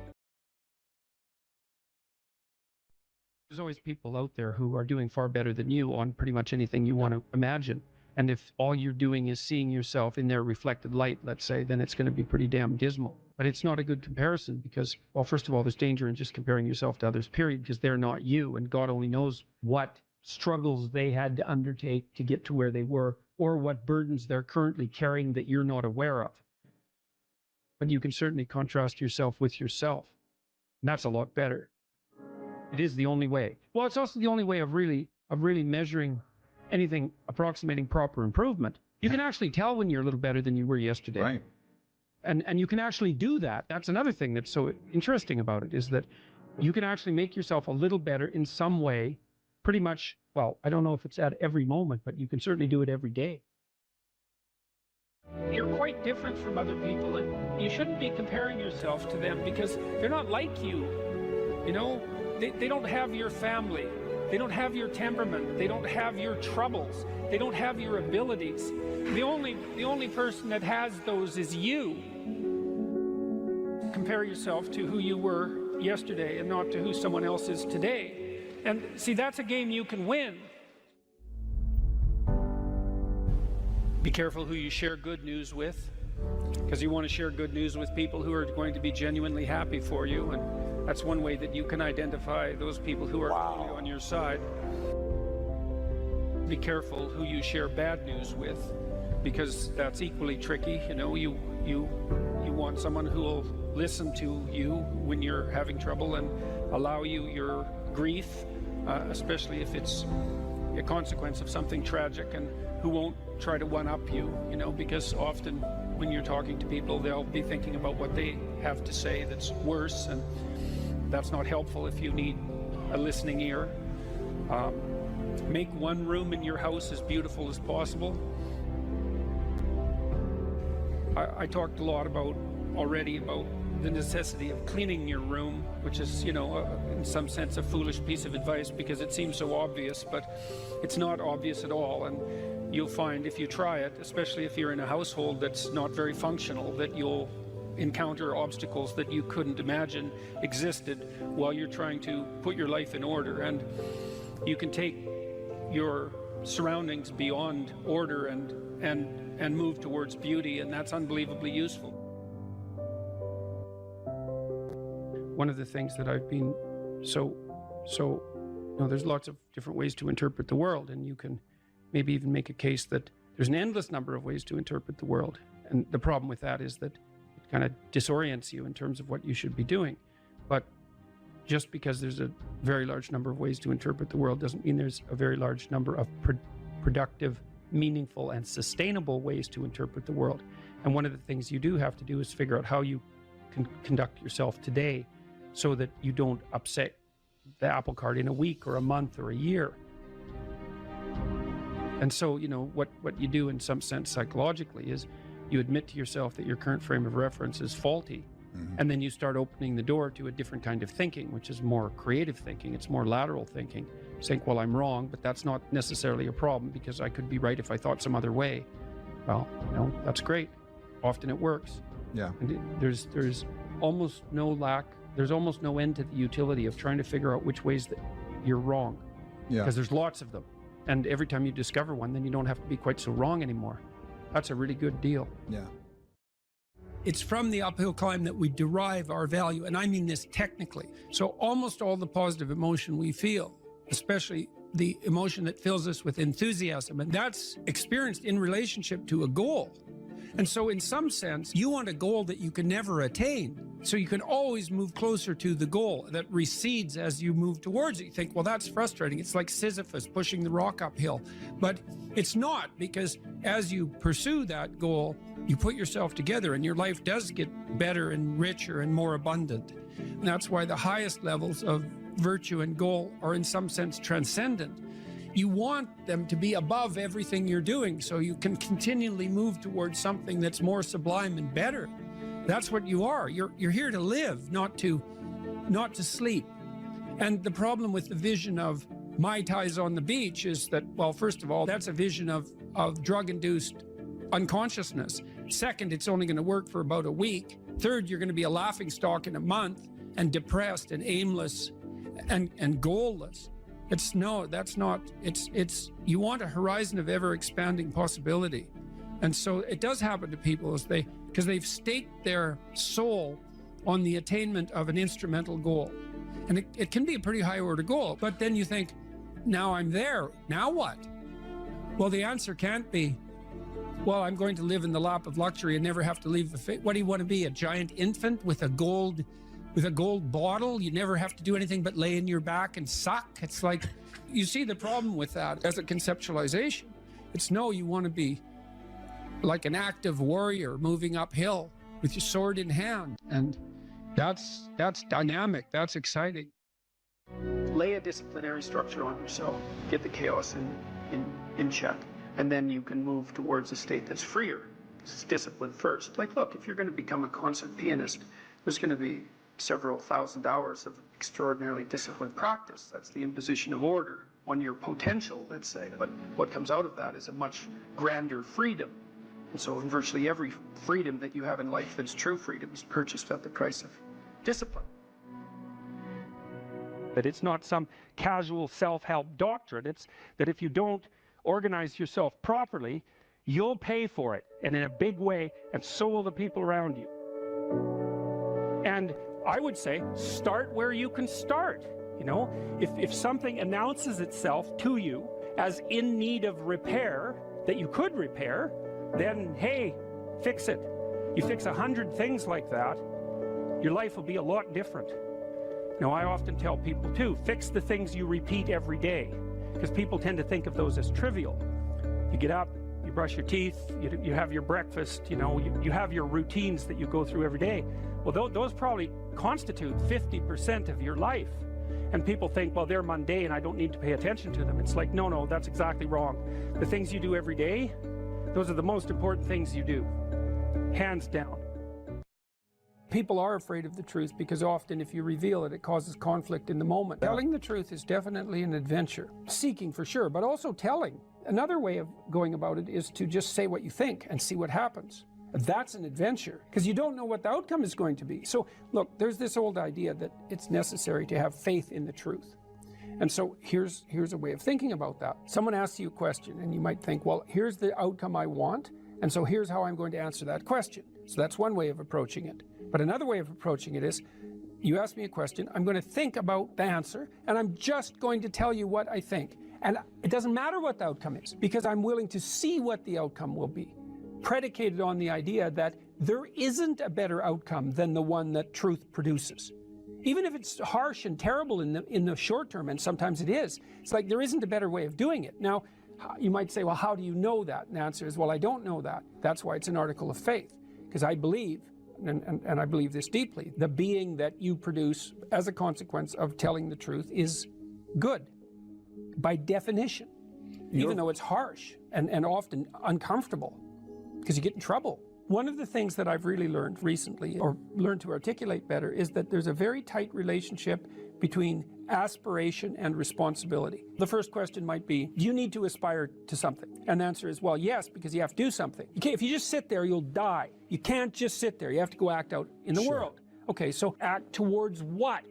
Speaker 3: There's always people out there who are doing far better than you on pretty much anything you want to imagine. And if all you're doing is seeing yourself in their reflected light, let's say, then it's going to be pretty damn dismal. But it's not a good comparison because, well, first of all, there's danger in just comparing yourself to others, period, because they're not you. And God only knows what struggles they had to undertake to get to where they were, or what burdens they're currently carrying that you're not aware of. But you can certainly contrast yourself with yourself. And that's a lot better. It is the only way. Well, it's also the only way of really measuring anything approximating proper improvement. You can actually tell when you're a little better than you were yesterday.
Speaker 7: Right.
Speaker 3: And you can actually do that. That's another thing that's so interesting about it, is that you can actually make yourself a little better in some way, pretty much, well, I don't know if it's at every moment, but you can certainly do it every day.
Speaker 2: You're quite different from other people, and you shouldn't be comparing yourself to them because they're not like you. They don't have your family. They don't have your temperament. They don't have your troubles. They don't have your abilities. The only person that has those is you. Compare yourself to who you were yesterday and not to who someone else is today. And see, that's a game you can win. Be careful who you share good news with, because you want to share good news with people who are going to be genuinely happy for you. And that's one way that you can identify those people who are really on your side. Be careful who you share bad news with, because that's equally tricky. You want someone who will listen to you when you're having trouble and allow you your grief, especially if it's a consequence of something tragic, and who won't try to one-up you, because often when you're talking to people, they'll be thinking about what they have to say that's worse, and that's not helpful if you need a listening ear. Make one room in your house as beautiful as possible. I talked a lot already about the necessity of cleaning your room, which is, in some sense a foolish piece of advice because it seems so obvious, but it's not obvious at all. And you'll find if you try it, especially if you're in a household that's not very functional, that you'll encounter obstacles that you couldn't imagine existed while you're trying to put your life in order. And you can take your surroundings beyond order and move towards beauty, and that's unbelievably useful.
Speaker 3: One of the things that I've been there's lots of different ways to interpret the world, and you can maybe even make a case that there's an endless number of ways to interpret the world. And the problem with that is that it kind of disorients you in terms of what you should be doing. But just because there's a very large number of ways to interpret the world doesn't mean there's a very large number of productive, meaningful, and sustainable ways to interpret the world. And one of the things you do have to do is figure out how you can conduct yourself today so that you don't upset the apple cart in a week or a month or a year. And so, what you do in some sense psychologically is you admit to yourself that your current frame of reference is faulty. Mm-hmm. And then you start opening the door to a different kind of thinking, which is more creative thinking. It's more lateral thinking, think, well, I'm wrong, but that's not necessarily a problem because I could be right if I thought some other way. Well, you know, that's great. Often it works.
Speaker 7: Yeah.
Speaker 3: And there's almost no end to the utility of trying to figure out which ways that you're wrong.
Speaker 7: Yeah.
Speaker 3: Because there's lots of them. And every time you discover one, then you don't have to be quite so wrong anymore. That's a really good deal.
Speaker 7: Yeah.
Speaker 2: It's from the uphill climb that we derive our value, and I mean this technically. So almost all the positive emotion we feel, especially the emotion that fills us with enthusiasm, and that's experienced in relationship to a goal. And so in some sense, you want a goal that you can never attain. So you can always move closer to the goal that recedes as you move towards it. You think, well, that's frustrating. It's like Sisyphus pushing the rock uphill. But it's not, because as you pursue that goal, you put yourself together and your life does get better and richer and more abundant. And that's why the highest levels of virtue and goal are in some sense transcendent. You want them to be above everything you're doing so you can continually move towards something that's more sublime and better. That's what you are. You're here to live, not to sleep. And the problem with the vision of Mai Tais on the beach is that, well, first of all, that's a vision of drug-induced unconsciousness. Second, it's only going to work for about a week. Third, you're going to be a laughingstock in a month and depressed and aimless and goalless. You want a horizon of ever expanding possibility. And so it does happen to people because they've staked their soul on the attainment of an instrumental goal. And it can be a pretty high order goal, but then you think, now I'm there, now what? Well, the answer can't be, well, I'm going to live in the lap of luxury and never have to leave what do you want to be, a giant infant with a gold bottle? You never have to do anything but lay in your back and suck. It's like, you see the problem with that as a conceptualization. It's no, you want to be like an active warrior moving uphill with your sword in hand. And that's dynamic, that's exciting.
Speaker 1: Lay a disciplinary structure on yourself. Get the chaos in check. And then you can move towards a state that's freer. It's discipline first. Like, look, if you're going to become a concert pianist, there's going to be several thousand hours of extraordinarily disciplined practice. That's the imposition of order on your potential, let's say. But what comes out of that is a much grander freedom. And so in virtually every freedom that you have in life that's true freedom is purchased at the price of discipline. That it's not some casual self-help doctrine. It's that if you don't organize yourself properly, you'll pay for it, and in a big way, and so will the people around you. And I would say, start where you can start. You know, if something announces itself to you as in need of repair, that you could repair, then hey, fix it. You fix 100 things like that, your life will be a lot different. Now, I often tell people too, fix the things you repeat every day, because people tend to think of those as trivial. You get up, you brush your teeth, you have your breakfast, you know, you have your routines that you go through every day. Well, those probably constitute 50% of your life. And people think, well, they're mundane, I don't need to pay attention to them. It's like, no, that's exactly wrong. The things you do every day, those are the most important things you do, hands down.
Speaker 3: People are afraid of the truth because often if you reveal it, it causes conflict in the moment. Telling the truth is definitely an adventure. Seeking for sure, but also telling. Another way of going about it is to just say what you think and see what happens. That's an adventure, because you don't know what the outcome is going to be. So look, there's this old idea that it's necessary to have faith in the truth. And so here's a way of thinking about that. Someone asks you a question and you might think, well, here's the outcome I want, and so here's how I'm going to answer that question. So that's one way of approaching it. But another way of approaching it is, you ask me a question, I'm going to think about the answer, and I'm just going to tell you what I think. And it doesn't matter what the outcome is, because I'm willing to see what the outcome will be, predicated on the idea that there isn't a better outcome than the one that truth produces. Even if it's harsh and terrible in the short term, and sometimes it is, it's like there isn't a better way of doing it. Now, you might say, well, how do you know that? And the answer is, well, I don't know that. That's why it's an article of faith, because I believe, and I believe this deeply, the being that you produce as a consequence of telling the truth is good, by definition, even though it's harsh and often uncomfortable, because you get in trouble. One of the things that I've really learned recently, or learned to articulate better, is that there's a very tight relationship between aspiration and responsibility. The first question might be, do you need to aspire to something? And the answer is, well, yes, because you have to do something. If you just sit there, you'll die. You can't just sit there. You have to go act out in the world. Okay, so act towards what?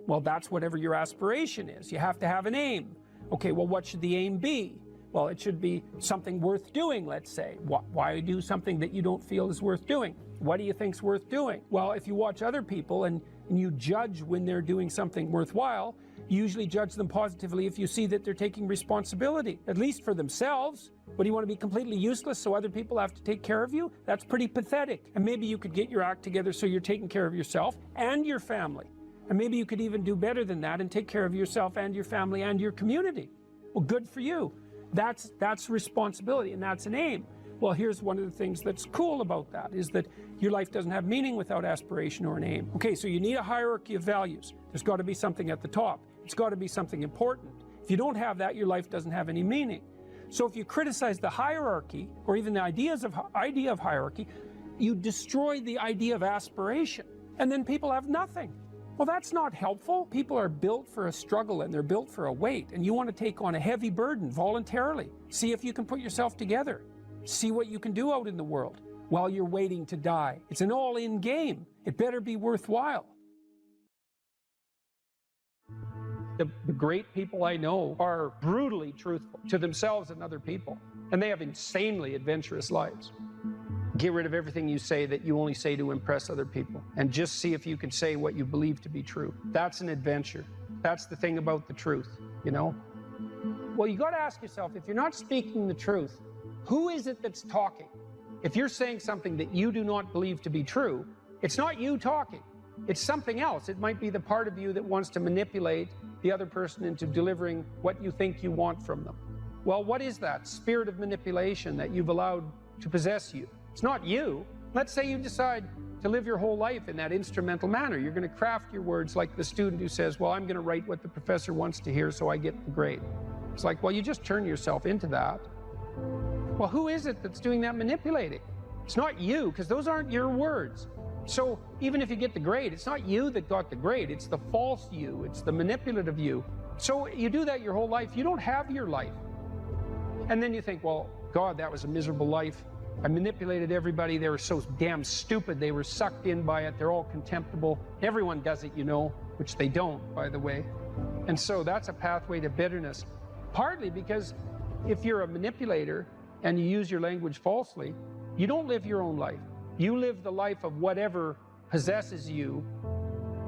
Speaker 3: Well, that's whatever your aspiration is. You have to have an aim. Okay, well, what should the aim be? Well, it should be something worth doing, let's say. Why do something that you don't feel is worth doing? What do you think's worth doing? Well, if you watch other people and you judge when they're doing something worthwhile, you usually judge them positively if you see that they're taking responsibility, at least for themselves. What, do you want to be completely useless so other people have to take care of you? That's pretty pathetic. And maybe you could get your act together so you're taking care of yourself and your family. And maybe you could even do better than that and take care of yourself and your family and your community. Well, good for you. That's responsibility, and that's an aim. Well, here's one of the things that's cool about that, is that your life doesn't have meaning without aspiration or an aim. Okay, so you need a hierarchy of values. There's got to be something at the top. It's got to be something important. If you don't have that, your life doesn't have any meaning. So if you criticize the hierarchy, or even the idea of hierarchy, you destroy the idea of aspiration, and then people have nothing. Well, that's not helpful. People are built for a struggle, and they're built for a weight, and you want to take on a heavy burden voluntarily. See if you can put yourself together. See what you can do out in the world while you're waiting to die. It's an all-in game. It better be worthwhile. The great people I know are brutally truthful to themselves and other people, and they have insanely adventurous lives. Get rid of everything you say that you only say to impress other people, and just see if you can say what you believe to be true. That's an adventure. That's the thing about the truth, you know? Well, you got to ask yourself, if you're not speaking the truth, who is it that's talking? If you're saying something that you do not believe to be true, it's not you talking. It's something else. It might be the part of you that wants to manipulate the other person into delivering what you think you want from them. Well, what is that spirit of manipulation that you've allowed to possess you? It's not you. Let's say you decide to live your whole life in that instrumental manner. You're going to craft your words like the student who says, well, I'm going to write what the professor wants to hear so I get the grade. It's like, well, you just turn yourself into that. Well, who is it that's doing that manipulating? It's not you, because those aren't your words. So even if you get the grade, it's not you that got the grade. It's the false you. It's the manipulative you. So you do that your whole life. You don't have your life. And then you think, well, God, that was a miserable life. I manipulated everybody. They were so damn stupid. They were sucked in by it. They're all contemptible. Everyone does it, you know, which they don't, by the way. And so that's a pathway to bitterness. Partly because if you're a manipulator and you use your language falsely, you don't live your own life. You live the life of whatever possesses you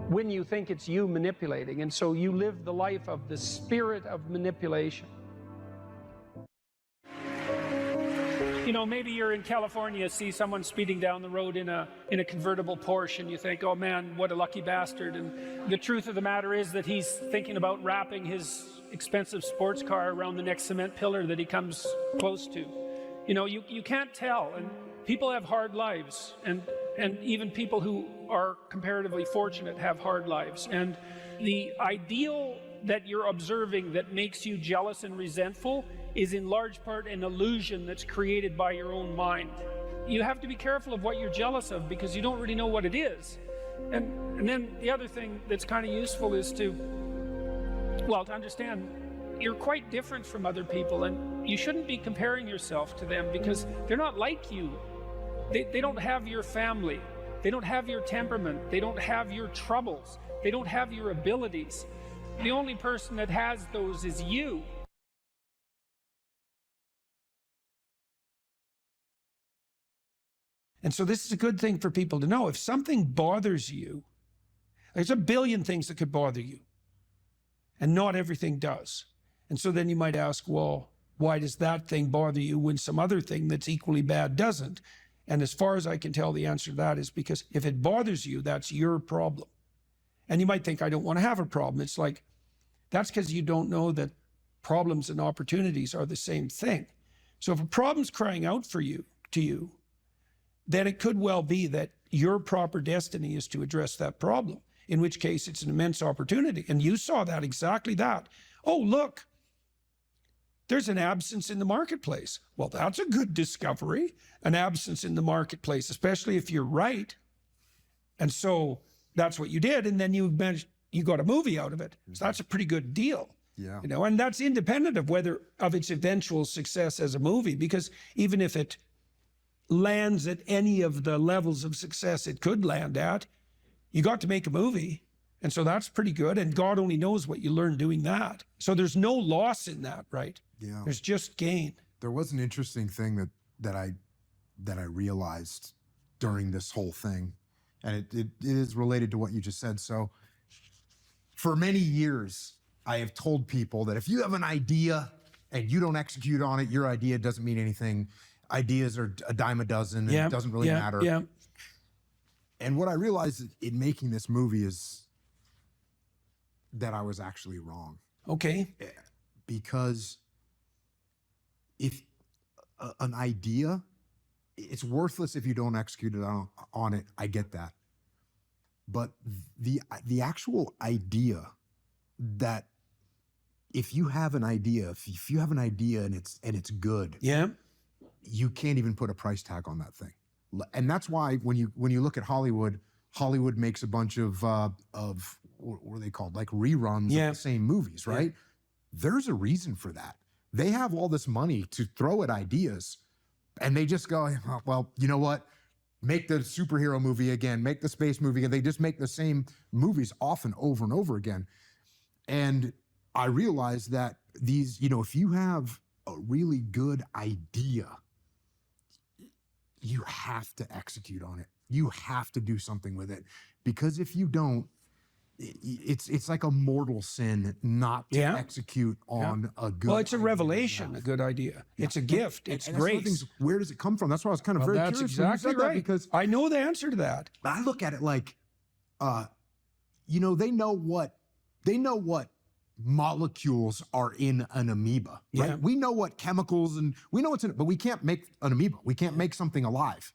Speaker 3: when you think it's you manipulating. And so you live the life of the spirit of manipulation.
Speaker 1: You know, maybe you're in California, see someone speeding down the road in a convertible Porsche, and you think, oh man, what a lucky bastard. And the truth of the matter is that he's thinking about wrapping his expensive sports car around the next cement pillar that he comes close to. You know, you can't tell. And people have hard lives, and even people who are comparatively fortunate have hard lives. And the ideal that you're observing that makes you jealous and resentful is in large part an illusion that's created by your own mind. You have to be careful of what you're jealous of, because you don't really know what it is. And then the other thing that's kind of useful is to understand you're quite different from other people, and you shouldn't be comparing yourself to them, because they're not like you. They don't have your family. They don't have your temperament. They don't have your troubles. They don't have your abilities. The only person that has those is you.
Speaker 3: And so this is a good thing for people to know. If something bothers you, there's a billion things that could bother you, and not everything does. And so then you might ask, well, why does that thing bother you when some other thing that's equally bad doesn't? And as far as I can tell, the answer to that is because if it bothers you, that's your problem. And you might think, I don't want to have a problem. It's like, that's because you don't know that problems and opportunities are the same thing. So if a problem's crying out to you, then it could well be that your proper destiny is to address that problem, in which case it's an immense opportunity. And you saw that, exactly that. Oh, look, there's an absence in the marketplace. Well, that's a good discovery, an absence in the marketplace, especially if you're right. And so that's what you did. And then you got a movie out of it. So that's a pretty good deal.
Speaker 7: Yeah.
Speaker 3: You know, and that's independent of its eventual success as a movie, because even if it lands at any of the levels of success it could land at, you got to make a movie. And so that's pretty good. And God only knows what you learn doing that. So there's no loss in that, right?
Speaker 7: Yeah.
Speaker 3: There's just gain.
Speaker 7: There was an interesting thing that I realized during this whole thing, and it is related to what you just said. So for many years, I have told people that if you have an idea and you don't execute on it, your idea doesn't mean anything. Ideas are a dime a dozen, and it doesn't really matter.
Speaker 3: Yeah.
Speaker 7: And what I realized in making this movie is that I was actually wrong.
Speaker 3: Okay.
Speaker 7: Because if an idea, it's worthless if you don't execute it on it. I get that. But the actual idea, that if you have an idea, if you have an idea and it's good,
Speaker 3: Yeah.
Speaker 7: you can't even put a price tag on that thing. And that's why when you look at Hollywood makes a bunch of what are they called? Like reruns of the same movies, right? There's a reason for that. They have all this money to throw at ideas, and they just go, well, you know what? Make the superhero movie again, make the space movie again. They just make the same movies often over and over again. And I realized that these, if you have a really good idea, you have to execute on it. You have to do something with it, because if you don't, it's like a mortal sin not to execute on a good.
Speaker 3: Well, it's a
Speaker 7: idea.
Speaker 3: revelation, a good idea. It's a gift. It's
Speaker 7: And that's one of the
Speaker 3: grace.
Speaker 7: things, where does it come from? That's why I was kind of very
Speaker 3: That's
Speaker 7: curious when you
Speaker 3: exactly
Speaker 7: said that,
Speaker 3: right.
Speaker 7: because
Speaker 3: I know the answer to that.
Speaker 7: I look at it like, they know what molecules are in an amoeba, right?
Speaker 3: Yeah.
Speaker 7: We know what chemicals, and we know what's in it, but we can't make an amoeba. We can't make something alive.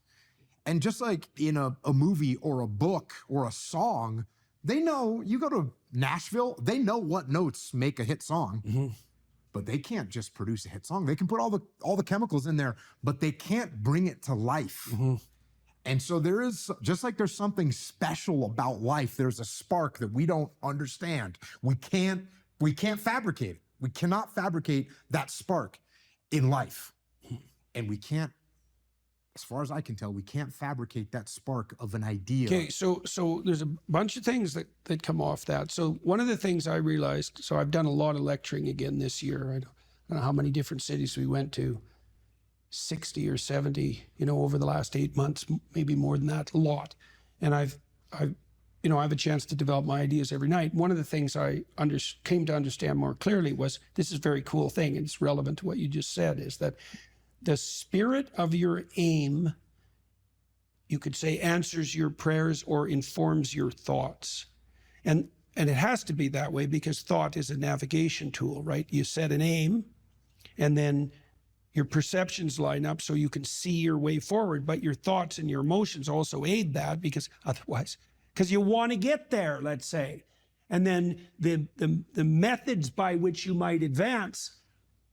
Speaker 7: And just like in a movie or a book or a song, they know, you go to Nashville, they know what notes make a hit song, but they can't just produce a hit song. They can put all the chemicals in there, but they can't bring it to life. And so there is, just like there's something special about life, there's a spark that we don't understand. We can't fabricate it. We cannot fabricate that spark in life. And we can't, as far as I can tell, we can't fabricate that spark of an idea.
Speaker 3: Okay, so there's a bunch of things that come off that. So one of the things I realized, so I've done a lot of lecturing again this year. I don't know how many different cities we went to, 60 or 70, over the last 8 months, maybe more than that, a lot. And I have a chance to develop my ideas every night. One of the things I came to understand more clearly was, this is a very cool thing, and it's relevant to what you just said, is that the spirit of your aim, you could say, answers your prayers or informs your thoughts. And it has to be that way, because thought is a navigation tool, right? You set an aim, and then your perceptions line up so you can see your way forward, but your thoughts and your emotions also aid that, because you want to get there, let's say. And then the methods by which you might advance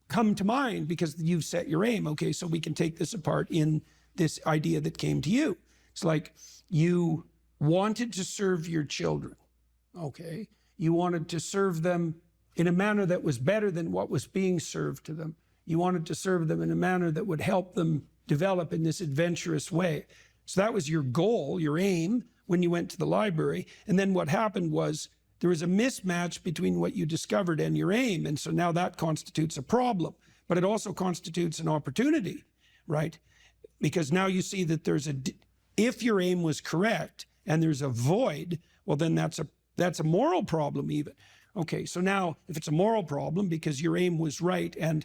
Speaker 3: come to mind because you've set your aim. Okay, so we can take this apart in this idea that came to you. It's like you wanted to serve your children. Okay, you wanted to serve them in a manner that was better than what was being served to them. You wanted to serve them in a manner that would help them develop in this adventurous way. So that was your goal, your aim, when you went to the library. And then what happened was, there was a mismatch between what you discovered and your aim. And so now that constitutes a problem, but it also constitutes an opportunity, right? Because now you see that if your aim was correct and there's a void, well, then that's a moral problem even. Okay, so now if it's a moral problem because your aim was right and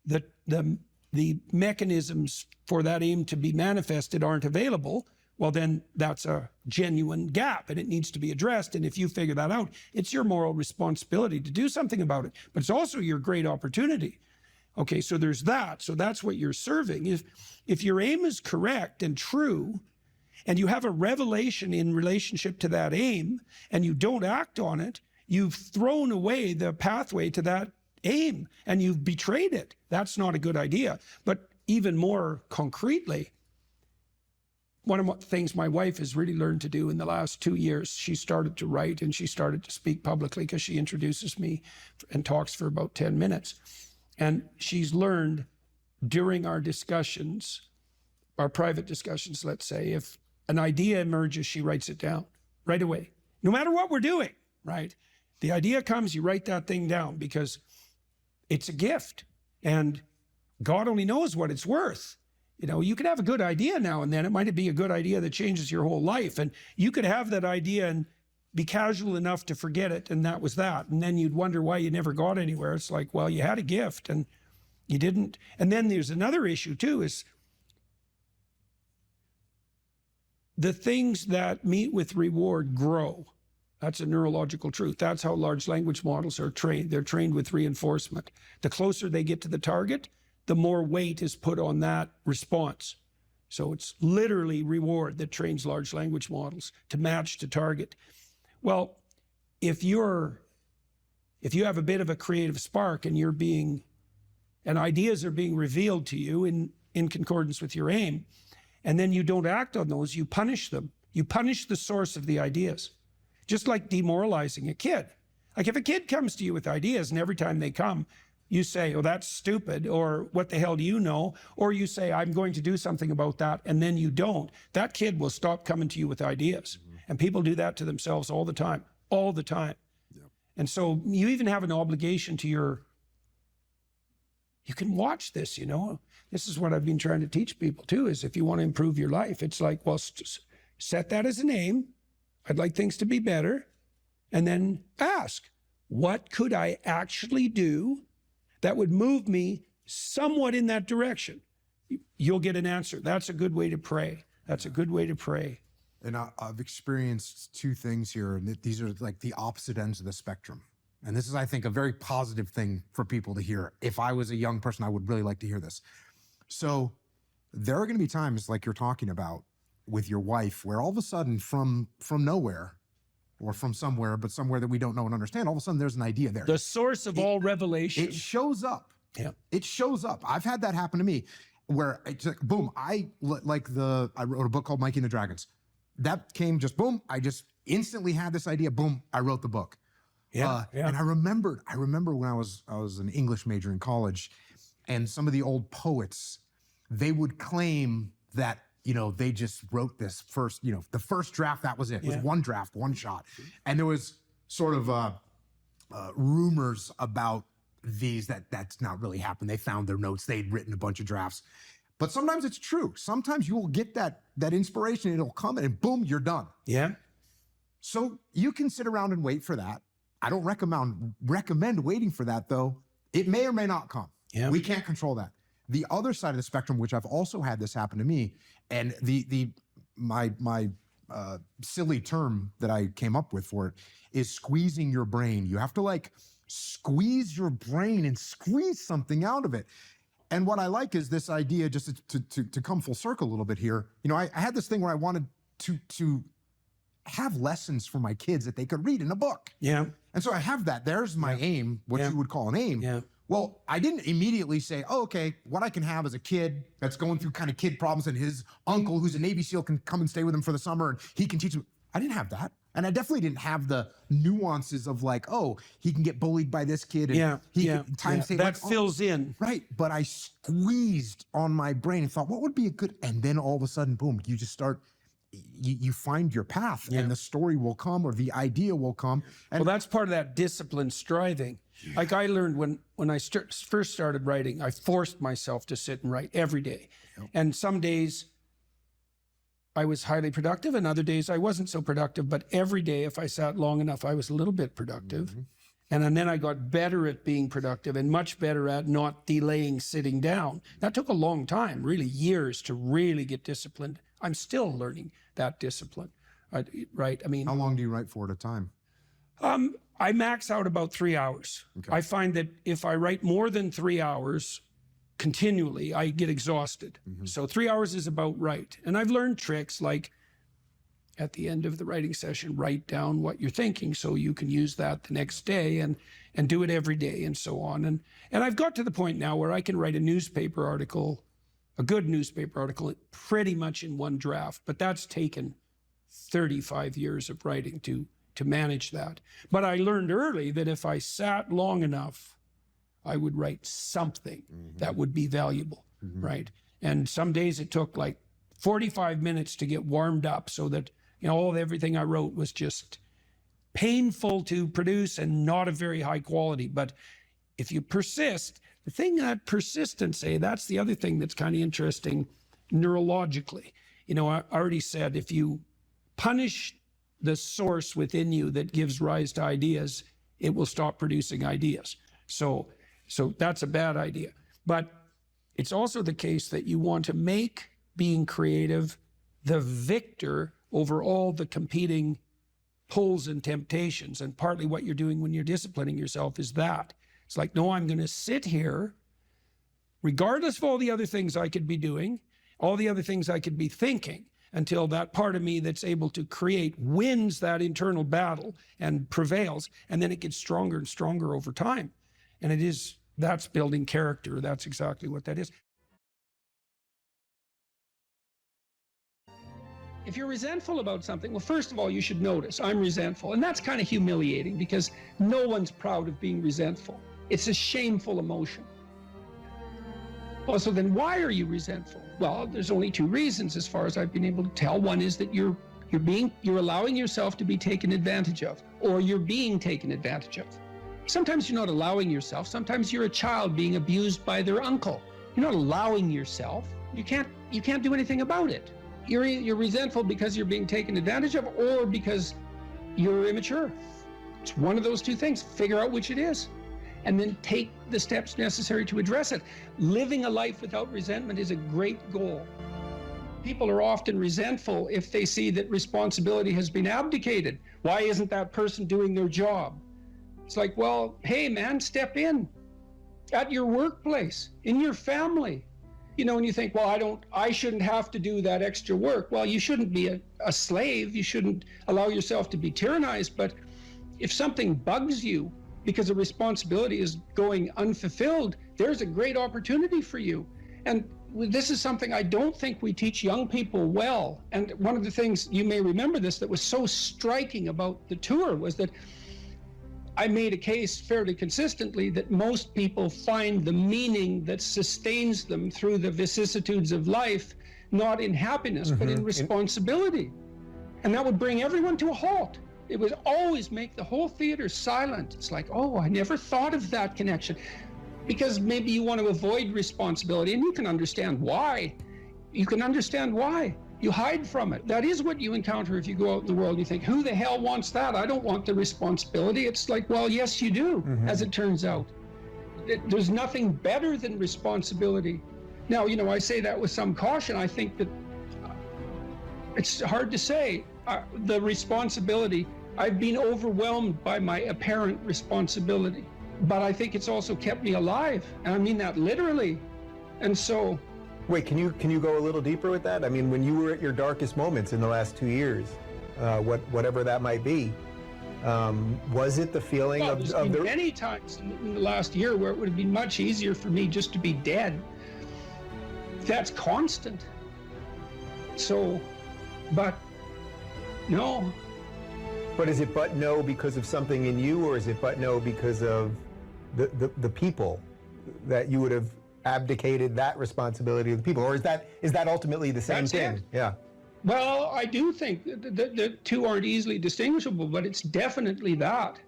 Speaker 3: the mechanisms for that aim to be manifested aren't available, well, then that's a genuine gap and it needs to be addressed. And if you figure that out, it's your moral responsibility to do something about it, but it's also your great opportunity. Okay, so there's that. So that's what you're serving. If your aim is correct and true, and you have a revelation in relationship to that aim, and you don't act on it, you've thrown away the pathway to that aim and you've betrayed it. That's not a good idea. But even more concretely, one of the things my wife has really learned to do in the last 2 years, she started to write and she started to speak publicly because she introduces me and talks for about 10 minutes. And she's learned during our discussions, our private discussions, let's say, if an idea emerges, she writes it down right away, no matter what we're doing, right? The idea comes, you write that thing down because it's a gift and God only knows what it's worth. You know, you could have a good idea now and then. It might be a good idea that changes your whole life. And you could have that idea and be casual enough to forget it. And that was that. And then you'd wonder why you never got anywhere. It's like, well, you had a gift and you didn't. And then there's another issue too, is the things that meet with reward grow. That's a neurological truth. That's how large language models are trained. They're trained with reinforcement. The closer they get to the target, the more weight is put on that response. So it's literally reward that trains large language models to match to target. Well, if you have a bit of a creative spark and ideas are being revealed to you in concordance with your aim, and then you don't act on those, you punish them. You punish the source of the ideas. Just like demoralizing a kid. Like if a kid comes to you with ideas and every time they come, you say, oh, that's stupid, or what the hell do you know? Or you say, I'm going to do something about that, and then you don't. That kid will stop coming to you with ideas. And people do that to themselves all the time. Yep. And so you even have an obligation to you can watch this, you know. This is what I've been trying to teach people too, is if you want to improve your life, it's like, well, set that as an aim. I'd like things to be better. And then ask, what could I actually do that would move me somewhat in that direction? You'll get an answer. That's a good way to pray. That's a good way to pray.
Speaker 7: And I've experienced two things here, and these are like the opposite ends of the spectrum. And this is, I think, a very positive thing for people to hear. If I was a young person, I would really like to hear this. So there are going to be times like you're talking about with your wife where all of a sudden from nowhere, or from somewhere, but somewhere that we don't know and understand, all of a sudden there's an idea there.
Speaker 3: The source of all revelation.
Speaker 7: It shows up.
Speaker 3: Yeah.
Speaker 7: It shows up. I've had that happen to me where it's like, boom, I wrote a book called Mikey and the Dragons. That came just boom. I just instantly had this idea. Boom, I wrote the book.
Speaker 3: Yeah.
Speaker 7: And I remember when I was an English major in college, and some of the old poets, they would claim that, you know, they just wrote this first, you know, the first draft, that was it. It was one draft, one shot. And there was sort of rumors about that's not really happened. They found their notes. They'd written a bunch of drafts. But sometimes it's true. Sometimes you will get that inspiration, it'll come and boom, you're done.
Speaker 3: Yeah.
Speaker 7: So you can sit around and wait for that. I don't recommend waiting for that, though. It may or may not come.
Speaker 3: Yeah.
Speaker 7: We can't control that. The other side of the spectrum, which I've also had this happen to me, and my silly term that I came up with for it is squeezing your brain. You have to like squeeze your brain and squeeze something out of it. And what I like is this idea, just to come full circle a little bit here. You know, I had this thing where I wanted to have lessons for my kids that they could read in a book.
Speaker 3: Yeah.
Speaker 7: And so I have that. There's my aim, what you would call an aim.
Speaker 3: Yeah.
Speaker 7: Well, I didn't immediately say, oh, okay, what I can have as a kid that's going through kind of kid problems and his uncle, who's a Navy SEAL, can come and stay with him for the summer and he can teach him. I didn't have that. And I definitely didn't have the nuances of like, oh, he can get bullied by this kid. And
Speaker 3: that fills in.
Speaker 7: Right. But I squeezed on my brain and thought, what would be a good, and then all of a sudden, boom, you just start, you find your path and the story will come or the idea will come. And
Speaker 3: well, that's part of that disciplined striving. Like I learned when I first started writing, I forced myself to sit and write every day. Yep. And some days I was highly productive and other days I wasn't so productive. But every day, if I sat long enough, I was a little bit productive. Mm-hmm. And then I got better at being productive and much better at not delaying sitting down. That took a long time, really years to really get disciplined. I'm still learning that discipline, right? I mean,
Speaker 7: how long do you write for at a time?
Speaker 3: I max out about 3 hours. Okay. I find that if I write more than 3 hours continually, I get exhausted. Mm-hmm. So 3 hours is about right. And I've learned tricks like at the end of the writing session, write down what you're thinking so you can use that the next day and do it every day and so on. And I've got to the point now where I can write a newspaper article, a good newspaper article, pretty much in one draft, but that's taken 35 years of writing to manage that. But I learned early that if I sat long enough, I would write something that would be valuable, right? And some days it took like 45 minutes to get warmed up so that, you know, everything I wrote was just painful to produce and not of very high quality. But if you persist, the thing that persistence, that's the other thing that's kind of interesting neurologically. You know, I already said, if you punish the source within you that gives rise to ideas, it will stop producing ideas. So that's a bad idea. But it's also the case that you want to make being creative the victor over all the competing pulls and temptations. And partly what you're doing when you're disciplining yourself is that. It's like, no, I'm going to sit here, regardless of all the other things I could be doing, all the other things I could be thinking, until that part of me that's able to create wins that internal battle and prevails. And then it gets stronger and stronger over time. And that's building character. That's exactly what that is. If you're resentful about something, well, first of all, you should notice, I'm resentful. And that's kind of humiliating because no one's proud of being resentful. It's a shameful emotion. Well, so then why are you resentful? Well, there's only two reasons as far as I've been able to tell. One is that you're allowing yourself to be taken advantage of, or you're being taken advantage of. Sometimes you're not allowing yourself. Sometimes you're a child being abused by their uncle. You're not allowing yourself. You can't do anything about it. You're resentful because you're being taken advantage of, or because you're immature. It's one of those two things. Figure out which it is, and then take the steps necessary to address it. Living a life without resentment is a great goal. People are often resentful if they see that responsibility has been abdicated. Why isn't that person doing their job? It's like, well, hey man, step in at your workplace, in your family. You know, and you think, well, I shouldn't have to do that extra work. Well, you shouldn't be a slave. You shouldn't allow yourself to be tyrannized. But if something bugs you because a responsibility is going unfulfilled, there's a great opportunity for you. And this is something I don't think we teach young people well. And one of the things, you may remember this, that was so striking about the tour was that I made a case fairly consistently that most people find the meaning that sustains them through the vicissitudes of life, not in happiness, but in responsibility. And that would bring everyone to a halt. It would always make the whole theater silent. It's like, oh, I never thought of that connection. Because maybe you want to avoid responsibility, and you can understand why. You can understand why. You hide from it. That is what you encounter if you go out in the world and you think, who the hell wants that? I don't want the responsibility. It's like, well, yes, you do, as it turns out. There's nothing better than responsibility. Now, you know, I say that with some caution. I think that it's hard to say. The responsibility, I've been overwhelmed by my apparent responsibility, but I think it's also kept me alive. And I mean that literally. And so,
Speaker 4: Wait, can you go a little deeper with that? I mean, when you were at your darkest moments in the last 2 years, whatever that might be, was it the feeling
Speaker 3: there's been many times in the last year where it would have been much easier for me just to be dead. That's constant. So, but no.
Speaker 4: But is it but no because of something in you, or is it but no because of the people that you would have abdicated that responsibility of the people, or is that ultimately the same thing? Yeah.
Speaker 3: Well, I do think the two aren't easily distinguishable, but it's definitely that.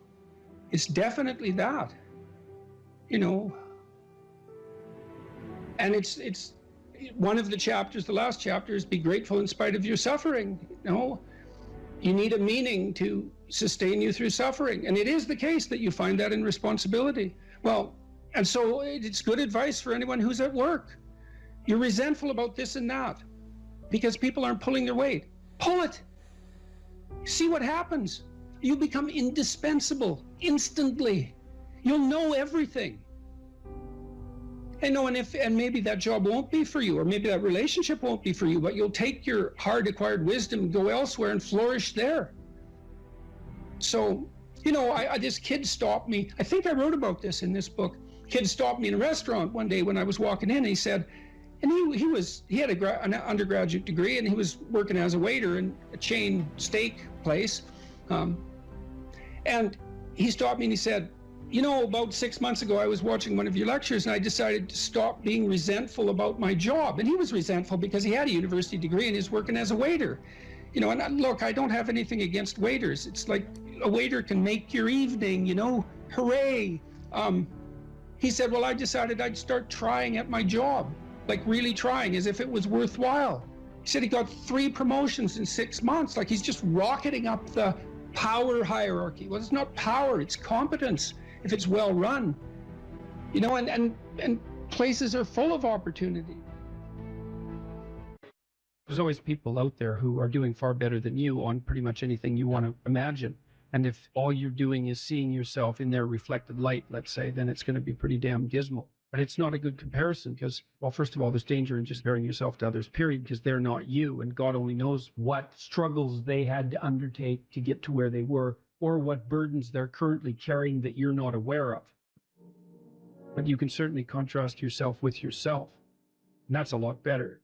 Speaker 3: It's definitely that. You know. And it's one of the chapters, the last chapter, is be grateful in spite of your suffering. You know, you need a meaning to sustain you through suffering, and it is the case that you find that in responsibility. Well. And so it's good advice for anyone who's at work. You're resentful about this and that because people aren't pulling their weight. Pull it. See what happens. You become indispensable instantly. You'll know everything.
Speaker 8: And no, and maybe that job won't be for you, or maybe that relationship won't be for you, but you'll take your hard acquired wisdom and go elsewhere and flourish there. So, you know, this kid stopped me. I think I wrote about this in this book. Kid stopped me in a restaurant one day when I was walking in, and he said, and he had an undergraduate degree, and he was working as a waiter in a chain steak place. And he stopped me and he said, you know, about 6 months ago, I was watching one of your lectures and I decided to stop being resentful about my job. And he was resentful because he had a university degree and he's working as a waiter. You know, and look, I don't have anything against waiters. It's like a waiter can make your evening, you know, hooray. He said, well, I decided I'd start trying at my job, like really trying as if it was worthwhile. He said he got 3 promotions in 6 months, like he's just rocketing up the power hierarchy. Well, it's not power, it's competence if it's well run. You know, and places are full of opportunity.
Speaker 3: There's always people out there who are doing far better than you on pretty much anything you want to imagine. And if all you're doing is seeing yourself in their reflected light, let's say, then it's going to be pretty damn dismal. But it's not a good comparison because, well, first of all, there's danger in just comparing yourself to others, period, because they're not you. And God only knows what struggles they had to undertake to get to where they were, or what burdens they're currently carrying that you're not aware of. But you can certainly contrast yourself with yourself. And that's a lot better.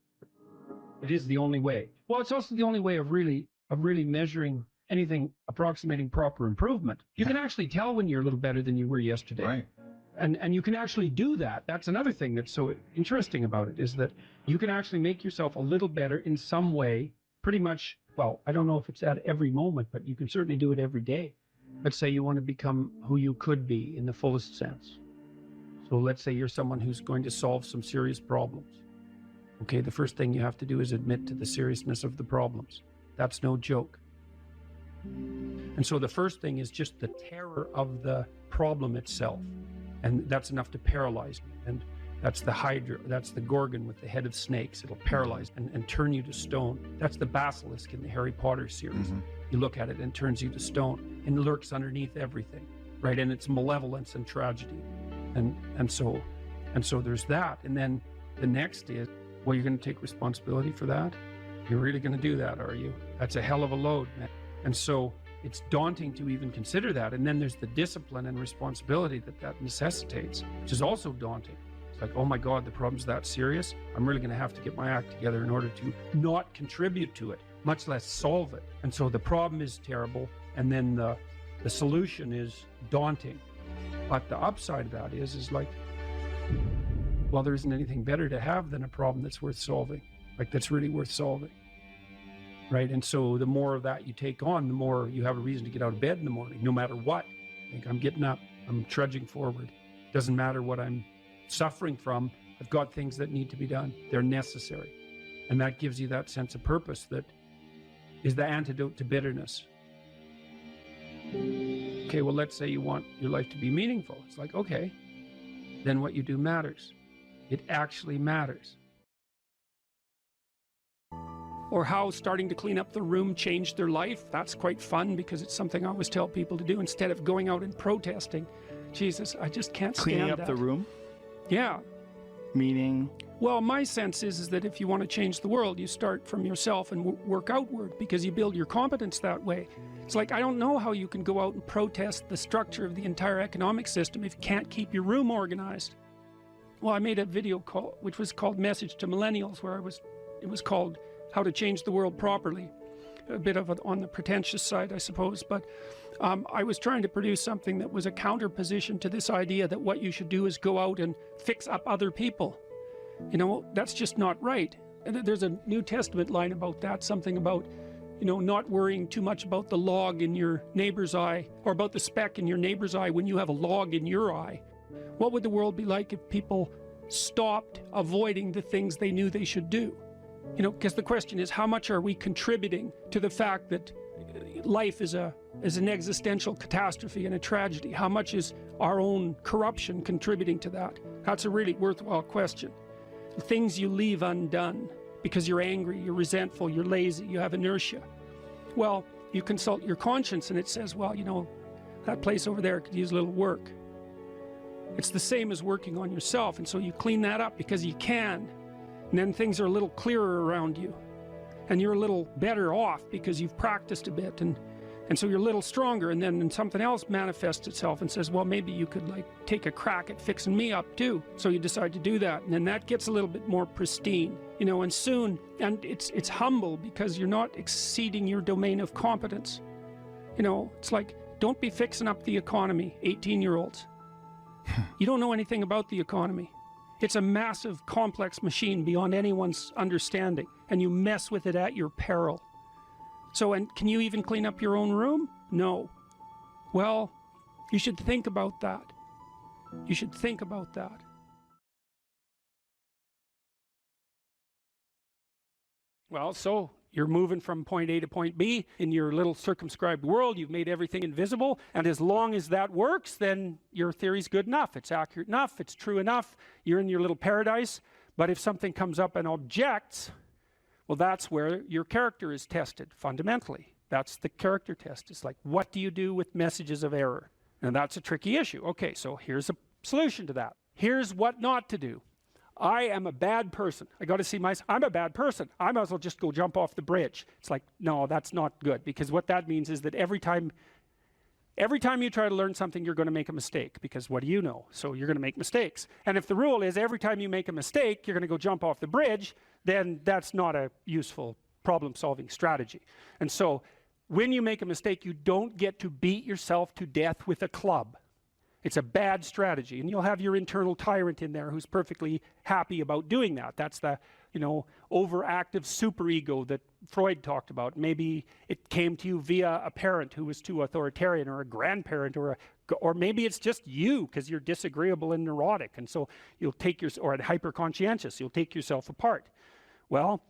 Speaker 3: It is the only way. Well, it's also the only way of really measuring anything approximating proper improvement. You can actually tell when you're a little better than you were yesterday.
Speaker 9: Right.
Speaker 3: And you can actually do that. That's another thing that's so interesting about it, is that you can actually make yourself a little better in some way, pretty much. Well, I don't know if it's at every moment, but you can certainly do it every day. Let's say you want to become who you could be in the fullest sense. So let's say you're someone who's going to solve some serious problems. Okay, the first thing you have to do is admit to the seriousness of the problems. That's no joke. And so the first thing is just the terror of the problem itself. And that's enough to paralyze me. And that's the Hydra, that's the Gorgon with the head of snakes. It'll paralyze and turn you to stone. That's the basilisk in the Harry Potter series. Mm-hmm. You look at it and it turns you to stone and lurks underneath everything, right? And it's malevolence and tragedy. And so there's that. And then the next is, well, you're going to take responsibility for that? You're really going to do that, are you? That's a hell of a load, man. And so it's daunting to even consider that. And then there's the discipline and responsibility that necessitates, which is also daunting. It's like, oh my God, the problem's that serious. I'm really going to have to get my act together in order to not contribute to it, much less solve it. And so the problem is terrible. And then the solution is daunting. But the upside of that is like, well, there isn't anything better to have than a problem that's worth solving, like that's really worth solving. Right. And so the more of that you take on, the more you have a reason to get out of bed in the morning, no matter what. Like, I'm getting up, I'm trudging forward. Doesn't matter what I'm suffering from. I've got things that need to be done. They're necessary. And that gives you that sense of purpose that is the antidote to bitterness. Okay, well, let's say you want your life to be meaningful. It's like, okay, then what you do matters. It actually matters.
Speaker 1: Or how starting to clean up the room changed their life. That's quite fun because it's something I always tell people to do instead of going out and protesting. Jesus, I just can't stand
Speaker 9: Cleaning up
Speaker 1: that.
Speaker 9: the room?
Speaker 1: Yeah.
Speaker 9: Meaning?
Speaker 1: Well, my sense is that if you want to change the world, you start from yourself and work outward because you build your competence that way. It's like, I don't know how you can go out and protest the structure of the entire economic system if you can't keep your room organized. Well, I made a video which was called Message to Millennials, where it was called How to Change the World Properly. A bit of on the pretentious side, I suppose, but I was trying to produce something that was a counterposition to this idea that what you should do is go out and fix up other people. You know, that's just not right. And there's a New Testament line about that, something about, you know, not worrying too much about the log in your neighbor's eye, or about the speck in your neighbor's eye when you have a log in your eye. What would the world be like if people stopped avoiding the things they knew they should do? You know, because the question is, how much are we contributing to the fact that life is an existential catastrophe and a tragedy? How much is our own corruption contributing to that? That's a really worthwhile question. The things you leave undone because you're angry, you're resentful, you're lazy, you have inertia. Well, you consult your conscience and it says, well, you know, that place over there could use a little work.
Speaker 3: It's the same as working on yourself, and so you clean that up because you can. And then things are a little clearer around you. And you're a little better off because you've practiced a bit, and so you're a little stronger, and then something else manifests itself and says, well, maybe you could like take a crack at fixing me up too. So you decide to do that, and then that gets a little bit more pristine, you know, and soon, and it's humble because you're not exceeding your domain of competence. You know, it's like, don't be fixing up the economy, 18-year-olds. You don't know anything about the economy. It's a massive, complex machine beyond anyone's understanding, and you mess with it at your peril. So, and can you even clean up your own room? No. Well, you should think about that. You should think about that. Well, so you're moving from point A to point B in your little circumscribed world. You've made everything invisible. And as long as that works, then your theory's good enough. It's accurate enough. It's true enough. You're in your little paradise. But if something comes up and objects, well, that's where your character is tested fundamentally. That's the character test. It's like, what do you do with messages of error? And that's a tricky issue. Okay, so here's a solution to that. Here's what not to do. I am a bad person. I got to see myself. I'm a bad person. I might as well just go jump off the bridge. It's like, no, that's not good, because what that means is that every time you try to learn something, you're going to make a mistake, because what do you know? So you're going to make mistakes. And if the rule is every time you make a mistake, you're going to go jump off the bridge, then that's not a useful problem-solving strategy. And so when you make a mistake, you don't get to beat yourself to death with a club. It's a bad strategy, and you'll have your internal tyrant in there who's perfectly happy about doing that. That's the, you know, overactive superego that Freud talked about. Maybe it came to you via a parent who was too authoritarian, or a grandparent, or maybe it's just you because you're disagreeable and neurotic, and so you'll take or hyper-conscientious, you'll take yourself apart. Well,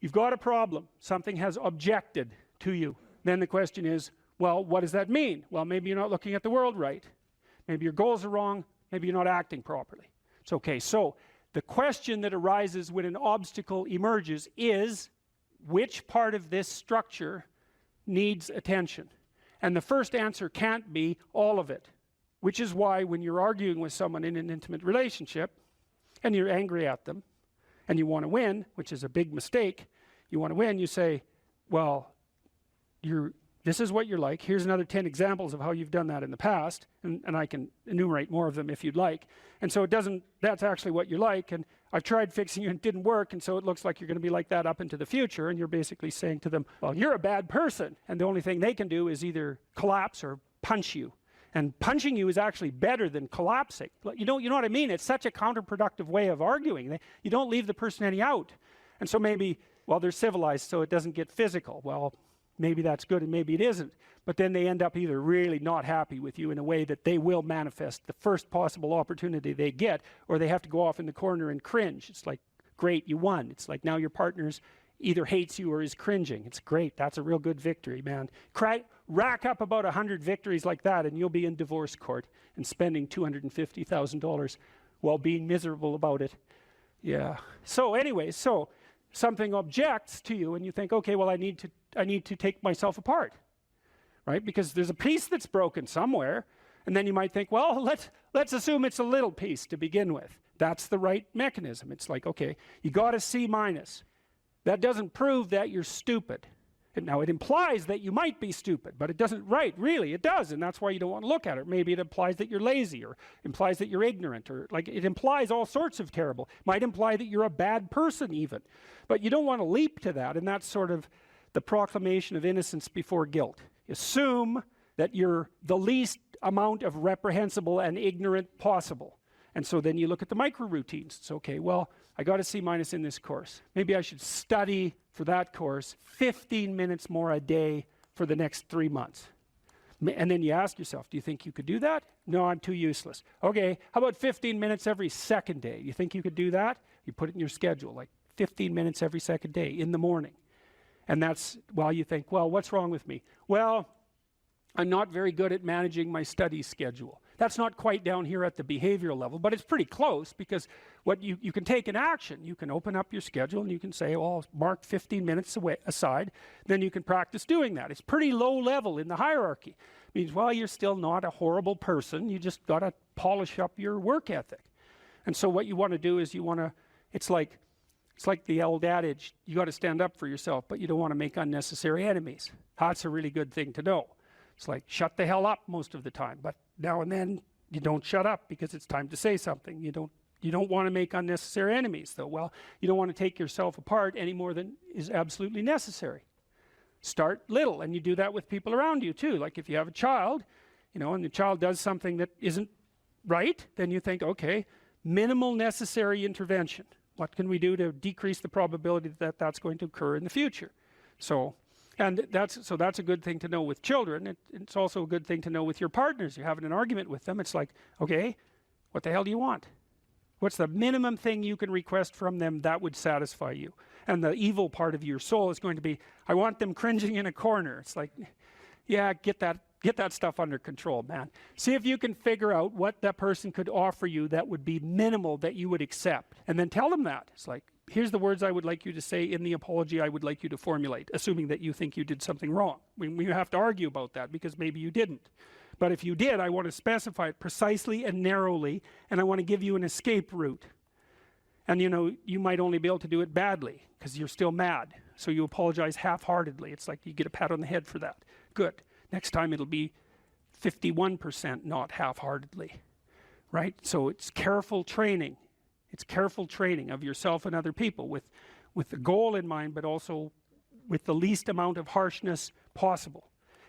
Speaker 3: you've got a problem. Something has objected to you. Then the question is, well, what does that mean? Well, maybe you're not looking at the world right. Maybe your goals are wrong. Maybe you're not acting properly. It's okay. So the question that arises when an obstacle emerges is, which part of this structure needs attention? And the first answer can't be all of it, which is why when you're arguing with someone in an intimate relationship and you're angry at them and you want to win, which is a big mistake, you want to win, you say, well, this is what you're like. Here's another 10 examples of how you've done that in the past, and I can enumerate more of them if you'd like. And so that's actually what you're like, and I've tried fixing you and it didn't work, and so it looks like you're going to be like that up into the future, and you're basically saying to them, well, you're a bad person, and the only thing they can do is either collapse or punch you. And punching you is actually better than collapsing. You know what I mean? It's such a counterproductive way of arguing. You don't leave the person any out. And so maybe, well, they're civilized, so it doesn't get physical. Well, maybe that's good and maybe it isn't. But then they end up either really not happy with you in a way that they will manifest the first possible opportunity they get, or they have to go off in the corner and cringe. It's like, great, you won. It's like now your partner's either hates you or is cringing. It's great. That's a real good victory, man. Rack up about 100 victories like that and you'll be in divorce court and spending $250,000 while being miserable about it. Yeah. So anyway, so something objects to you and you think, okay, well, I need to take myself apart, right? Because there's a piece that's broken somewhere. And then you might think, well, let's assume it's a little piece to begin with. That's the right mechanism. It's like, okay, you got a C-. That doesn't prove that you're stupid. Now, it implies that you might be stupid, but it doesn't, right, really, it does, and that's why you don't want to look at it. Maybe it implies that you're lazy, or implies that you're ignorant, or like it implies all sorts of terrible. Might imply that you're a bad person even. But you don't want to leap to that, and that's sort of the proclamation of innocence before guilt. Assume that you're the least amount of reprehensible and ignorant possible. And so then you look at the micro routines. It's okay, well, I got a C- in this course. Maybe I should study for that course 15 minutes more a day for the next 3 months. And then you ask yourself, do you think you could do that? No, I'm too useless. Okay, how about 15 minutes every second day? You think you could do that? You put it in your schedule, like 15 minutes every second day in the morning. And that's, well, you think, well, what's wrong with me? Well, I'm not very good at managing my study schedule.
Speaker 1: That's not quite down here at the behavioral level, but it's pretty close, because what you can take an action. You can open up your schedule and you can say, well, I'll mark 15 minutes aside. Then you can practice doing that. It's pretty low level in the hierarchy. It means, well, you're still not a horrible person. You just got to polish up your work ethic. And so what you want to do is it's like the old adage, you got to stand up for yourself, but you don't want to make unnecessary enemies. That's a really good thing to know. It's like, shut the hell up most of the time, but now and then you don't shut up because it's time to say something. You don't want to make unnecessary enemies, though. Well, you don't want to take yourself apart any more than is absolutely necessary. Start little, and you do that with people around you too. Like if you have a child, and the child does something that isn't right, then you think, okay, minimal necessary intervention. What can we do to decrease the probability that that's going to occur in the future? That's a good thing to know with children. It's also a good thing to know with your partners. You're having an argument with them. It's like, okay, what the hell do you want? What's the minimum thing you can request from them that would satisfy you? And the evil part of your soul is going to be, I want them cringing in a corner. It's like, yeah, get that stuff under control, man. See if you can figure out what that person could offer you that would be minimal that you would accept. And then tell them that. It's like, here's the words I would like you to say in the apology I would like you to formulate, assuming that you think you did something wrong. We have to argue about that because maybe you didn't. But if you did, I want to specify it precisely and narrowly, and I want to give you an escape route. And you might only be able to do it badly because you're still mad. So you apologize half-heartedly. It's like you get a pat on the head for that. Good. Next time it'll be 51%, not half-heartedly. Right? So it's careful training. It's careful training of yourself and other people with the goal in mind, but also with the least amount of harshness possible.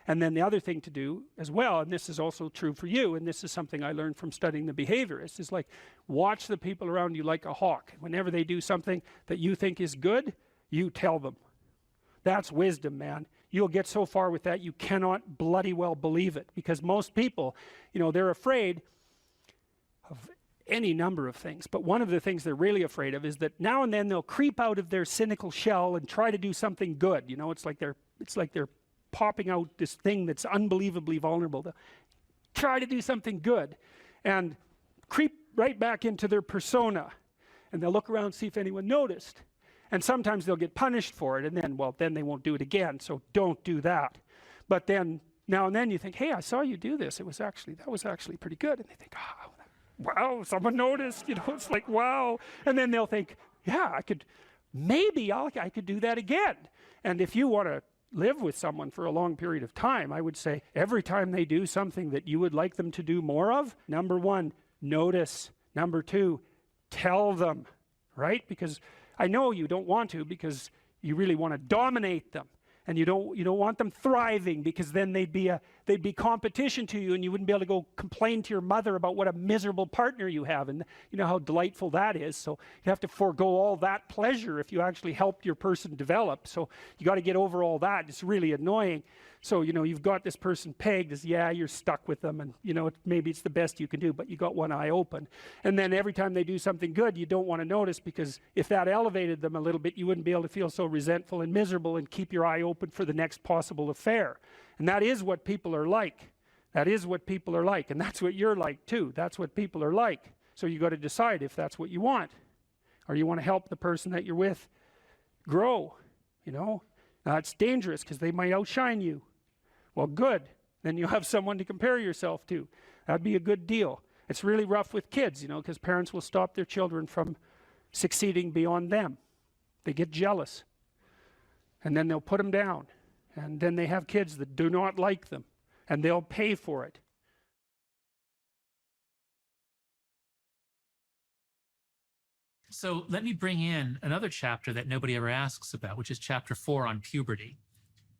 Speaker 1: And then the other thing to do as well, and this is also true for you, and this is something I learned from studying the behaviorists, is like watch the people around you like a hawk. Whenever they do something that you think is good, you tell them. That's wisdom, man. You'll get so far with that you cannot bloody well believe it, because most people, they're afraid of any number of things, but one of the things they're really afraid of is that now and then they'll creep out of their cynical shell and try to do something good. It's like they're popping out this thing that's unbelievably vulnerable. They'll try to do something good and creep right back into their persona, and they'll look around and see if anyone noticed. And sometimes they'll get punished for it, and then they won't do it again. So don't do that. But then now and then you think, hey, I saw you do this. That was actually pretty good. And they think, oh, wow, someone noticed. It's like, wow. And then they'll think, yeah, I could do that again. And if you want to live with someone for a long period of time, I would say every time they do something that you would like them to do more of, number one, notice. Number two, tell them, right? Because I know you don't want to, because you really want to dominate them, and you don't want them thriving, because then they'd be competition to you, and you wouldn't be able to go complain to your mother about what a miserable partner you have, and you know how delightful that is. So you have to forego all that pleasure if you actually help your person develop. So you got to get over all that. It's really annoying. So you've got this person pegged as, yeah, you're stuck with them, and maybe it's the best you can do, but you got one eye open. And then every time they do something good, you don't want to notice, because if that elevated them a little bit, you wouldn't be able to feel so resentful and miserable and keep your eye open for the next possible affair. And that is what people are like. That is what people are like, and that's what you're like too. That's what people are like. So you got to decide if that's what you want, or you want to help the person that you're with grow. Now it's dangerous because they might outshine you. Well, good. Then you have someone to compare yourself to. That'd be a good deal. It's really rough with kids, because parents will stop their children from succeeding beyond them. They get jealous, and then they'll put them down, and then they have kids that do not like them, and they'll pay for it.
Speaker 9: So let me bring in another chapter that nobody ever asks about, which is chapter 4 on puberty.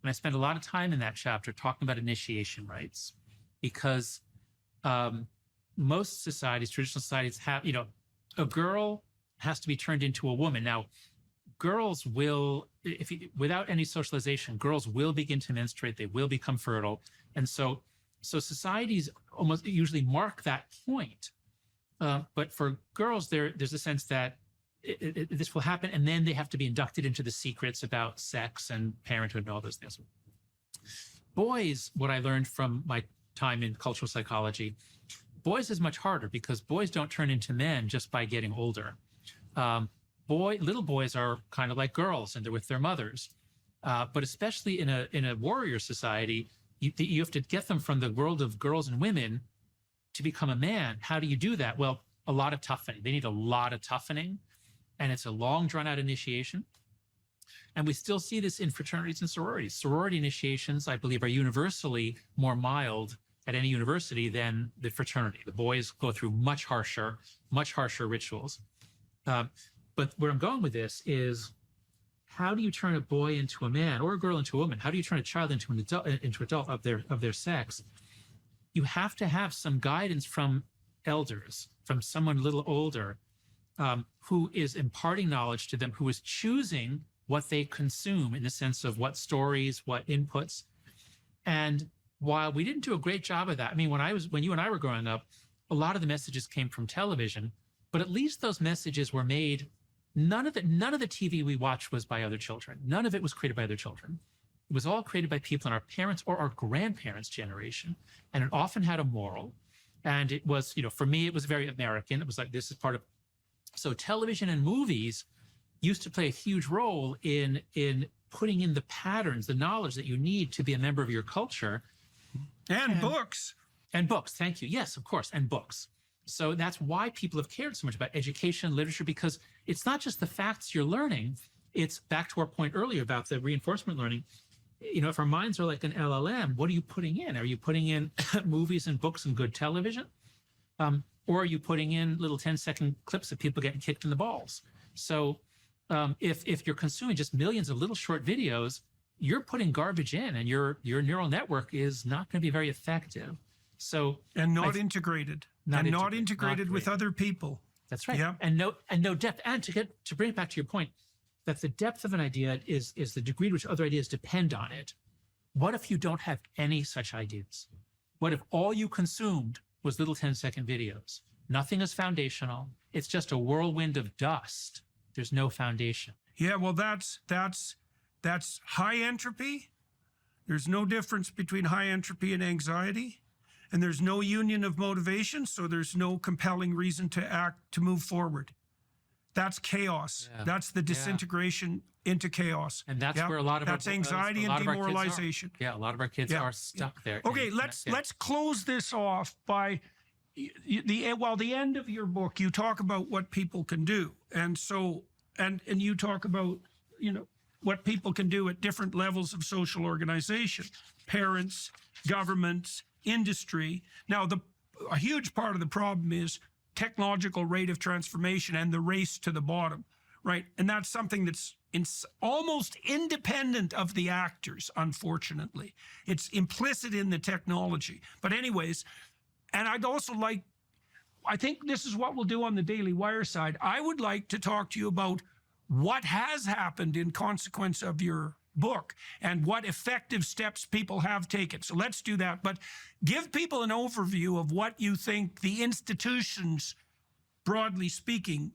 Speaker 9: And I spend a lot of time in that chapter talking about initiation rites, because most societies, traditional societies, have, a girl has to be turned into a woman. Now, girls will, without any socialization, girls will begin to menstruate, they will become fertile. And so societies almost usually mark that point. But for girls, there's a sense that this will happen, and then they have to be inducted into the secrets about sex and parenthood and all those things. Boys, what I learned from my time in cultural psychology, Boys is much harder because boys don't turn into men just by getting older. Little boys are kind of like girls and they're with their mothers. But especially in a warrior society, you have to get them from the world of girls and women to become a man. How do you do that? Well, a lot of toughening. They need a lot of toughening, and it's a long, drawn-out initiation. And we still see this in fraternities and sororities. Sorority initiations, I believe, are universally more mild at any university than the fraternity. The boys go through much harsher rituals. But where I'm going with this is, how do you turn a boy into a man or a girl into a woman? How do you turn a child into an adult of their sex? You have to have some guidance from elders, from someone a little older, who is imparting knowledge to them, who is choosing what they consume in the sense of what stories, what inputs. And while we didn't do a great job of that, I mean, when you and I were growing up, a lot of the messages came from television, but at least those messages were made. None of the TV we watched was by other children. None of it was created by other children. It was all created by people in our parents' or our grandparents' generation. And it often had a moral. And it was, for me, it was very American. It was like, this is part of. So television and movies used to play a huge role in putting in the patterns, the knowledge that you need to be a member of your culture.
Speaker 2: And books.
Speaker 9: And books, thank you. Yes, of course, and books. So that's why people have cared so much about education and literature, because it's not just the facts you're learning. It's back to our point earlier about the reinforcement learning. If our minds are like an LLM, what are you putting in? Are you putting in movies and books and good television? Or are you putting in little 10-second clips of people getting kicked in the balls? So if you're consuming just millions of little short videos, you're putting garbage in, and your neural network is not going to be very effective. So
Speaker 2: not integrated. Not integrated with other people.
Speaker 9: That's right.
Speaker 2: Yeah.
Speaker 9: And no depth. And to bring it back to your point, that the depth of an idea is the degree to which other ideas depend on it. What if you don't have any such ideas? What if all you consumed was little 10-second videos? Nothing is foundational. It's just a whirlwind of dust. There's no foundation.
Speaker 2: Yeah, well, that's high entropy. There's no difference between high entropy and anxiety. And there's no union of motivation, so there's no compelling reason to move forward. That's chaos. Yeah. That's the disintegration into chaos.
Speaker 9: And that's where a lot of
Speaker 2: anxiety and demoralization.
Speaker 9: Yeah, a lot of our kids are stuck there.
Speaker 2: Okay, let's close this off by the end of your book. You talk about what people can do, and you talk about what people can do at different levels of social organization, parents, governments, industry. Now, a huge part of the problem is technological rate of transformation and the race to the bottom, right? And that's something that's almost independent of the actors, unfortunately. It's implicit in the technology. But anyways, and I'd also like, I think this is what we'll do on the Daily Wire side. I would like to talk to you about what has happened in consequence of your book and what effective steps people have taken. So let's do that. But give people an overview of what you think the institutions, broadly speaking,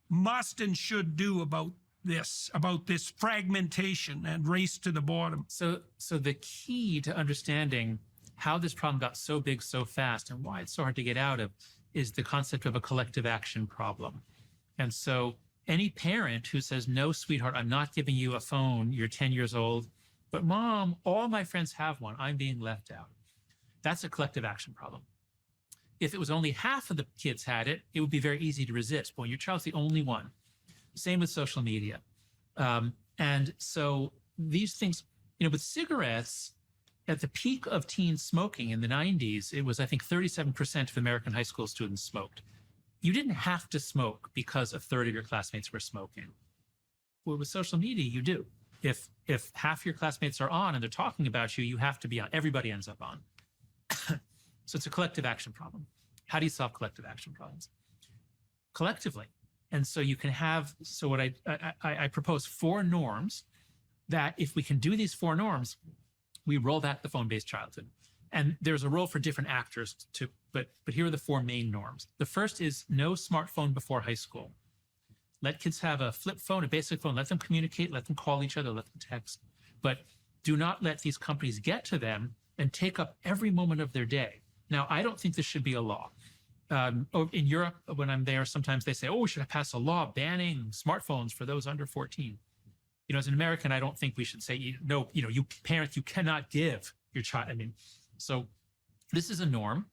Speaker 2: must and should do about this fragmentation and race to the bottom.
Speaker 9: So the key to understanding how this problem got so big so fast and why it's so hard to get out of is the concept of a collective action problem. And so any parent who says, no, sweetheart, I'm not giving you a phone, you're 10 years old, but mom, all my friends have one, I'm being left out. That's a collective action problem. If it was only half of the kids had it, it would be very easy to resist. Well, your child's the only one. Same with social media. And so these things, with cigarettes, at the peak of teen smoking in the 90s, it was, I think, 37% of American high school students smoked. You didn't have to smoke because a third of your classmates were smoking. Well, with social media, you do. If half your classmates are on and they're talking about you, you have to be on. Everybody ends up on. So it's a collective action problem. How do you solve collective action problems? Collectively. And so you can have, so what I propose 4 norms that if we can do these 4 norms, we roll back the phone-based childhood. And there's a role for different actors too, but here are the 4 main norms. The first is no smartphone before high school. Let kids have a flip phone, a basic phone, let them communicate, let them call each other, let them text. But do not let these companies get to them and take up every moment of their day. Now, I don't think this should be a law. In Europe, when I'm there, sometimes they say, "Oh, should I pass a law banning smartphones for those under 14?" You know, as an American, I don't think we should say, no, you know, you parents, you cannot give your child. I mean, so this is a norm.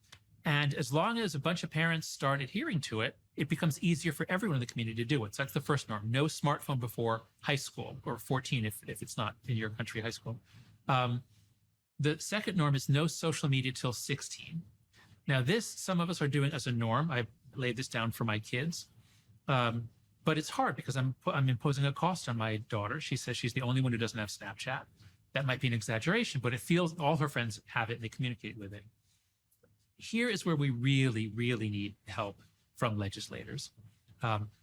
Speaker 9: And as long as a bunch of parents start adhering to it, it becomes easier for everyone in the community to do it. So that's the first norm. No smartphone before high school, or 14 if it's not in your country high school. The second norm is no social media till 16. Now this, some of us are doing as a norm. I laid this down for my kids. But it's hard because I'm imposing a cost on my daughter. She says she's the only one who doesn't have Snapchat. That might be an exaggeration, but it feels all her friends have it and they communicate with it. Here is where we really, really need help from legislators.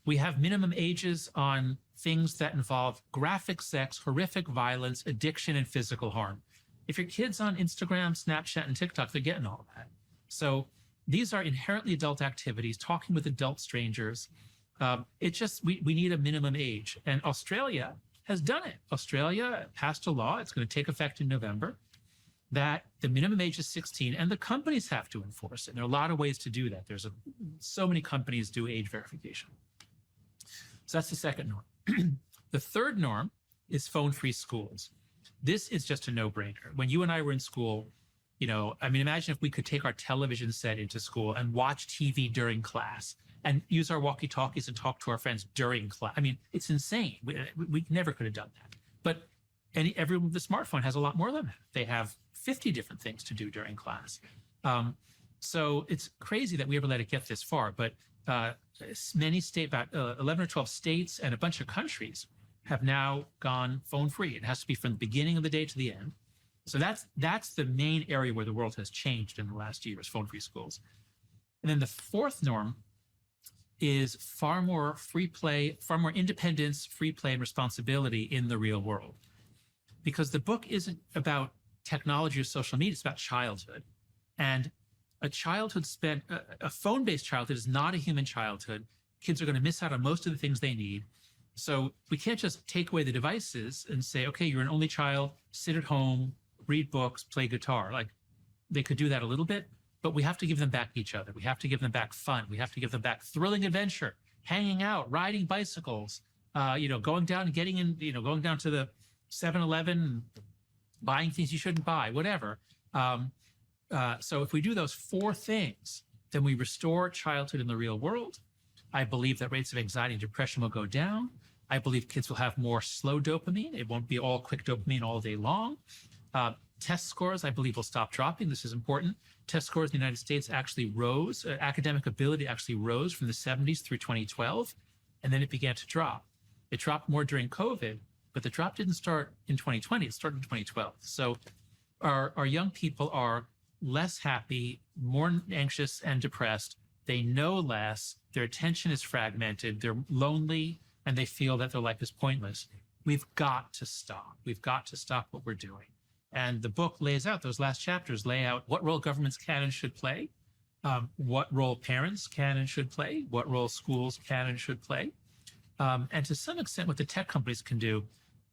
Speaker 9: We have minimum ages on things that involve graphic sex, horrific violence, addiction, and physical harm. If your kid's on Instagram, Snapchat, and TikTok, they're getting all that. So these are inherently adult activities, talking with adult strangers. It just, we need a minimum age. And Australia has done it. Australia passed a law, it's going to take effect in November, that the minimum age is 16, and the companies have to enforce it. And there are a lot of ways to do that. So many companies do age verification. So that's the second norm. The third norm is phone-free schools. This is just a no-brainer. When you and I were in school, you know, I mean, imagine if we could take our television set into school and watch TV during class and use our walkie-talkies and talk to our friends during class. I mean, it's insane. We never could have done that. But everyone with a smartphone has a lot more than that. They have 50 different things to do during class. So it's crazy that we ever let it get this far. But many states, about 11 or 12 states and a bunch of countries have now gone phone-free. It has to be from the beginning of the day to the end. So that's the main area where the world has changed in the last year, is phone-free schools. And then the fourth norm is far more free play, far more independence, free play, and responsibility in the real world. Because the book isn't about technology or social media, it's about childhood. And a childhood spent, a phone-based childhood is not a human childhood. Kids are going to miss out on most of the things they need. So we can't just take away the devices and say, okay, you're an only child, sit at home, read books, play guitar. Like, they could do that a little bit, but we have to give them back each other. We have to give them back fun. We have to give them back thrilling adventure, hanging out, riding bicycles, going down and getting in, going down to the 7-Eleven, buying things you shouldn't buy, whatever. So if we do those four things, then we restore childhood in the real world. I believe that rates of anxiety and depression will go down. I believe kids will have more slow dopamine. It won't be all quick dopamine all day long. Test scores, I believe, will stop dropping. This is important. Test scores in the United States actually rose. Academic ability actually rose from the 70s through 2012, and then it began to drop. It dropped more during COVID, but the drop didn't start in 2020. It started in 2012. So our young people are less happy, more anxious and depressed. They know less. Their attention is fragmented. They're lonely, and they feel that their life is pointless. We've got to stop. We've got to stop what we're doing. And the book lays out, those last chapters lay out what role governments can and should play, what role parents can and should play, what role schools can and should play, and to some extent what the tech companies can do.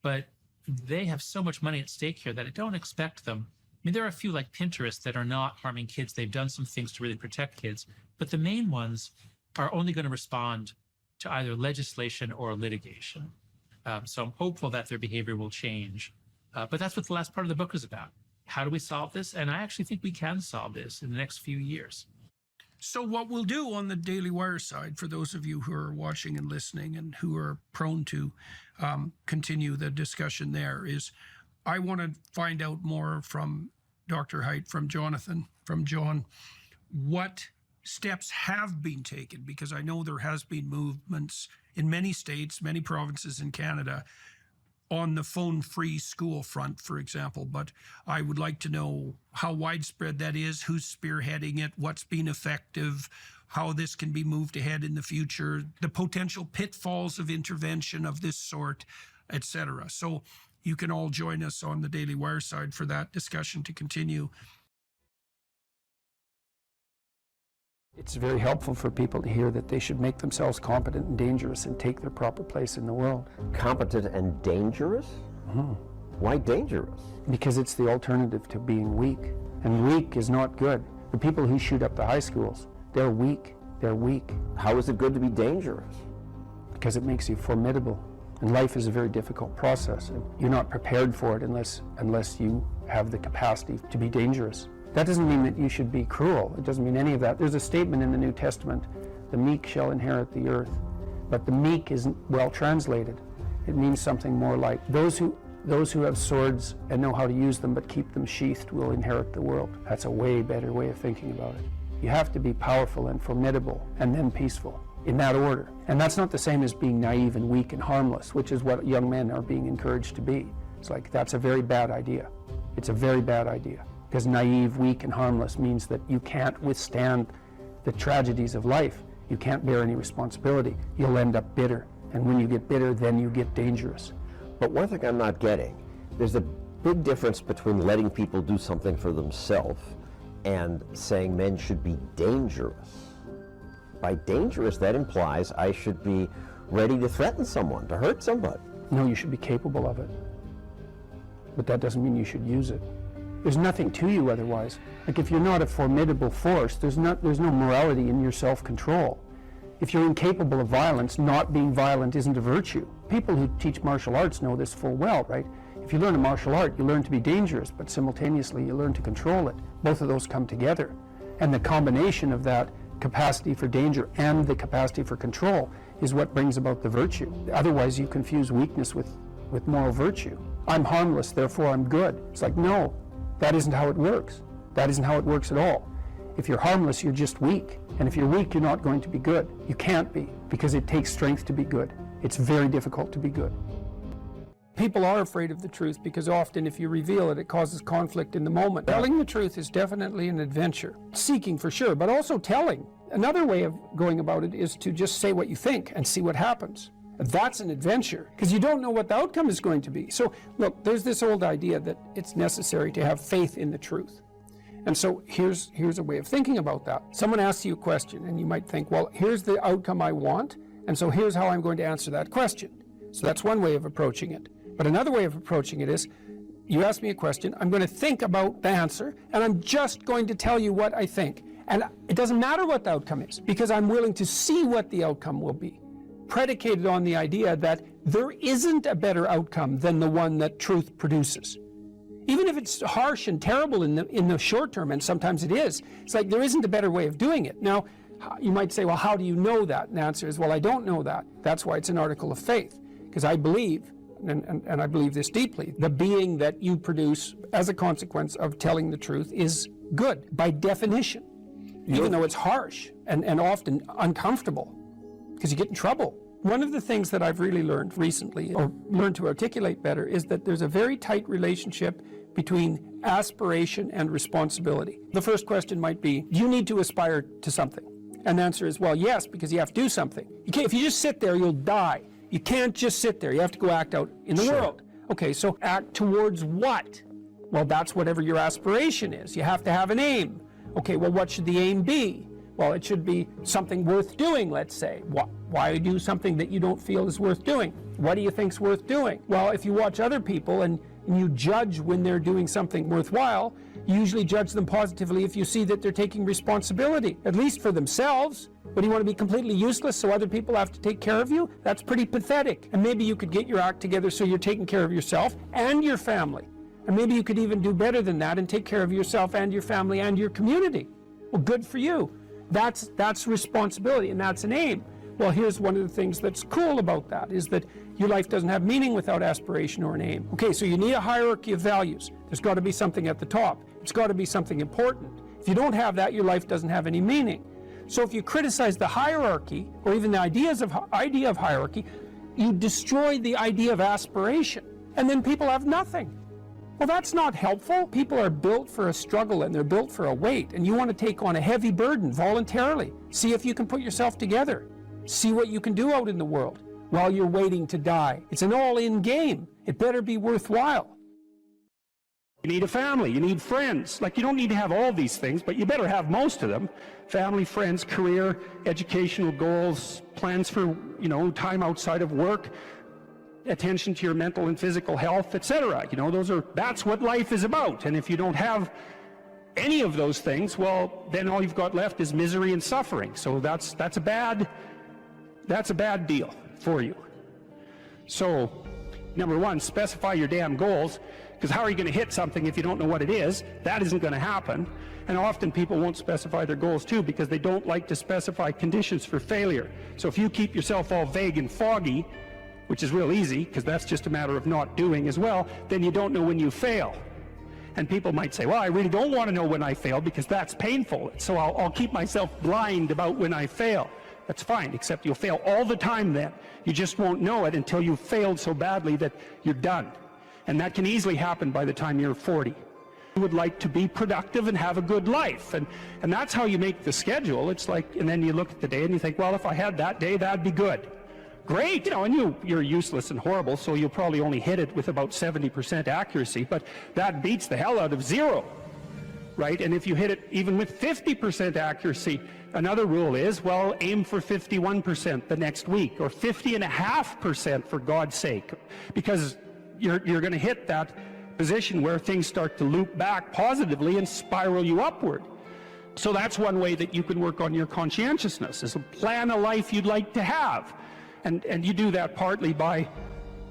Speaker 9: But they have so much money at stake here that I don't expect them. I mean, there are a few like Pinterest that are not harming kids. They've done some things to really protect kids, but the main ones are only going to respond to either legislation or litigation. So I'm hopeful that their behavior will change. But that's what the last part of the book is about. How do we solve this? And I actually think we can solve this in the next few years.
Speaker 5: So what we'll do on the Daily Wire side, for those of you who are watching and listening and who are prone to continue the discussion there, is I want to find out more from Dr. Haidt, from Jonathan, from John, what steps have been taken, because I know there has been movements in many states, many provinces in Canada, on the phone-free school front, for example. But I would like to know how widespread that is, who's spearheading it, what's been effective, how this can be moved ahead in the future, the potential pitfalls of intervention of this sort, etc. So you can all join us on the Daily Wire side for that discussion to continue.
Speaker 10: It's very helpful for people to hear that they should make themselves competent and dangerous and take their proper place in the world.
Speaker 11: Competent and dangerous?
Speaker 10: Mm-hmm.
Speaker 11: Why dangerous?
Speaker 10: Because it's the alternative to being weak. And weak is not good. The people who shoot up the high schools, They're weak. They're weak.
Speaker 11: How is it good to be dangerous?
Speaker 10: Because it makes you formidable. And life is a very difficult process. And you're not prepared for it unless you have the capacity to be dangerous. That doesn't mean that you should be cruel. It doesn't mean any of that. There's a statement in the New Testament, the meek shall inherit the earth. But the meek isn't well translated. It means something more like those who have swords and know how to use them but keep them sheathed will inherit the world. That's a way better way of thinking about it. You have to be powerful and formidable and then peaceful, in that order. And that's not the same as being naive and weak and harmless, which is what young men are being encouraged to be. It's like, that's a very bad idea. It's a very bad idea. Because naive, weak, and harmless means that you can't withstand the tragedies of life. You can't bear any responsibility. You'll end up bitter. And when you get bitter, then you get dangerous.
Speaker 11: But one thing I'm not getting, there's a big difference between letting people do something for themselves and saying men should be dangerous. By dangerous, that implies I should be ready to threaten someone, to hurt somebody.
Speaker 10: No, you should be capable of it. But that doesn't mean you should use it. There's nothing to you otherwise. Like if you're not a formidable force, there's no morality in your self-control. If you're incapable of violence, not being violent isn't a virtue. People who teach martial arts know this full well, right? If you learn a martial art, you learn to be dangerous, but simultaneously you learn to control it. Both of those come together. And the combination of that capacity for danger and the capacity for control is what brings about the virtue. Otherwise, you confuse weakness with moral virtue. I'm harmless, therefore I'm good. It's like, no, that isn't how it works. That isn't how it works at all. If you're harmless, you're just weak. And if you're weak, you're not going to be good. You can't be, because it takes strength to be good. It's very difficult to be good. People are afraid of the truth because often if you reveal it, it causes conflict in the moment. Telling the truth is definitely an adventure. Seeking for sure, but also telling. Another way of going about it is to just say what you think and see what happens. That's an adventure, because you don't know what the outcome is going to be. So look, there's this old idea that it's necessary to have faith in the truth. And so here's a way of thinking about that. Someone asks you a question and you might think, well, here's the outcome I want, and so here's how I'm going to answer that question. So that's one way of approaching it. But another way of approaching it is, you ask me a question, I'm going to think about the answer, and I'm just going to tell you what I think. And it doesn't matter what the outcome is, because I'm willing to see what the outcome will be, predicated on the idea that there isn't a better outcome than the one that truth produces. Even if it's harsh and terrible in the short term, and sometimes it is, it's like there isn't a better way of doing it. Now, you might say, well, how do you know that? And the answer is, well, I don't know that. That's why it's an article of faith, because I believe, and I believe this deeply, the being that you produce as a consequence of telling the truth is good, by definition, even though it's harsh and often uncomfortable, because you get in trouble. One of the things that I've really learned recently, or learned to articulate better, is that there's a very tight relationship between aspiration and responsibility. The first question might be, do you need to aspire to something? And the answer is, well, yes, because you have to do something. If you just sit there, you'll die. You can't just sit there. You have to go act out in the world. Okay, so act towards what? Well, that's whatever your aspiration is. You have to have an aim. Okay, well, what should the aim be? Well, it should be something worth doing, let's say. Why do something that you don't feel is worth doing? What do you think's worth doing? Well, if you watch other people and you judge when they're doing something worthwhile, you usually judge them positively if you see that they're taking responsibility, at least for themselves. But do you want to be completely useless so other people have to take care of you? That's pretty pathetic. And maybe you could get your act together so you're taking care of yourself and your family. And maybe you could even do better than that and take care of yourself and your family and your community. Well, good for you. That's responsibility, and that's an aim. Well, here's one of the things that's cool about that, is that your life doesn't have meaning without aspiration or an aim. Okay, so you need a hierarchy of values. There's got to be something at the top. It's got to be something important. If you don't have that, your life doesn't have any meaning. So if you criticize the hierarchy, or even the idea of hierarchy, you destroy the idea of aspiration, and then people have nothing. Well, that's not helpful. People are built for a struggle, and they're built for a weight, and you want to take on a heavy burden voluntarily. See if you can put yourself together. See what you can do out in the world while you're waiting to die. It's an all-in game. It better be worthwhile.
Speaker 1: You need a family, you need friends. Like, you don't need to have all these things, but you better have most of them. Family, friends, career, educational goals, plans for, time outside of work, attention to your mental and physical health, etc. That's what life is about. And if you don't have any of those things, well, then all you've got left is misery and suffering. So that's a bad deal for you. So, number one, specify your damn goals, because how are you going to hit something if you don't know what it is? That isn't going to happen. And often people won't specify their goals too because they don't like to specify conditions for failure. So if you keep yourself all vague and foggy, which is real easy because that's just a matter of not doing as well, then you don't know when you fail. And people might say, well, I really don't want to know when I fail because that's painful. So I'll keep myself blind about when I fail. That's fine, except you'll fail all the time then. You just won't know it until you've failed so badly that you're done. And that can easily happen by the time you're 40. You would like to be productive and have a good life. And that's how you make the schedule. It's like, and then you look at the day and you think, well, if I had that day, that'd be good. Great, you know, and you're useless and horrible, so you'll probably only hit it with about 70% accuracy, but that beats the hell out of 0, right? And if you hit it even with 50% accuracy, another rule is, well, aim for 51% the next week, or 50.5% for God's sake, because you're going to hit that position where things start to loop back positively and spiral you upward. So that's one way that you can work on your conscientiousness, is to plan a life you'd like to have. And you do that partly by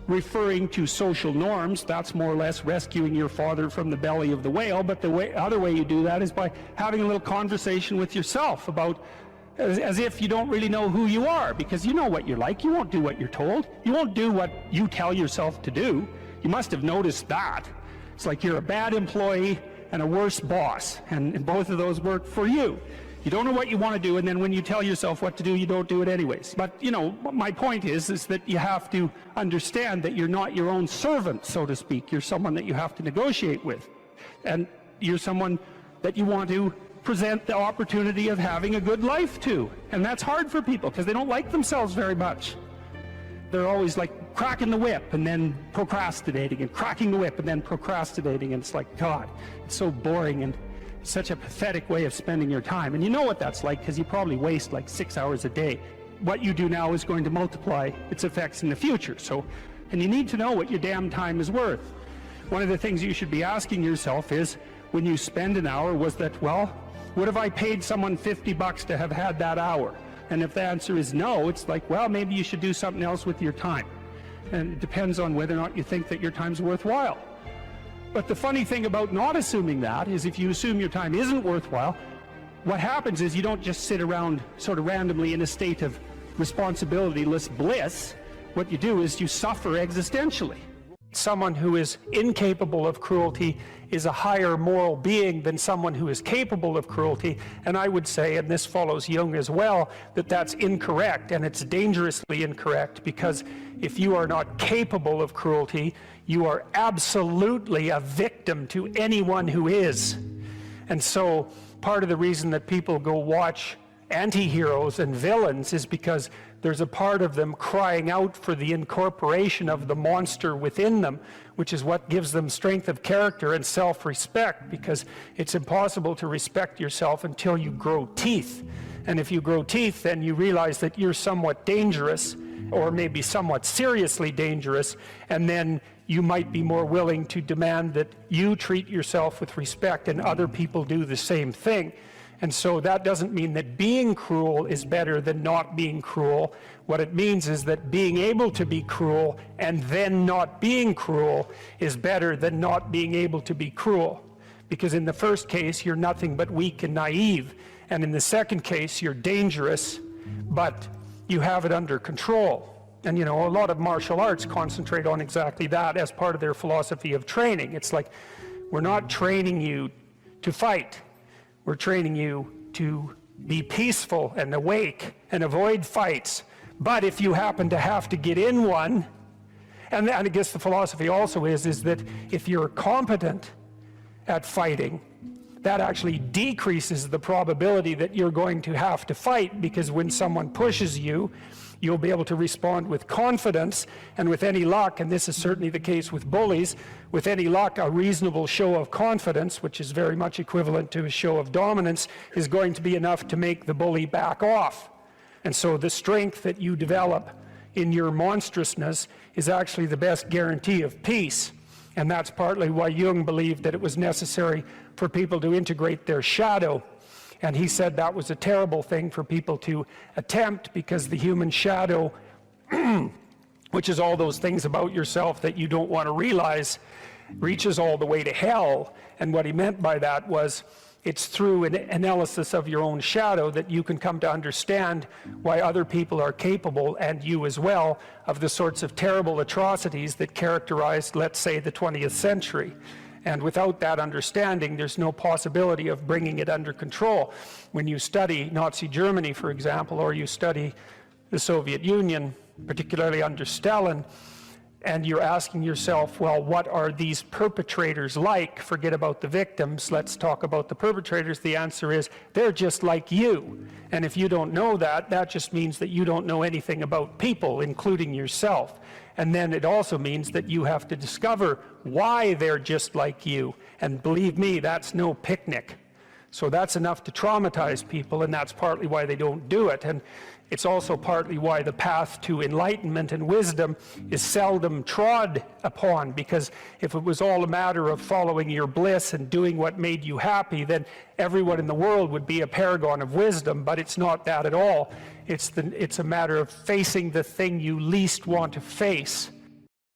Speaker 1: referring to social norms. That's more or less rescuing your father from the belly of the whale. But the other way you do that is by having a little conversation with yourself about, as if you don't really know who you are, because you know what you're like. You won't do what you're told. You won't do what you tell yourself to do. You must have noticed that. It's like you're a bad employee and a worse boss, and both of those work for you. You don't know what you want to do, and then when you tell yourself what to do, you don't do it anyways. But, you know, my point is that you have to understand that you're not your own servant, so to speak. You're someone that you have to negotiate with. And you're someone that you want to present the opportunity of having a good life to. And that's hard for people, because they don't like themselves very much. They're always like cracking the whip and then procrastinating, and cracking the whip and then procrastinating. And it's like, God, it's so boring and such a pathetic way of spending your time. And you know what that's like, because you probably waste like 6 hours a day. What you do now is going to multiply its effects in the future. So, and you need to know what your damn time is worth. One of the things you should be asking yourself is, when you spend an hour, was that, well, what if I paid someone $50 to have had that hour? And if the answer is no, it's like, well, maybe you should do something else with your time. And it depends on whether or not you think that your time's worthwhile. But the funny thing about not assuming that is, if you assume your time isn't worthwhile, what happens is you don't just sit around sort of randomly in a state of responsibilityless bliss. What you do is you suffer existentially. Someone who is incapable of cruelty is a higher moral being than someone who is capable of cruelty. And I would say, and this follows Jung as well, that that's incorrect, and it's dangerously incorrect, because if you are not capable of cruelty, you are absolutely a victim to anyone who is. And so part of the reason that people go watch anti-heroes and villains is because there's a part of them crying out for the incorporation of the monster within them, which is what gives them strength of character and self-respect, because it's impossible to respect yourself until you grow teeth. And if you grow teeth, then you realize that you're somewhat dangerous, or maybe somewhat seriously dangerous, and then you might be more willing to demand that you treat yourself with respect and other people do the same thing. And so that doesn't mean that being cruel is better than not being cruel. What it means is that being able to be cruel and then not being cruel is better than not being able to be cruel. Because in the first case, you're nothing but weak and naive. And in the second case, you're dangerous, but you have it under control. And, you know, a lot of martial arts concentrate on exactly that as part of their philosophy of training. It's like, we're not training you to fight. We're training you to be peaceful and awake and avoid fights. But if you happen to have to get in one, and I guess the philosophy also is that if you're competent at fighting, that actually decreases the probability that you're going to have to fight, because when someone pushes you, you'll be able to respond with confidence, and with any luck, and this is certainly the case with bullies, with any luck, a reasonable show of confidence, which is very much equivalent to a show of dominance, is going to be enough to make the bully back off. And so the strength that you develop in your monstrousness is actually the best guarantee of peace.
Speaker 3: And that's partly why Jung believed that it was necessary for people to integrate their shadow. And he said that was a terrible thing for people to attempt, because the human shadow, which is all those things about yourself that you don't want to realize, reaches all the way to hell. And what he meant by that was, it's through an analysis of your own shadow that you can come to understand why other people are capable, and you as well, of the sorts of terrible atrocities that characterized, let's say, the 20th century. And without that understanding, there's no possibility of bringing it under control. When you study Nazi Germany, for example, or you study the Soviet Union, particularly under Stalin, and you're asking yourself, well, what are these perpetrators like? Forget about the victims, let's talk about the perpetrators. The answer is, they're just like you. And if you don't know that, that just means that you don't know anything about people, including yourself. And then it also means that you have to discover why they're just like you. And believe me, that's no picnic. So that's enough to traumatize people, and that's partly why they don't do it. And it's also partly why the path to enlightenment and wisdom is seldom trod upon, because if it was all a matter of following your bliss and doing what made you happy, then everyone in the world would be a paragon of wisdom. But it's not that at all. It's a matter of facing the thing you least want to face.